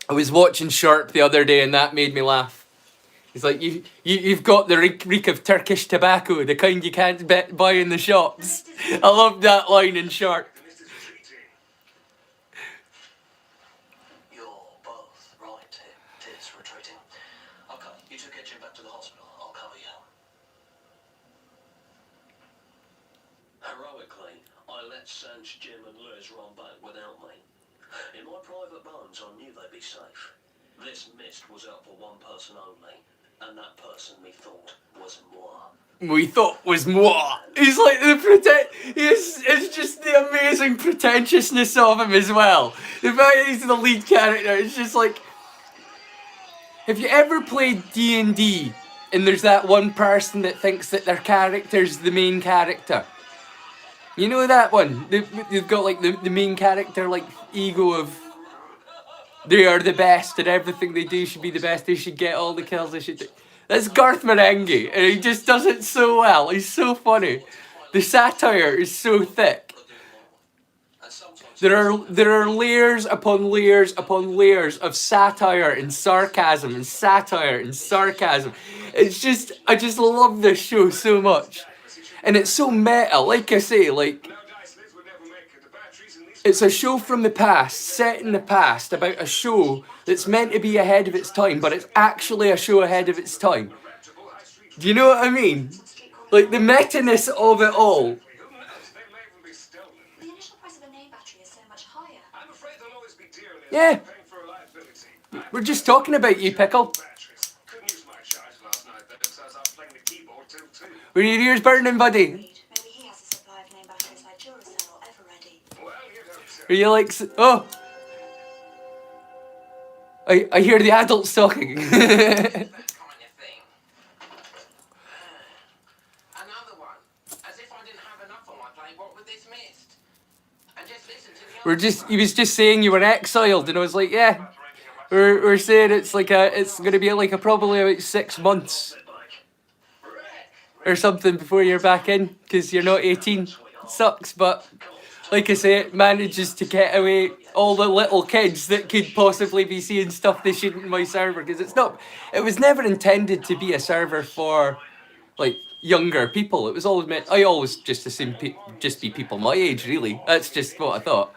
I was watching Sharp the other day and that made me laugh. He's like, you've got the reek of Turkish tobacco, the kind you can't buy in the shops. I love that line in Sharp. Mr. Treaty. You're both right, Tis retreating. Okay, you two get Jim back to the hospital. I'll cover you. Heroically, I let Sanch, Jim and Liz run back without me. In my private bones, I knew they'd be safe. This mist was out for one person only, and that person, me thought, was moi. We thought was moi. He's like it's just the amazing pretentiousness of him as well. The fact that he's the lead character, it's just like, have you ever played D&D and there's that one person that thinks that their character's the main character? You know that one? They've got like the main character like ego of they are the best and everything they do should be the best. They should get all the kills. They should do. That's Garth Meringuhi, and he just does it so well. He's so funny. The satire is so thick. There are layers upon layers upon layers of satire and sarcasm and satire and sarcasm. It's just, I just love this show so much. And it's so meta, like I say, like, it's a show from the past, set in the past, about a show that's meant to be ahead of its time, but it's actually a show ahead of its time. Do you know what I mean? Like, the meta-ness of it all. The initial price of a name battery is so much higher. I'm afraid they'll always be dear. Yeah. Paying for reliability. We're just talking about you, Pickle. Couldn't use my charge last night though, so I was out playing the keyboard till 2. Were your ears burning, buddy? Maybe he has a supply of name batteries like Duracell or Everready. Well, you'd hope so. Are you like, oh. I hear the adults talking. That kind of thing. Another one. As if I didn't have enough on my plate, what with this mist? And just listen to the He was just saying you were exiled, and I was like, yeah. We're saying it's gonna be like probably about 6 months or something before you're back in, because you're not 18. It sucks, but like I say, it manages to get away all the little kids that could possibly be seeing stuff they shouldn't in my server, because it was never intended to be a server for like younger people. It was always meant, I always just assumed just be people my age, really. That's just what I thought.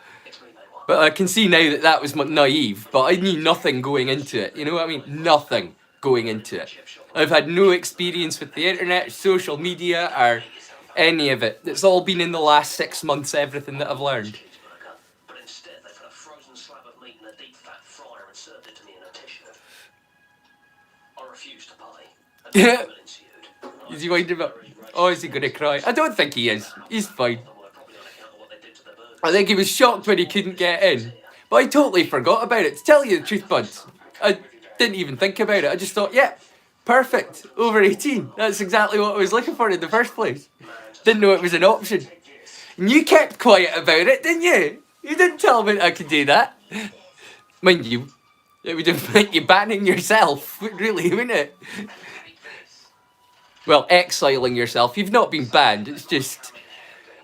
But I can see now that was naive, but I knew nothing going into it. You know what I mean? Nothing going into it. I've had no experience with the internet, social media, or any of it. It's all been in the last 6 months, everything that I've learned. But instead, they put a frozen slab of meat in a deep fat fryer and served it to me in a tissue. I refused to pay. Yeah. And ensued. Is he winding up? Oh, is he going to cry? I don't think he is. He's fine. I think he was shocked when he couldn't get in. But I totally forgot about it. To tell you the truth, bud, I didn't even think about it. I just thought, yeah, perfect. Over 18. That's exactly what I was looking for in the first place. Didn't know it was an option. And you kept quiet about it, didn't you? You didn't tell me I could do that. Mind you, it would have meant you banning yourself, really, wouldn't it? Well, exiling yourself. You've not been banned. It's just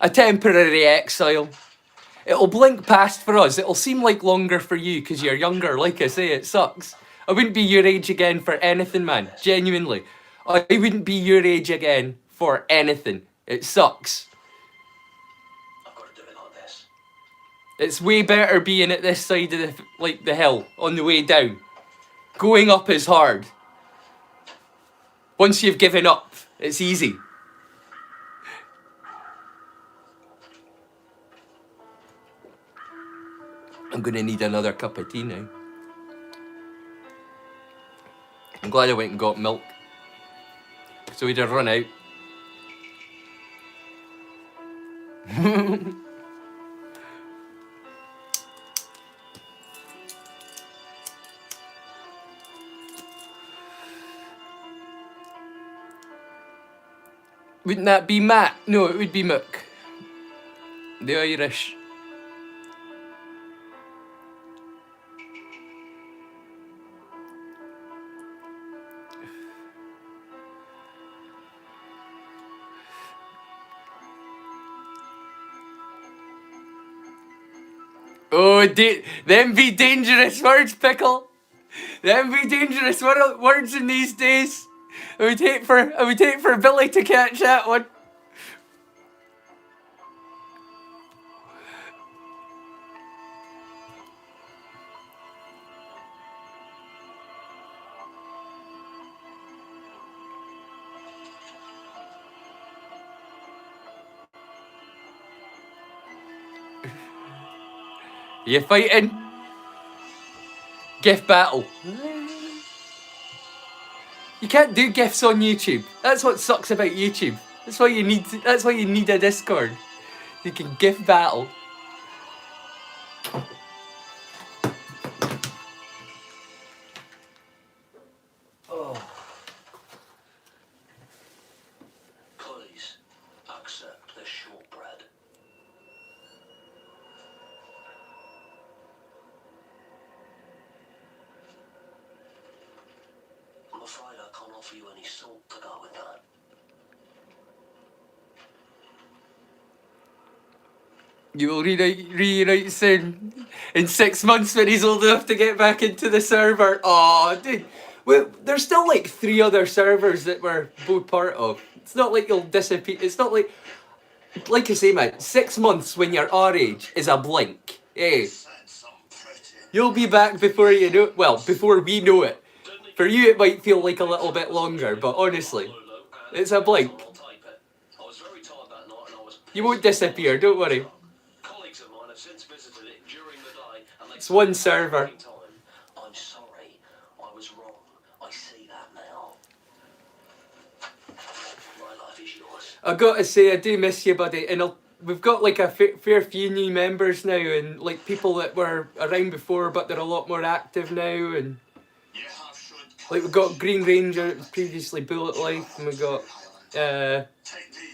a temporary exile. It'll blink past for us. It'll seem like longer for you because you're younger. Like I say, it sucks. I wouldn't be your age again for anything, man. Genuinely. I wouldn't be your age again for anything. It sucks. I've got to do it like this. It's way better being at this side of the hill on the way down. Going up is hard. Once you've given up, it's easy. I'm gonna need another cup of tea now. I'm glad I went and got milk. So we'd have run out. Wouldn't that be Matt? No, it would be Mook. The Irish. Oh, them be dangerous words, Pickle. Them be dangerous words in these days. I would hate for Billy to catch that one. You fighting? GIF battle. You can't do GIFs on YouTube. That's what sucks about YouTube. That's why you need a Discord. You can GIF battle. Please accept this shortbread. I'm afraid I can't offer you any salt to go with that. You will reunite soon. In 6 months when he's old enough to get back into the server. Oh, dude. Well, there's still like 3 other servers that we're both part of. It's not like you'll disappear. It's not like I say, man, 6 months when you're our age is a blink. Hey. You'll be back before you know it. Well, before we know it. For you, it might feel like a little bit longer, but honestly, it's a blink. You won't disappear, don't worry. Colleagues of mine have since visited it during the day, and It's one server. I'm sorry, I was wrong. I see that now. My life is yours. I gotta say, I do miss you, buddy, and we've got like a fair few new members now, and like people that were around before, but they're a lot more active now, and like we've got Green Ranger, previously Bullet Life, and we got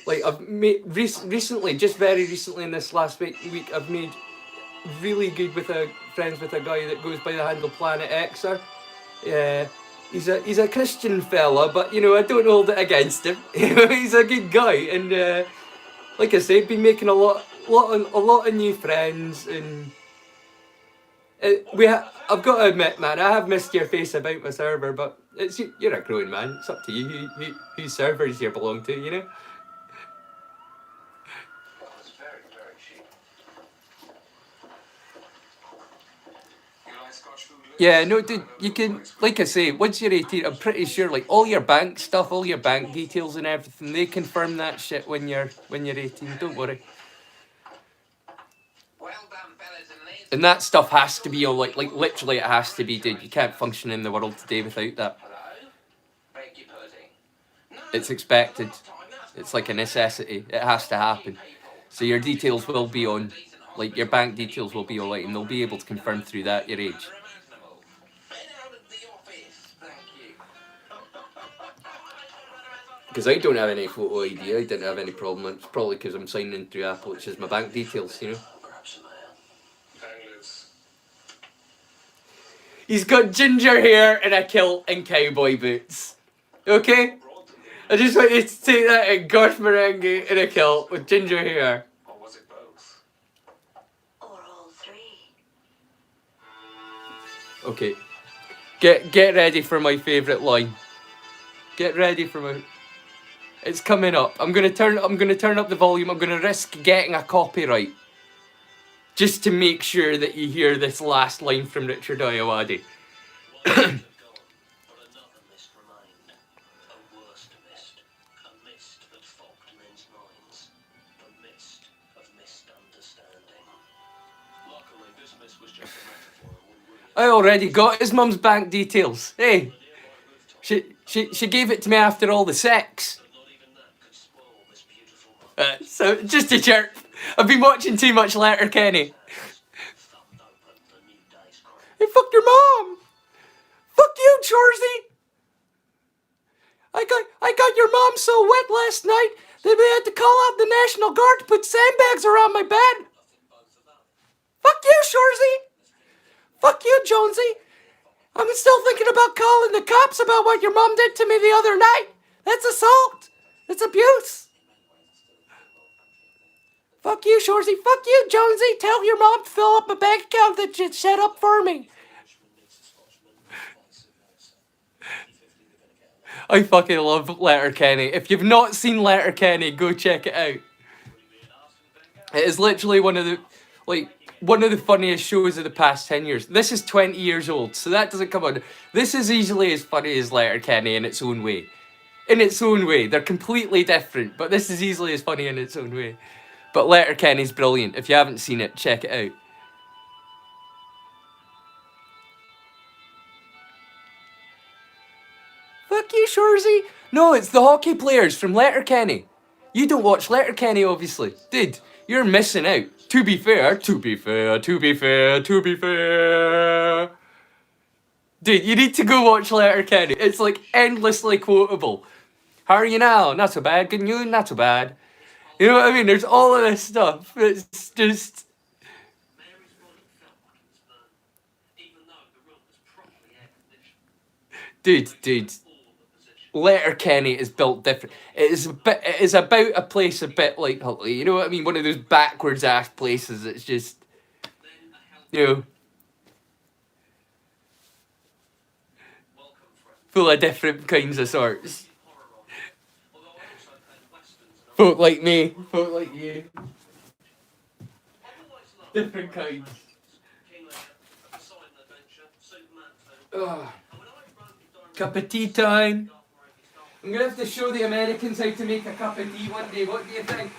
like I've made recently, just very recently in this last week, I've made really good friends with a guy that goes by the handle Planet Xer. He's a Christian fella, but you know, I don't hold it against him. He's a good guy, and like I said, been making a lot of new friends, and I've got to admit, man, I have missed your face about my server, but you're a grown man. It's up to you whose servers you belong to, you know. It's very, very cheap. You like Scotch food? Yeah, no, dude, you can, like I say, once you're 18, I'm pretty sure, like, all your bank stuff, all your bank details and everything, they confirm that shit when you're 18, don't worry. Well done, fellas and ladies. And that stuff has to be, like literally it has to be, dude. You can't function in the world today without that. Hello? Beg your pudding. No, It's expected. It's like a necessity. It has to happen. So your details will be on, like, your bank details will be alright, and they'll be able to confirm through that your age. Get out of the office. Thank you. Because I don't have any photo ID, I didn't have any problem. It's probably because I'm signing through Apple, which is my bank details, you know. Perhaps a man. Bangles. He's got ginger hair and a kilt and cowboy boots. Okay? I just want you to take that in Garth Meringuhi in a kilt with ginger hair. Or was it both? Or all three. Okay. Get ready for my favourite line. Get ready for my... It's coming up. I'm gonna turn up the volume. I'm gonna risk getting a copyright. just to make sure that you hear this last line from Richard Ayoade. One mist had gone, but another mist remained. A worse mist. A mist that fogged men's minds. The mist of misunderstanding. Luckily, this mist was just a metaphor and wouldn't really I already got his mum's bank details. Hey, nearby rooftop. she gave it to me after all the sex. But not even that could spoil this beautiful moment. So, just a chirp. I've been watching too much Letterkenny. Thumped open the new day's crate. Hey, fuck your mom! Fuck you, Chorsey! I got your mom so wet last night that we had to call out the National Guard to put sandbags around my bed. Fuck you, Chorsey! Fuck you, Jonesy! I'm still thinking about calling the cops about what your mom did to me the other night. That's assault. That's abuse. Fuck you, Shorzy. Fuck you, Jonesy. Tell your mom to fill up a bank account that you set up for me. I fucking love Letterkenny. If you've not seen Letterkenny, go check it out. It is literally one of the funniest shows of the past 10 years. This is 20 years old, so that doesn't come on. This is easily as funny as Letterkenny in its own way. In its own way. They're completely different, but this is easily as funny in its own way. But Letterkenny's brilliant. If you haven't seen it, check it out. Fuck you, Shorzy. No, it's the hockey players from Letterkenny. You don't watch Letterkenny, obviously. Dude, you're missing out. To be fair. Dude, you need to go watch Letterkenny. It's like endlessly quotable. How are you now? Not so bad. Good news? Not so bad. You know what I mean? There's all of this stuff. It's just... Mary's body felt like it was burned, even though the room was properly air conditioned. Dude. All the positions. Letterkenny is built different. It is about a place a bit like Hutley. You know what I mean? One of those backwards ass places. It's just... Then a healthy You know... welcome friend. Full of different kinds of sorts. Horror on. Although I also had westerns and Folk like me. Folk like you. I've always loved Different kinds. King Lear, A Poseidon Adventure, Superman 2. Ugh. And when I wrote the Cup of tea time. Garth Marenghi's I'm gonna have to show the Americans how to make a cup of tea one day. What do you think?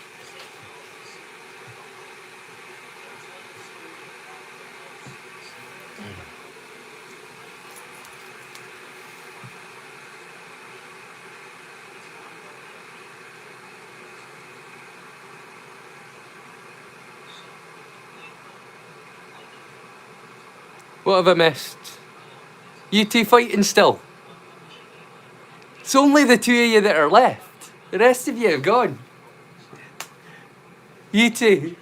What have I missed? You two fighting still? It's only the two of you that are left. The rest of you have gone. You two.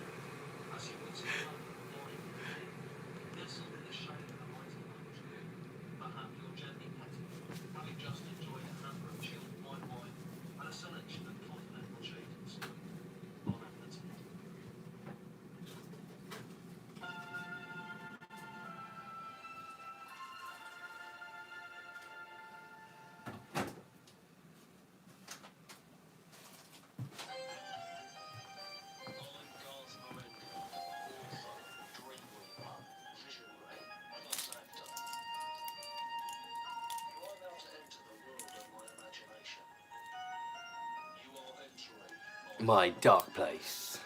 My dark place.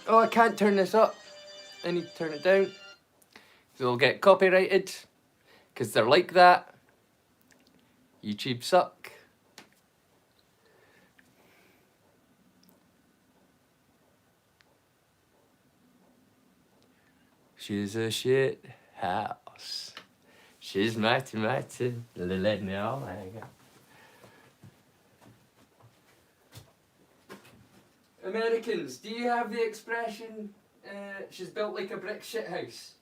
Oh, I can't turn this up. I need to turn it down. So it'll get copyrighted. Because they're like that. YouTube suck. She's a shit house. She's mighty, let me all hang out. Americans, do you have the expression, she's built like a brick shit house?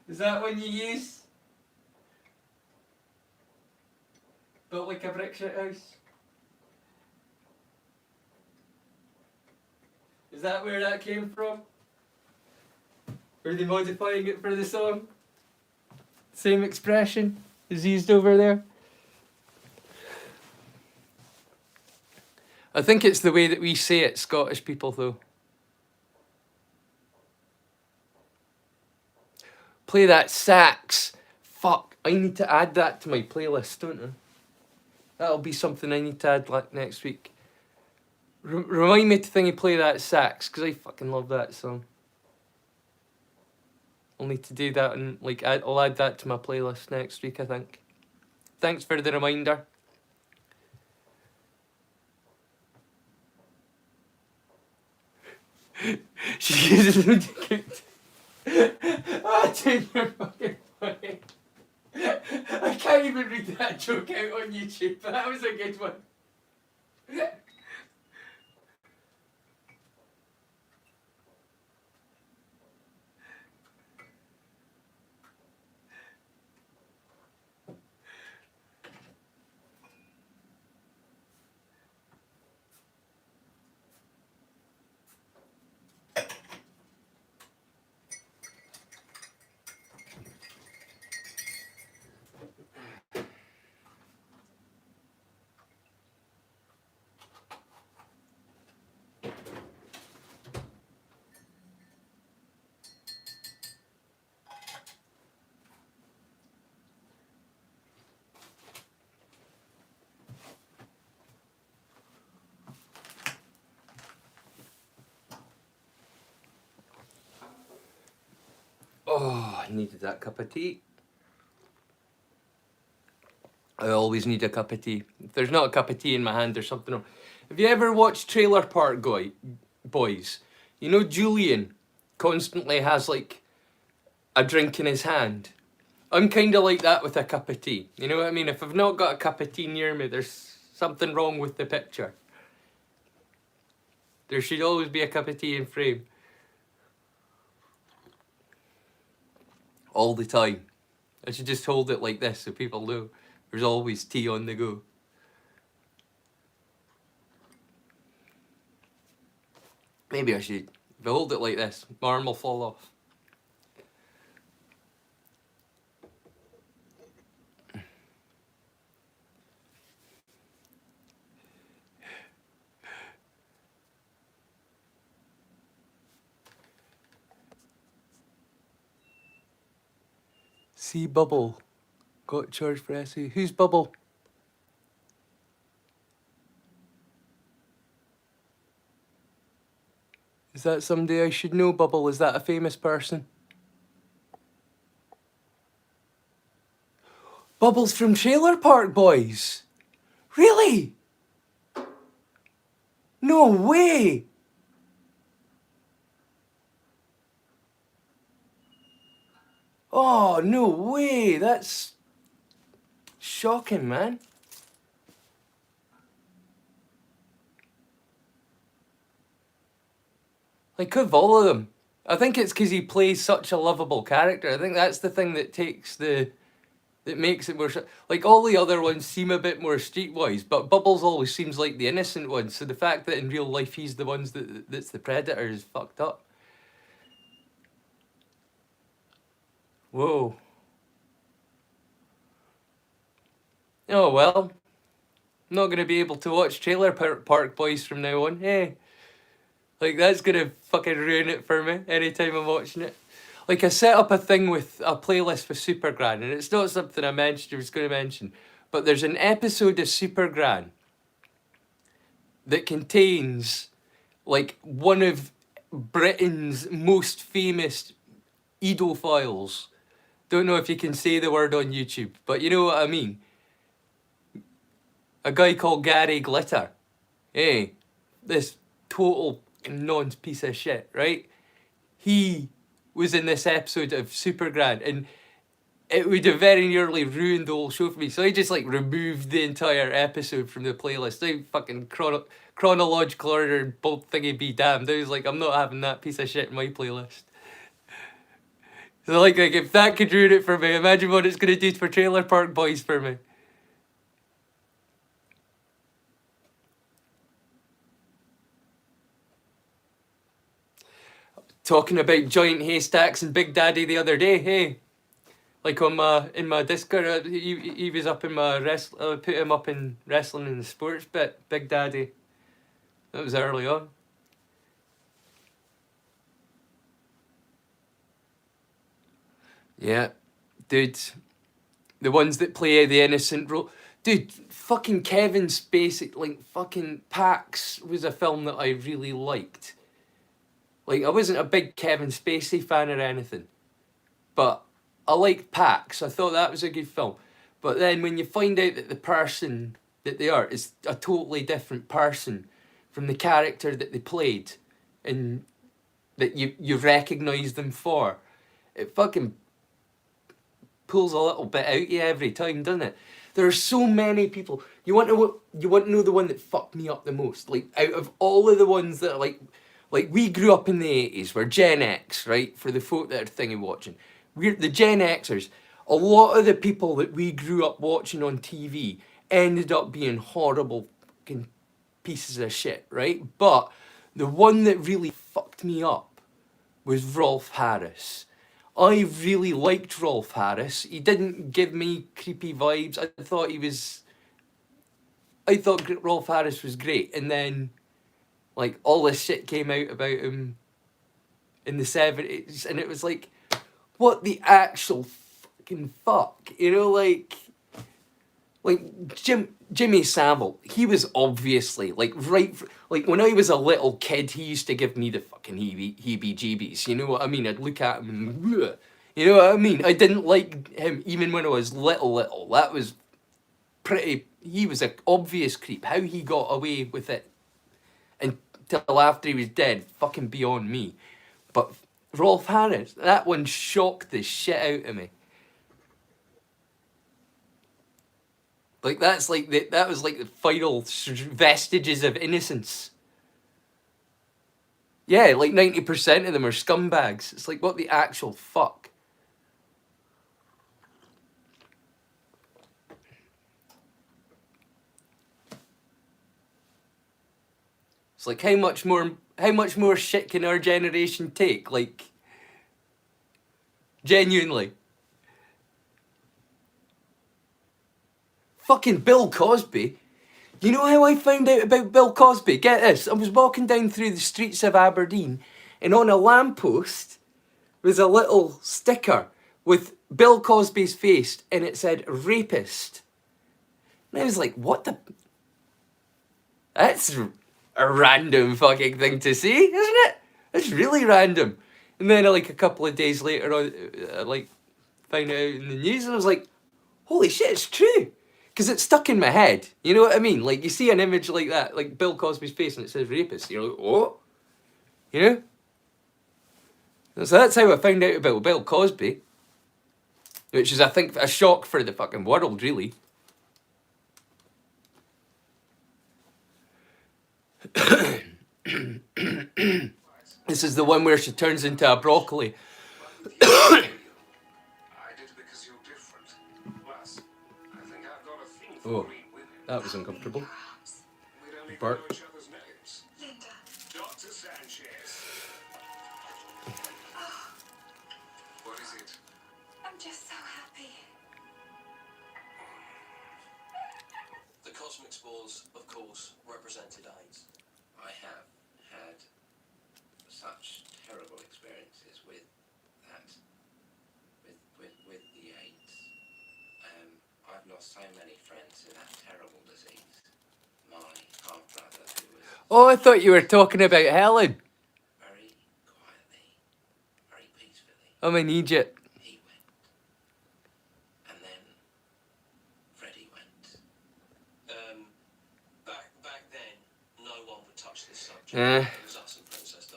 Is that one you use? Built like a brick shit house? Is that where that came from? Were they modifying it for the song? Same expression is used over there. I think it's the way that we say it, Scottish people, though. Play that sax. Fuck, I need to add that to my playlist, don't I? That'll be something I need to add like next week. Remind me to thingy play that sax, because I fucking love that song. I'll need to do that and like I'll add that to my playlist next week, I think. Thanks for the reminder. She uses them to cook. Ah, dude, you're fucking funny. I can't even read that joke out on YouTube, but that was a good one. Oh, I needed that cup of tea. I always need a cup of tea. If there's not a cup of tea in my hand, there's something wrong. Have you ever watched Trailer Park Boys? You know Julian constantly has like a drink in his hand. I'm kind of like that with a cup of tea. You know what I mean? If I've not got a cup of tea near me, there's something wrong with the picture. There should always be a cup of tea in frame. All the time. I should just hold it like this so people know there's always tea on the go. Maybe I should. If I hold it like this, my arm will fall off. See Bubble. Got charged for essay. Who's Bubble? Is that somebody I should know, Bubble? Is that a famous person? Bubbles from Trailer Park Boys? Really? No way! Oh, no way! That's shocking, man. Like, of all of them, I think it's because he plays such a lovable character. I think that's the thing that that makes it more... Like, all the other ones seem a bit more streetwise, but Bubbles always seems like the innocent one, so the fact that in real life he's the ones that's the predator is fucked up. Whoa. Oh, well. I'm not going to be able to watch Trailer Park Boys from now on. Hey. Like, that's going to fucking ruin it for me anytime I'm watching it. Like, I set up a thing with a playlist with Supergran, and it's not something I was going to mention, but there's an episode of Supergran that contains, like, one of Britain's most famous edophiles. Don't know if you can say the word on YouTube, but you know what I mean. A guy called Gary Glitter. Hey, this total nonce piece of shit, right? He was in this episode of Supergran, and it would have very nearly ruined the whole show for me. So I just like removed the entire episode from the playlist. I fucking chronological order, both thingy be damned. I was like, I'm not having that piece of shit in my playlist. So like if that could ruin it for me, imagine what it's gonna do for Trailer Park Boys for me. Talking about giant haystacks and Big Daddy the other day, hey. Like on my in my Discord, he was up in my put him up in wrestling and the sports bit. Big Daddy. That was early on. Yeah, dude. The ones that play the innocent role. Dude, fucking Kevin Spacey, like fucking Pax was a film that I really liked. Like, I wasn't a big Kevin Spacey fan or anything, but I liked Pax. I thought that was a good film. But then when you find out that the person that they are is a totally different person from the character that they played and that you recognise them for, it fucking pulls a little bit out you every time, doesn't it? There are so many people. You want to know the one that fucked me up the most? Like, out of all of the ones that are like we grew up in the 80s, we're Gen X, right? For the folk that are thingy watching. We're the Gen Xers. A lot of the people that we grew up watching on TV ended up being horrible fucking pieces of shit, right? But the one that really fucked me up was Rolf Harris. I really liked Rolf Harris. He didn't give me creepy vibes. I thought Rolf Harris was great. And then, like, all this shit came out about him in the 70s. And it was like, what the actual fucking fuck? You know, like Jimmy Savile, he was obviously, like, like, when I was a little kid, he used to give me the fucking heebie-jeebies, you know what I mean? I'd look at him and, bleh, you know what I mean? I didn't like him even when I was little. That was he was an obvious creep. How he got away with it until after he was dead, fucking beyond me. But Rolf Harris, that one shocked the shit out of me. Like, that was like the final vestiges of innocence. Yeah, like 90% of them are scumbags. It's like, what the actual fuck? It's like, how much more shit can our generation take? Like, genuinely. Fucking Bill Cosby. You know how I found out about Bill Cosby? Get this. I was walking down through the streets of Aberdeen, and on a lamppost was a little sticker with Bill Cosby's face, and it said rapist. And I was like, what the... That's a random fucking thing to see, isn't it? It's really random. And then, like, a couple of days later, I like, found out in the news, and I was like, holy shit, it's true. Because it's stuck in my head. You know what I mean? Like, you see an image like that, like Bill Cosby's face, and it says rapist. You're like, what? You know? So that's how I found out about Bill Cosby. Which is, I think, a shock for the fucking world, really. This is the one where she turns into a broccoli. I did it because you're different. Plus, I think I've got a thing for green women. That was uncomfortable. We don't even Bart. know each other's names. Linda. Dr. Sanchez. What is it? I'm just so happy. The cosmic spores, of course, represented AIDS. I have had such terrible experiences with that, with the AIDS. I've lost so many friends to that terrible disease. My half-brother, who was Oh, I thought you were talking about Helen. very quietly, very peacefully, I'm in Egypt. he went. And then Freddie went. Back then, no one would touch this subject. Eh. It was us and Princess Di.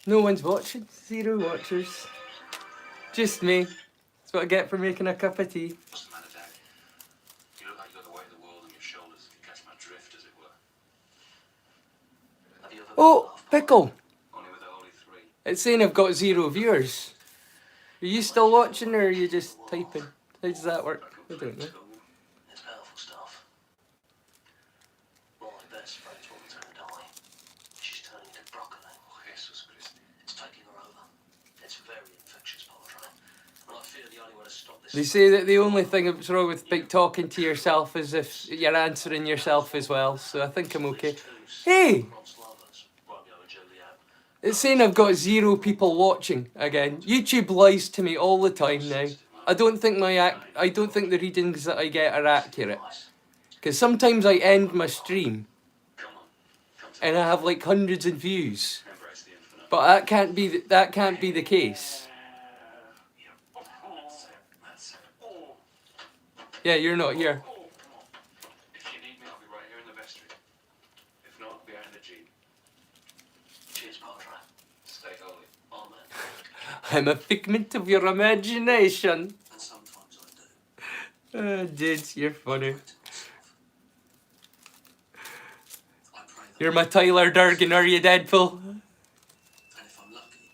No one's watching. 0 watchers. Just me. That's what I get for making a cup of tea. What's the matter, Dad? You look like you got the weight of the world on your shoulders. You catch my drift, as it were. Have you ever Oh, Pickle. Only with the Holy Three. It's saying I've got 0 viewers. Are you still watching or are you just typing? How does that work? I don't know. It's powerful stuff. My best friend's woman turned Di. She's turning into broccoli. Oh, Jesus Christ. It's taking her over. They say that the only thing that's wrong with like, talking to yourself is if you're answering yourself as well. So I think I'm okay. Hey! It's saying I've got 0 people watching again. YouTube lies to me all the time now. I don't think the readings that I get are accurate. Because sometimes I end my stream and I have like hundreds of views. But that can't be the case. Yeah, you're not here. If you need me, I'll be right here in the vestry. If not, I'll be out in the jeep. Cheers, Padre. Stay holy. Amen. I'm a figment of your imagination. And sometimes I do. Dude, you're funny. I pray that You're my Tyler Durgan, are you, Deadpool? and if I'm lucky,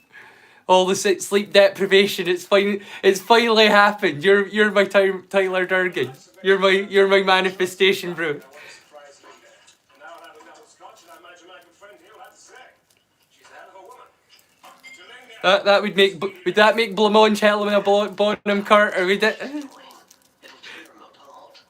All the sleep deprivation, it's finally happened. You're my Tyler Durgan. You're my manifestation, bro. I want a surprise leader. And now I'll have another scotch, and I imagine my good friend here will have to say. She's a hell of a woman. Would that make Blancmange Helena Bonham Carter? Would it? it'll tear them apart.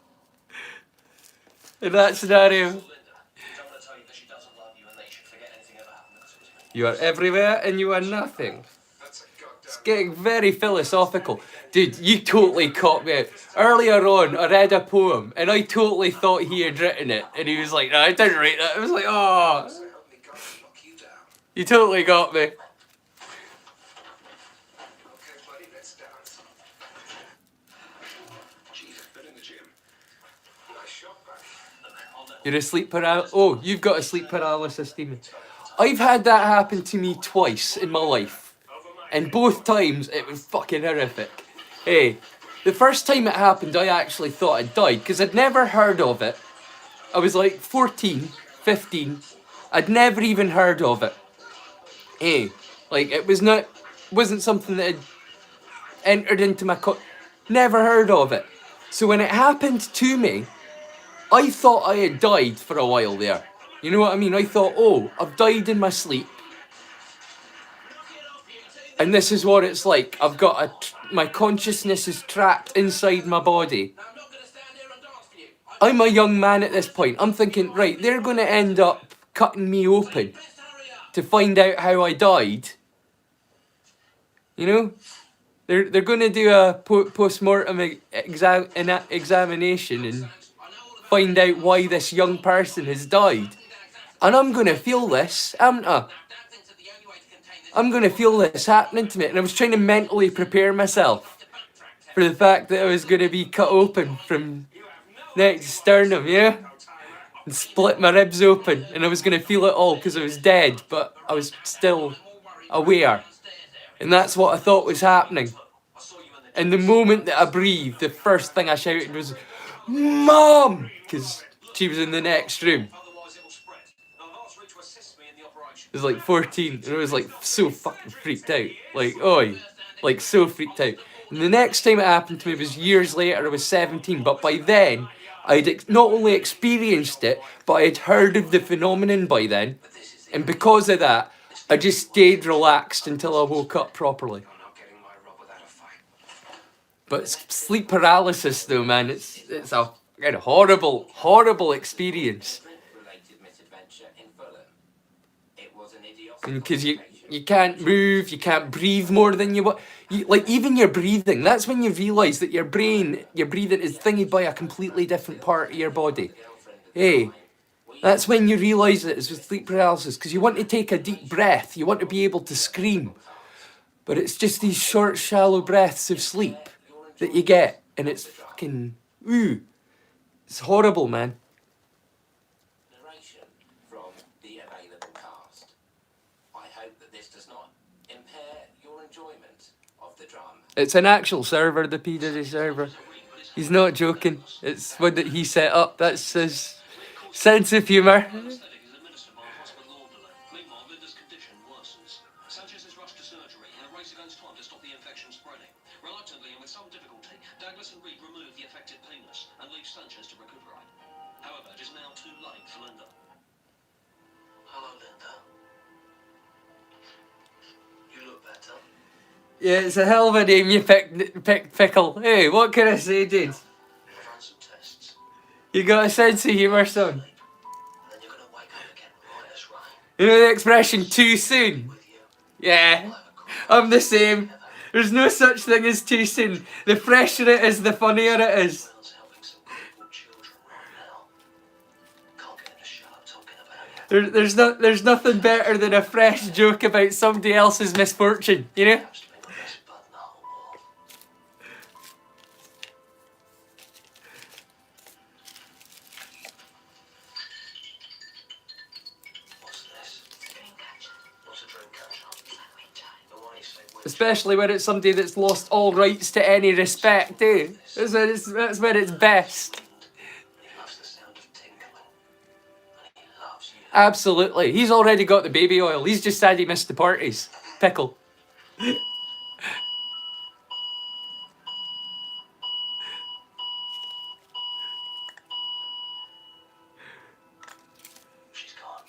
In that scenario, Linda, tell her to tell you that she doesn't love you and that you should forget anything ever happened because it was me. you are everywhere and you are nothing. That's a goddamn... It's getting very philosophical. Dude, you totally caught me out. Earlier on, I read a poem and I totally thought he had written it. And he was like, no, I didn't write that. I was like, oh, So help me God, I'll knock you down. you totally got me. Okay, buddy, let's dance. Gee, I've been in the gym. Nice shot, buddy. You're a sleep paralysis. Oh, you've got a sleep paralysis demon. I've had that happen to me twice in my life. And both times it was fucking horrific. Hey, the first time it happened, I actually thought I'd died because I'd never heard of it. I was like 14, 15. I'd never even heard of it. Hey, like it wasn't something that had entered into my never heard of it. So when it happened to me, I thought I had died for a while there. You know what I mean? I thought, oh, I've died in my sleep. And this is what it's like. I've got my consciousness is trapped inside my body. Now, I'm not going to stand here and dance for you. I'm a young man at this point. I'm thinking, right, they're going to end up cutting me open Best hurry up. to find out how I died. You know? They're going to do a post-mortem examination and find out why this young person has died. And I'm going to feel this, haven't I? Dancing's the only way to contain this. I'm going to feel this happening to me. And I was trying to mentally prepare myself for the fact that I was going to be cut open from neck to sternum, yeah? And split my ribs open. And I was going to feel it all because I was dead, but I was still aware. And that's what I thought was happening. And the moment that I breathed, the first thing I shouted was, Mom! Because she was in the next room. Otherwise it will spread. Now I've asked Rick to assist me in the operation. I was like 14 and I was like so fucking freaked out. Like, oi. Like so freaked out. And the next time it happened to me was years later, I was 17. But by then, I'd not only experienced it, but I'd heard of the phenomenon by then. And because of that, I just stayed relaxed until I woke up properly. I'm not getting my rub without a fight. But sleep paralysis though, man, it's a kind of horrible experience. Related misadventure in Fulham. It was an idiotic Because you can't move, you can't breathe more than you want. Like even your breathing, that's when you realise that your breathing is thingied by a completely different part of your body. Hey, that's when you realise that it's with sleep paralysis, because you want to take a deep breath, you want to be able to scream. But it's just these short, shallow breaths of sleep that you get, and it's fucking, ooh, it's horrible, man. narration from the available cast. I hope that this does not impair your enjoyment of the drama. It's an actual server, the P. Diddy server. He's not joking. It's one that he set up. That's his sense of humour. Anesthetic is administered by a hospital orderly. Meanwhile, Linda's condition worsens. Sanchez is rushed to surgery in a race against time to stop the infection spreading. Reluctantly and with some difficulty, Douglas and Reed remove the affected penis and leave Sanchez to recuperate. However, it is now too late for Linda. Hello, Linda. You look better. Yeah, it's a hell of a name you picked, Pickle. Hey, what can I say, dude? I've run some tests. You got a sense of humour, son. And then you're gonna wake up again right as rain. You know the expression, too soon? With you. Yeah, I'm the same. There's no such thing as too soon. The fresher it is, the funnier it is. Will's helping some crippled children right now. Can't get him to shut up talking about it. There's nothing better than a fresh joke about somebody else's misfortune, you know? Happens to be the best bud in the whole world. What's this? It's a dream catcher. What's a dream catcher? It's like wind chime. And why you say wind Especially when it's somebody that's lost all rights to any respect, eh? That's when it's best. wind, and he loves the sound of tinkling. And he loves you. Absolutely. He's already got the baby oil. He's just sad he missed the parties. Pickle. She's gone.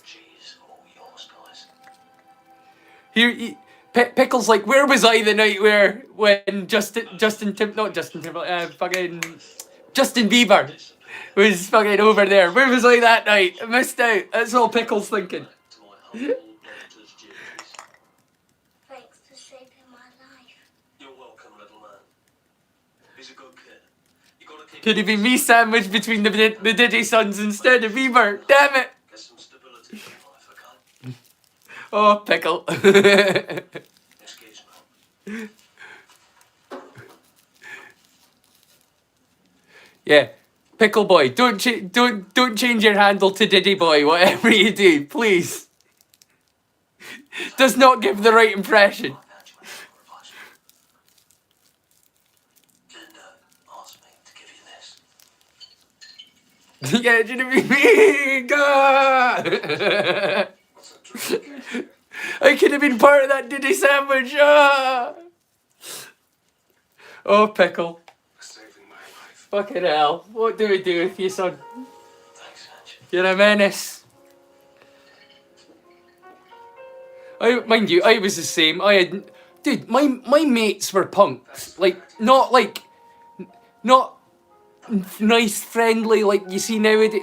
She's all yours, guys. Pickle's like, where was I the night when Justin Bieber was fucking over there? Where was I that night? I missed out. That's all Pickle's thinking. To my humble daughter's duties. Thanks for saving my life. You're welcome, little man. He's a good kid. You gotta keep Could it be me sandwiched between the Diddy sons instead of Bieber? Damn it! get some stability in life, okay? Oh, Pickle. Excuse me. Yeah, Pickle Boy, don't change your handle to Diddy Boy. Whatever you do, please. Does not give the right impression. I've had you in for advice. Linda asked me to give you this. Yeah, do you know what I mean? God! What's a dream catcher? I could have been part of that Diddy sandwich. Ah! Oh, Pickle. Saving my life. Fucking hell. What do we do with you, son? Thanks, Ange. You're a menace. Mind you, I was the same. Dude, my mates were punks. Not nice, friendly, like you see nowadays.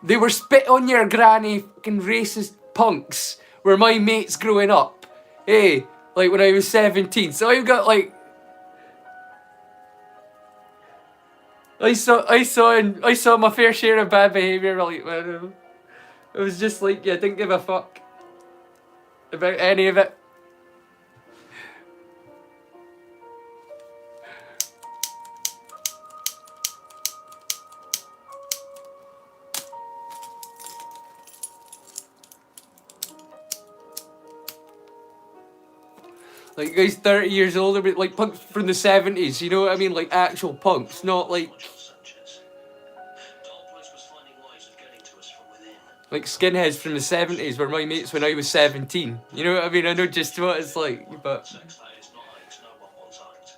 They were spit on your granny fucking racist punks. Were my mates growing up. Hey, like when I was 17. So I've got like. I saw my fair share of bad behaviour. Like, man, it was just like, yeah, didn't give a fuck about any of it. Like, guys 30 years older, but like punks from the 70s, you know what I mean? Like actual punks, not like Sanchez. Dark Place was finding ways of getting to us from within. like skinheads from the 70s were my mates when I was 17. You know what I mean? I know just what it's like, but Sex that is not AIDS, no one wants AIDS.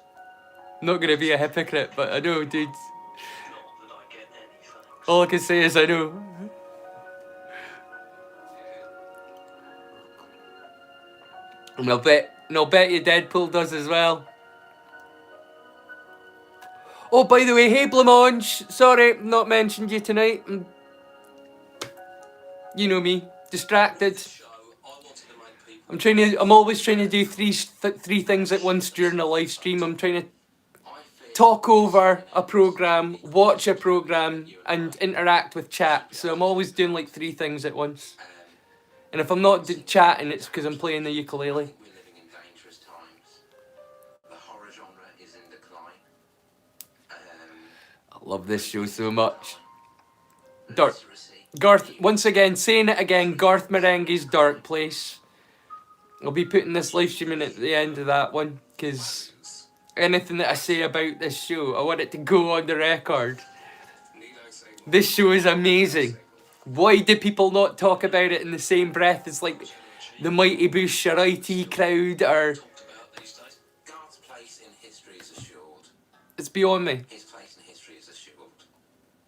I'm not gonna be a hypocrite, but I know, dude. Not that I get anything. All I can say is I know. And I'll bet you Deadpool does as well. Oh, by the way, hey Blancmange, sorry, not mentioned you tonight. You know me, distracted. Show, I wanted to make people. I'm always trying to do three things at once during a live stream. I'm trying to I feel talk over a program, watch a program, and interact with chat. So I'm always doing like 3 things at once. And if I'm not chatting, it's because I'm playing the ukulele. we're living in dangerous times. The horror genre is in decline. I love this show so much. Dark. Literacy. Garth, once again, saying it again, Garth Meringuhi's Dark Place. I'll be putting this live stream in at the end of that one, because anything that I say about this show, I want it to go on the record. Need I say more? This show is amazing. Why do people not talk about it in the same breath as like the Mighty Boosh or IT crowd, or Talked about these days. Garth's place in history is assured. it's beyond me. His place in history is assured.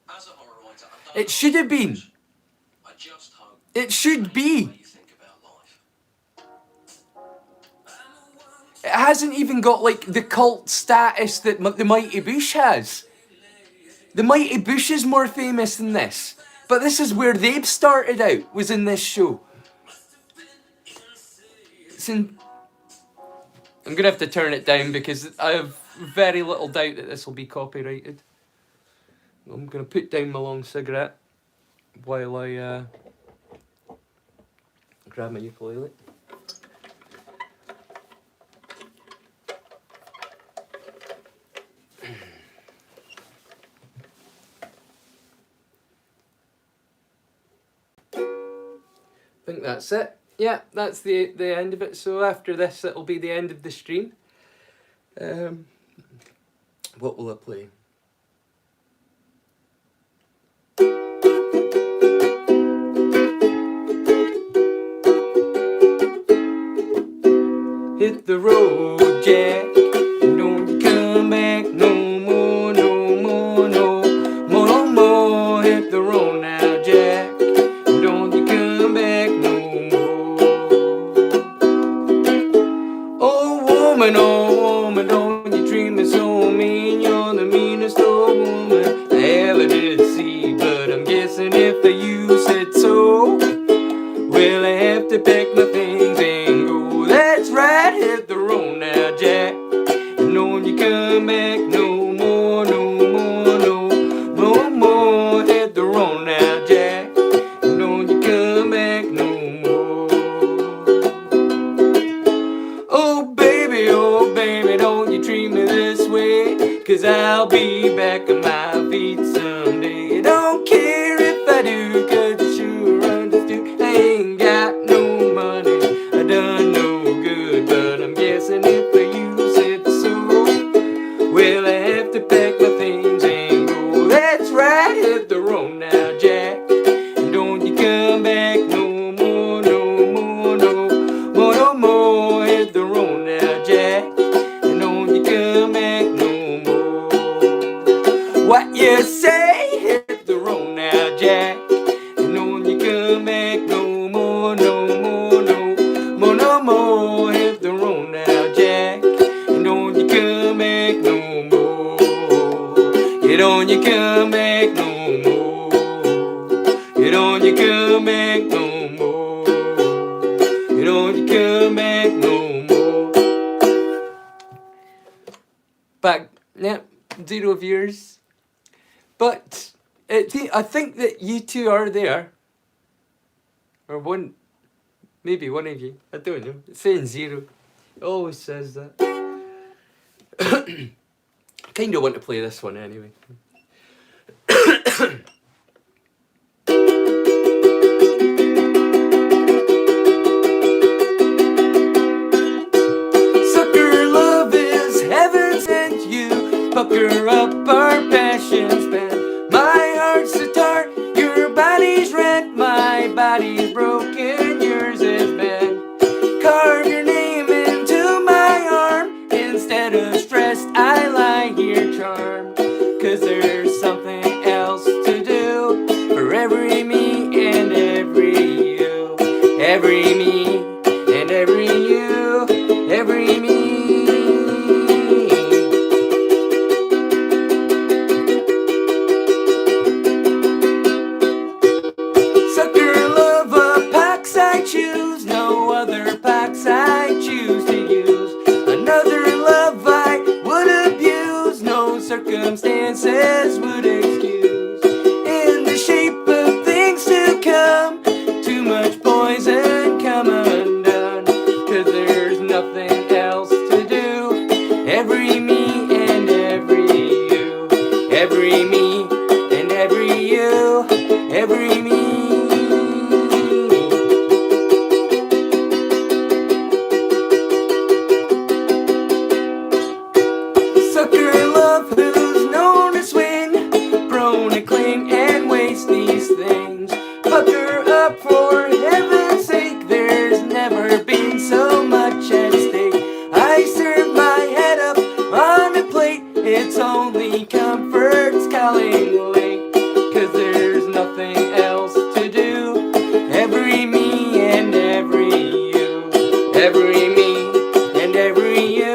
As a horror writer, I don't It should have been. I just hope It should the be. way you think about life. hasn't even got like the cult status that the Mighty Bush has. The Mighty Bush is more famous than this. But this is where they've started out, was in this show. I'm going to have to turn it down because I have very little doubt that this will be copyrighted. I'm going to put down my long cigarette while I grab my ukulele. I think that's it. Yeah, that's the end of it. So after this, it'll be the end of the stream. What will I play? Hit the road, Jack. Don't you come back no more, no more, no more, no more. Hit the road now, Jack. Don't you come back no more. Oh woman, don't you treat me so mean. You're the meanest old woman I ever did see. But I'm guessing if you said so, well, I have to pack my things and go. That's right, hit the road now, Jack. And don't you come back no more, no more, no more. Hit the road now, Jack. And don't you come back no more. Oh baby, don't you treat me this way. 'Cause I'll be back on my feet someday. Don't care if I do, 'cause you sure understood. I ain't got no money, I done no good. But I'm guessing if you said so, well, I have to pack my things and go. That's right, hit the road now, Jack. And don't you come back no more, no more, no more, no more. Hit the road now, Jack. And don't you come back no more. What you say? Hit the road now, Jack. And don't you come back no more, no more, no more, no more. Hit the road now, Jack. And don't you come back no more. You don't you come back no more. You don't you come back no more. You don't you come back no more. Back, yeah, 0 viewers. But I think that you two are there. Or one, maybe one of you. I don't know. It's saying 0. It always says that. I kind of want to play this one anyway. Sucker love is heaven sent you. Pucker up our passion span. My heart's a tart, your body's red. My body's broken, yours is bent. Carve your name into my arm. Instead of stressed, I lie here charmed. 'Cause there's something else to do for every me and every you. Every me and every you. Every me. Sucker love of packs I choose. No other packs I choose to use. Another love I would abuse. No circumstances would excuse. In the shape of things to come. Too much poison come undone. 'Cause there's nothing else to do. Every me and every you. Every me and every you. Every me. Sucker love who's known to swing, prone to cling and waste these things. Pucker up for heaven's sake, there's never been so much at stake. I serve my head up on a plate, it's only comfort's calling late. 'Cause there's nothing else to do. Every me and every you. Every me and every you.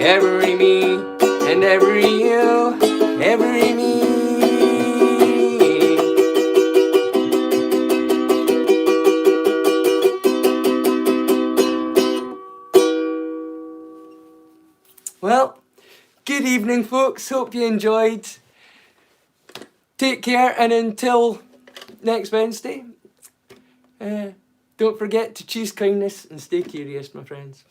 every me, and every you, every me. Well, good evening, folks. Hope you enjoyed. Take care, and until next Wednesday, don't forget to choose kindness and stay curious, my friends.